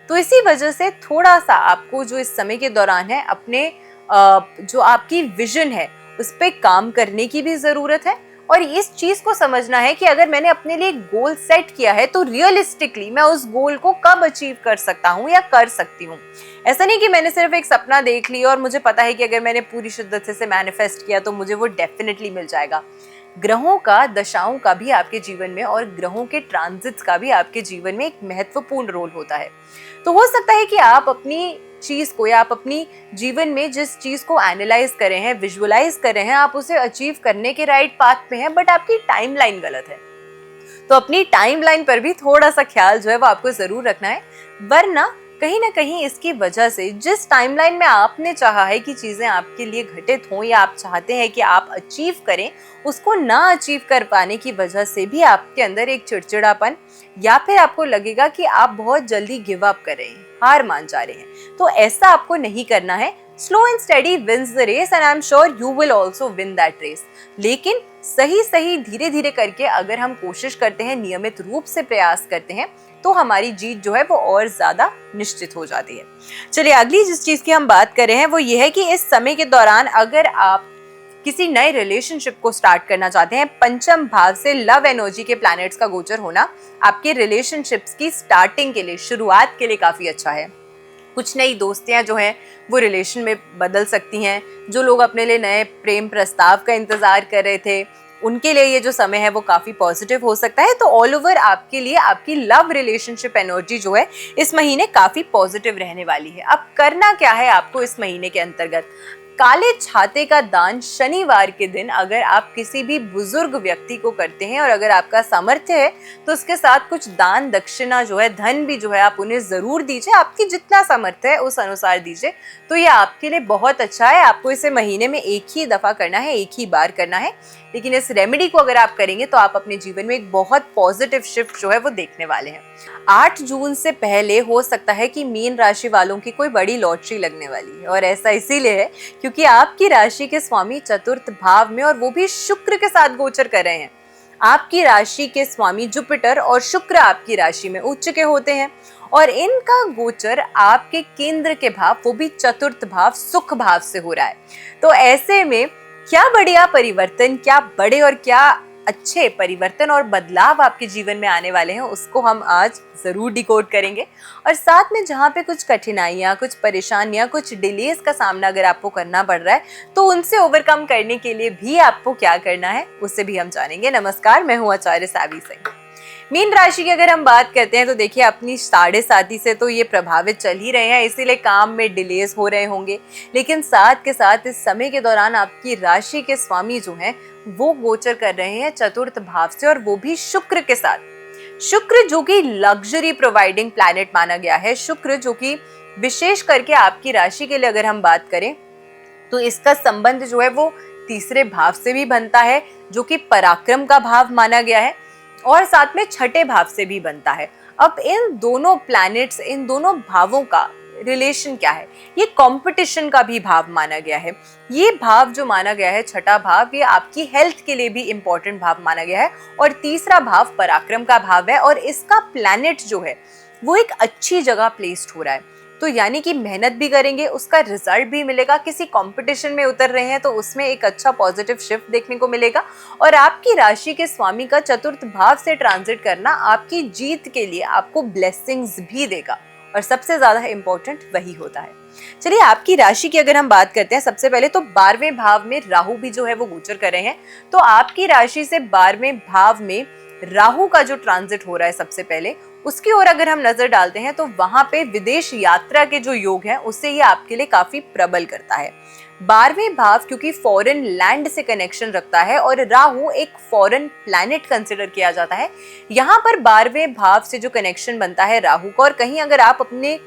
तो इसी वजह से थोड़ा सा आपको जो इस समय के दौरान है अपने जो आपकी विजन है उस पर काम करने की भी जरूरत है, और इस चीज को समझना है कि अगर मैंने अपने लिए गोल सेट किया है तो रियलिस्टिकली मैं उस गोल को कब अचीव कर सकता हूँ या कर सकती हूँ। ऐसा नहीं कि मैंने सिर्फ एक सपना देख लिया और मुझे पता है कि अगर मैंने पूरी शिद्दत से मैनिफेस्ट किया तो मुझे वो डेफिनेटली मिल जाएगा। ग्रहों का, दशाओं का भी आपके जीवन में और ग्रहों के ट्रांजिट्स का भी आपके जीवन में एक महत्वपूर्ण रोल होता है। तो हो सकता है कि आप अपनी चीज को या आप अपनी जीवन में जिस चीज को एनालाइज कर रहे हैं, विजुअलाइज कर रहे हैं, आप उसे अचीव करने के राइट पाथ पे हैं, बट आपकी टाइमलाइन गलत है। तो अपनी टाइमलाइन पर भी थोड़ा सा ख्याल जो है वो आपको जरूर रखना है, वरना कहीं ना कहीं इसकी वजह से जिस टाइमलाइन में आपने चाहा है कि चीजें आपके लिए घटित हों या आप चाहते हैं कि आप अचीव करें, उसको ना अचीव कर पाने की वजह से भी आपके अंदर एक चिड़चिड़ापन, या फिर आपको लगेगा कि आप बहुत जल्दी गिव अप कर रहे हैं, हार मान जा रहे हैं। तो ऐसा आपको नहीं करना है। Slow and steady wins the race and I am sure you will also win that race. लेकिन सही धीरे धीरे करके अगर हम कोशिश करते हैं, नियमित रूप से प्रयास करते हैं, तो हमारी जीत जो है वो और ज्यादा निश्चित हो जाती है। चलिए, अगली जिस चीज की हम बात कर रहे हैं वो ये है कि इस समय के दौरान अगर आप किसी नए रिलेशनशिप को स्टार्ट करना चाहते हैं, पंचम भाव से लव एनर्जी के प्लैनेट्स का गोचर होना आपके रिलेशनशिप्स की स्टार्टिंग के लिए, शुरुआत के लिए काफी अच्छा है। कुछ नई दोस्तियां जो हैं वो रिलेशन में बदल सकती हैं। जो लोग अपने लिए नए प्रेम प्रस्ताव का इंतजार कर रहे थे, उनके लिए ये जो समय है वो काफी पॉजिटिव हो सकता है। तो ऑल ओवर आपके लिए आपकी लव रिलेशनशिप एनर्जी जो है इस महीने काफी पॉजिटिव रहने वाली है। अब करना क्या है आपको इस महीने के अंतर्गत? काले छाते का दान शनिवार के दिन अगर आप किसी भी बुजुर्ग व्यक्ति को करते हैं और अगर आपका सामर्थ्य है तो उसके साथ कुछ दान दक्षिणा जो है, धन भी जो है आप उन्हें जरूर दीजिए। आपकी जितना सामर्थ्य है उस अनुसार दीजिए, तो ये आपके लिए बहुत अच्छा है। आपको इसे महीने में एक ही दफा करना है, एक ही बार करना है, लेकिन इस रेमेडी को अगर आप करेंगे तो आप अपने जीवन में एक बहुत पॉजिटिव शिफ्ट जो है वो देखने वाले हैं। 8 जून से पहले हो सकता है कि मीन राशि वालों की कोई बड़ी लॉटरी लगने वाली है, और ऐसा इसीलिए है क्योंकि आपकी राशि के स्वामी चतुर्थ भाव में, और वो भी शुक्र के साथ गोचर कर रहे हैं। आपकी राशि के स्वामी जुपिटर और शुक्र आपकी राशि में उच्च के होते हैं, और इनका गोचर आपके केंद्र के भाव, वो भी चतुर्थ भाव, सुख भाव से हो रहा है। तो ऐसे में क्या बढ़िया परिवर्तन, क्या बड़े और क्या अच्छे परिवर्तन और बदलाव आपके जीवन में आने वाले हैं, उसको हम आज जरूर डिकोड करेंगे। और साथ में जहाँ पे कुछ कठिनाइयाँ, कुछ परेशानियाँ, कुछ डिलेज का सामना अगर आपको करना पड़ रहा है, तो उनसे ओवरकम करने के लिए भी आपको क्या करना है उससे भी हम जानेंगे। नमस्कार, मैं हूँ आचार्य सावी सिंह। मीन राशि की अगर हम बात करते हैं तो देखिए, अपनी 7.5 से तो ये प्रभावित चल ही रहे हैं, इसीलिए काम में डिलेज हो रहे होंगे। लेकिन साथ के साथ इस समय के दौरान आपकी राशि के स्वामी जो हैं वो गोचर कर रहे हैं चतुर्थ भाव से, और वो भी शुक्र के साथ। शुक्र जो कि लग्जरी प्रोवाइडिंग प्लैनेट माना गया है, शुक्र जो कि विशेष करके आपकी राशि के लिए अगर हम बात करें तो इसका संबंध जो है वो तीसरे भाव से भी बनता है, जो कि पराक्रम का भाव माना गया है, और साथ में छठे भाव से भी बनता है। अब इन दोनों प्लैनेट्स, इन दोनों भावों का रिलेशन क्या है? ये कंपटीशन का भी भाव माना गया है। ये भाव जो माना गया है, छठा भाव, ये आपकी हेल्थ के लिए भी इंपॉर्टेंट भाव माना गया है, और तीसरा भाव पराक्रम का भाव है, और इसका प्लैनेट जो है वो एक अच्छी जगह प्लेस्ड हो रहा है। तो यानी कि मेहनत भी करेंगे, उसका रिजल्ट भी मिलेगा। किसी कंपटीशन में उतर रहे हैं तो उसमें एक अच्छा पॉजिटिव शिफ्ट देखने को मिलेगा, और आपकी राशि के स्वामी का चतुर्थ भाव से ट्रांजिट करना आपकी जीत के लिए आपको ब्लेसिंग्स भी देगा, और सबसे ज्यादा इंपॉर्टेंट वही होता है। चलिए, आपकी राशि की अगर हम बात करते हैं, सबसे पहले तो 12वें भाव में राहु भी जो है वो गोचर कर रहे हैं। तो आपकी राशि से 12वें भाव में राहु का जो ट्रांजिट हो रहा है सबसे पहले, उसकी ओर अगर हम नजर डालते हैं तो वहां पे विदेश यात्रा के जो योग हैं उससे ये आपके लिए काफी प्रबल करता है। 12वें भाव क्योंकि फॉरेन लैंड से कनेक्शन रखता है और राहु एक फॉरेन प्लैनेट कंसिडर किया जाता है, यहाँ पर 12वें भाव से जो कनेक्शन बनता है राहु का, और कहीं अगर आप अपने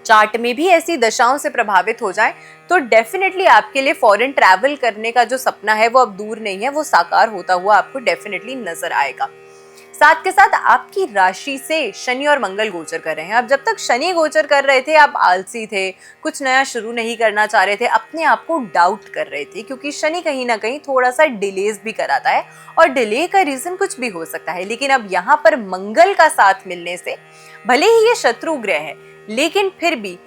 चार्ट में भी ऐसी दशाओं से प्रभावित हो जाएं तो डेफिनेटली आपके लिए फॉरेन ट्रैवल करने का जो सपना है वो अब दूर नहीं है, वो साकार होता हुआ आपको डेफिनेटली नजर आएगा। साथ के साथ आपकी राशि से शनि और मंगल गोचर कर रहे हैं। अब जब तक शनि गोचर कर रहे थे आप आलसी थे, कुछ नया शुरू नहीं करना चाह रहे थे, अपने आप को डाउट कर रहे थे, क्योंकि शनि कहीं ना कहीं थोड़ा सा डिलेज भी कराता है और डिले का रीजन कुछ भी हो सकता है। लेकिन अब यहाँ पर मंगल का साथ मिलने से, भले ही ये शत्रु ग्रह है लेकिन फिर भी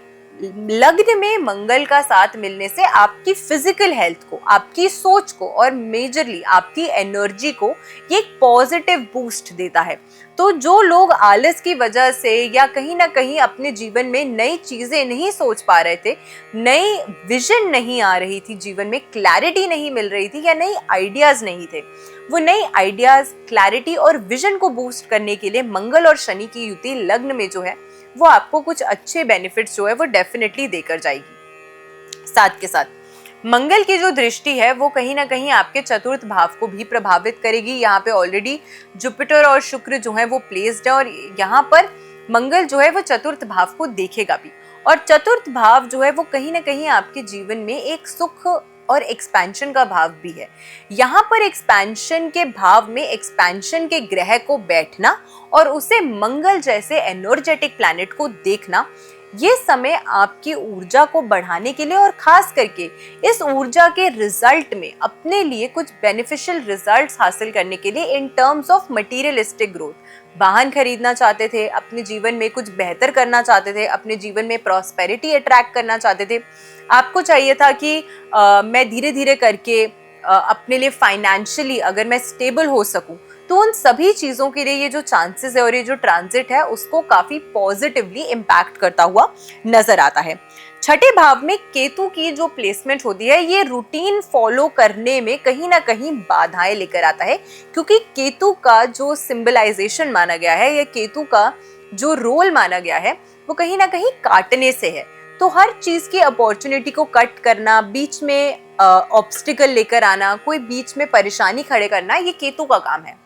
लग्न में मंगल का साथ मिलने से आपकी फिजिकल हेल्थ को, आपकी सोच को और मेजरली आपकी एनर्जी को ये एक पॉजिटिव बूस्ट देता है। तो जो लोग आलस की वजह से या कहीं ना कहीं अपने जीवन में नई चीजें नहीं सोच पा रहे थे, नई विजन नहीं आ रही थी, जीवन में क्लैरिटी नहीं मिल रही थी या नई आइडियाज नहीं थे, वो नई आइडियाज, क्लैरिटी और विजन को बूस्ट करने के लिए मंगल और शनि की युति लग्न में जो है वो आपको कुछ अच्छे बेनिफिट्स जो है वो डेफिनेटली देकर जाएगी। साथ के साथ मंगल की जो दृष्टि है वो कहीं ना कहीं आपके चतुर्थ भाव को भी प्रभावित करेगी। यहाँ पे ऑलरेडी जुपिटर और शुक्र जो है वो प्लेस्ड है और यहाँ पर मंगल जो है वो चतुर्थ भाव को देखेगा भी, और चतुर्थ भाव जो है वो कहीं ना कहीं आपके जीवन में एक सुख और एक्सपेंशन का भाव भी है। यहाँ पर एक्सपेंशन के भाव में एक्सपेंशन के ग्रह को बैठना और उसे मंगल जैसे एनर्जेटिक प्लैनेट को देखना, ये समय आपकी ऊर्जा को बढ़ाने के लिए और खास करके इस ऊर्जा के रिजल्ट में अपने लिए कुछ बेनिफिशियल रिजल्ट्स हासिल करने के लिए in terms of materialistic growth, वाहन खरीदना चाहते थे, अपने जीवन में कुछ बेहतर करना चाहते थे, अपने जीवन में प्रॉस्पेरिटी अट्रैक्ट करना चाहते थे, आपको चाहिए था कि मैं धीरे धीरे करके अपने लिए फाइनेंशियली अगर मैं स्टेबल हो सकूं, तो उन सभी चीजों के लिए ये जो चांसेस है और ये जो ट्रांजिट है उसको काफी पॉजिटिवली इम्पैक्ट करता हुआ नजर आता है। छठे भाव में केतु की जो प्लेसमेंट होती है ये रूटीन फॉलो करने में कहीं ना कहीं बाधाएं लेकर आता है, क्योंकि केतु का जो सिंबलाइजेशन माना गया है या केतु का जो रोल माना गया है वो कहीं ना कहीं काटने से है। तो हर चीज की अपॉर्चुनिटी को कट करना, बीच में ऑब्स्टिकल लेकर आना, कोई बीच में परेशानी खड़े करना, ये केतु का काम है।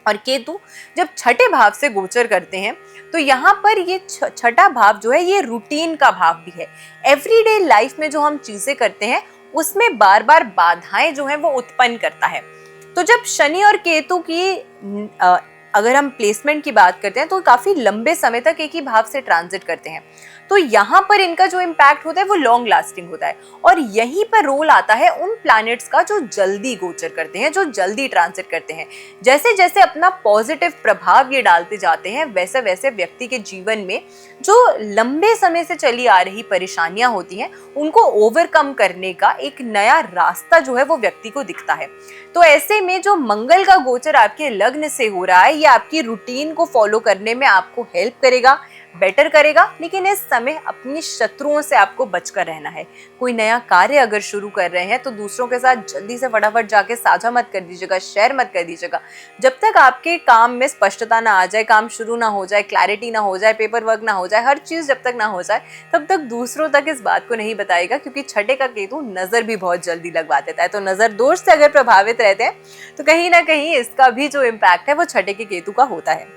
और केतु जब छठे भाव से गोचर करते हैं तो यहाँ पर ये छठा भाव जो है ये रूटीन का भाव भी है। एवरीडे लाइफ में जो हम चीजें करते हैं उसमें बार बार बाधाएं जो है वो उत्पन्न करता है। तो जब शनि और केतु की अगर हम प्लेसमेंट की बात करते हैं तो काफी लंबे समय तक एक ही भाव से ट्रांजिट करते हैं, तो यहाँ पर इनका जो इम्पैक्ट होता है वो लॉन्ग लास्टिंग होता है। और यहीं पर रोल आता है उन प्लैनेट्स का जो जल्दी गोचर करते हैं, जो जल्दी ट्रांजिट करते हैं। जैसे जैसे अपना पॉजिटिव प्रभाव ये डालते जाते हैं वैसे वैसे व्यक्ति के जीवन में जो लंबे समय से चली आ रही परेशानियां होती हैं उनको ओवरकम करने का एक नया रास्ता जो है वो व्यक्ति को दिखता है। तो ऐसे में जो मंगल का गोचर आपके लग्न से हो रहा है ये आपकी रूटीन को फॉलो करने में आपको हेल्प करेगा, बेटर करेगा, लेकिन इस समय अपनी शत्रुओं से आपको बचकर रहना है। कोई नया कार्य अगर शुरू कर रहे हैं तो दूसरों के साथ जल्दी से फटाफट जाके साझा मत कर दीजिएगा, शेयर मत कर दीजिएगा। जब तक आपके काम में स्पष्टता ना आ जाए, काम शुरू ना हो जाए, क्लैरिटी ना हो जाए, पेपर वर्क ना हो जाए, हर चीज जब तक ना हो जाए तब तक दूसरों तक इस बात को नहीं बताएगा, क्योंकि छठे का केतु नजर भी बहुत जल्दी लगवा देता है। तो नजर दोष से अगर प्रभावित रहते हैं तो कहीं ना कहीं इसका भी जो इम्पैक्ट है वो छठे के केतु का होता है।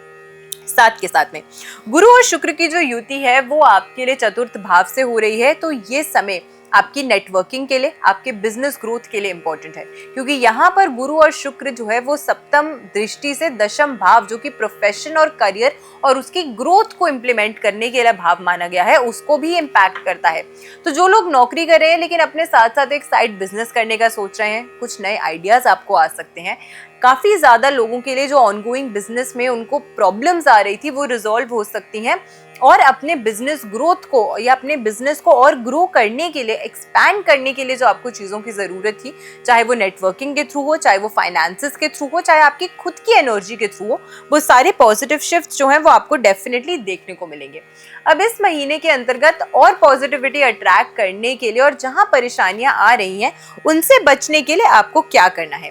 साथ के साथ में गुरु और शुक्र की जो युति है वो आपके लिए चतुर्थ भाव से हो रही है, तो ये समय आपकी नेटवर्किंग के लिए, आपके बिजनेस ग्रोथ के लिए इंपॉर्टेंट है, क्योंकि यहाँ पर गुरु और शुक्र जो है वो सप्तम दृष्टि से दशम भाव जो कि प्रोफेशन और करियर और उसकी ग्रोथ को इम्प्लीमेंट करने के लिए भाव माना गया है उसको भी इम्पैक्ट करता है। तो जो लोग नौकरी कर रहे हैं लेकिन अपने साथ साथ एक साइड बिजनेस करने का सोच रहे हैं, कुछ नए आइडियाज आपको आ सकते हैं। काफी ज्यादा लोगों के लिए जो ऑनगोइंग बिजनेस में उनको प्रॉब्लम्स आ रही थी वो रिजॉल्व हो सकती हैं, और अपने बिजनेस ग्रोथ को या अपने बिजनेस को और ग्रो करने के लिए, एक्सपैंड करने के लिए जो आपको चीजों की जरूरत थी, चाहे वो नेटवर्किंग के थ्रू हो, चाहे वो फाइनेंसेस के थ्रू हो, चाहे आपकी खुद की एनर्जी के थ्रू हो, वो सारे पॉजिटिव शिफ्ट जो हैं वो आपको डेफिनेटली देखने को मिलेंगे। अब इस महीने के अंतर्गत और पॉजिटिविटी अट्रैक्ट करने के लिए और जहां परेशानियां आ रही हैं उनसे बचने के लिए आपको क्या करना है,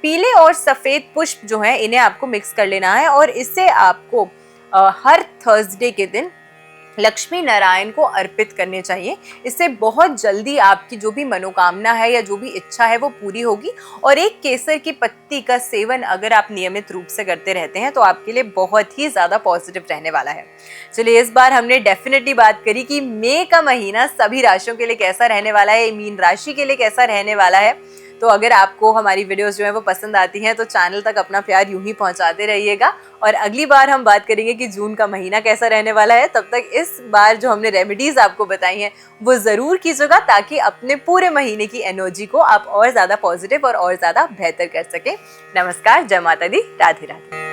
पीले और सफेद पुष्प जो है इन्हें आपको मिक्स कर लेना है और इससे आपको हर थर्सडे के दिन लक्ष्मी नारायण को अर्पित करने चाहिए। इससे बहुत जल्दी आपकी जो भी मनोकामना है या जो भी इच्छा है वो पूरी होगी। और एक केसर की पत्ती का सेवन अगर आप नियमित रूप से करते रहते हैं तो आपके लिए बहुत ही ज़्यादा पॉजिटिव रहने वाला है। चलिए, इस बार हमने डेफिनेटली बात करी कि मई का महीना सभी राशियों के लिए कैसा रहने वाला है, मीन राशि के लिए कैसा रहने वाला है। तो अगर आपको हमारी वीडियोस जो है वो पसंद आती हैं तो चैनल तक अपना प्यार यूं ही पहुंचाते रहिएगा। और अगली बार हम बात करेंगे कि जून का महीना कैसा रहने वाला है। तब तक इस बार जो हमने रेमेडीज आपको बताई हैं वो ज़रूर कीजिएगा, ताकि अपने पूरे महीने की एनर्जी को आप और ज़्यादा पॉजिटिव और ज़्यादा बेहतर कर सकें। नमस्कार, जय माता दी, राधे राधे।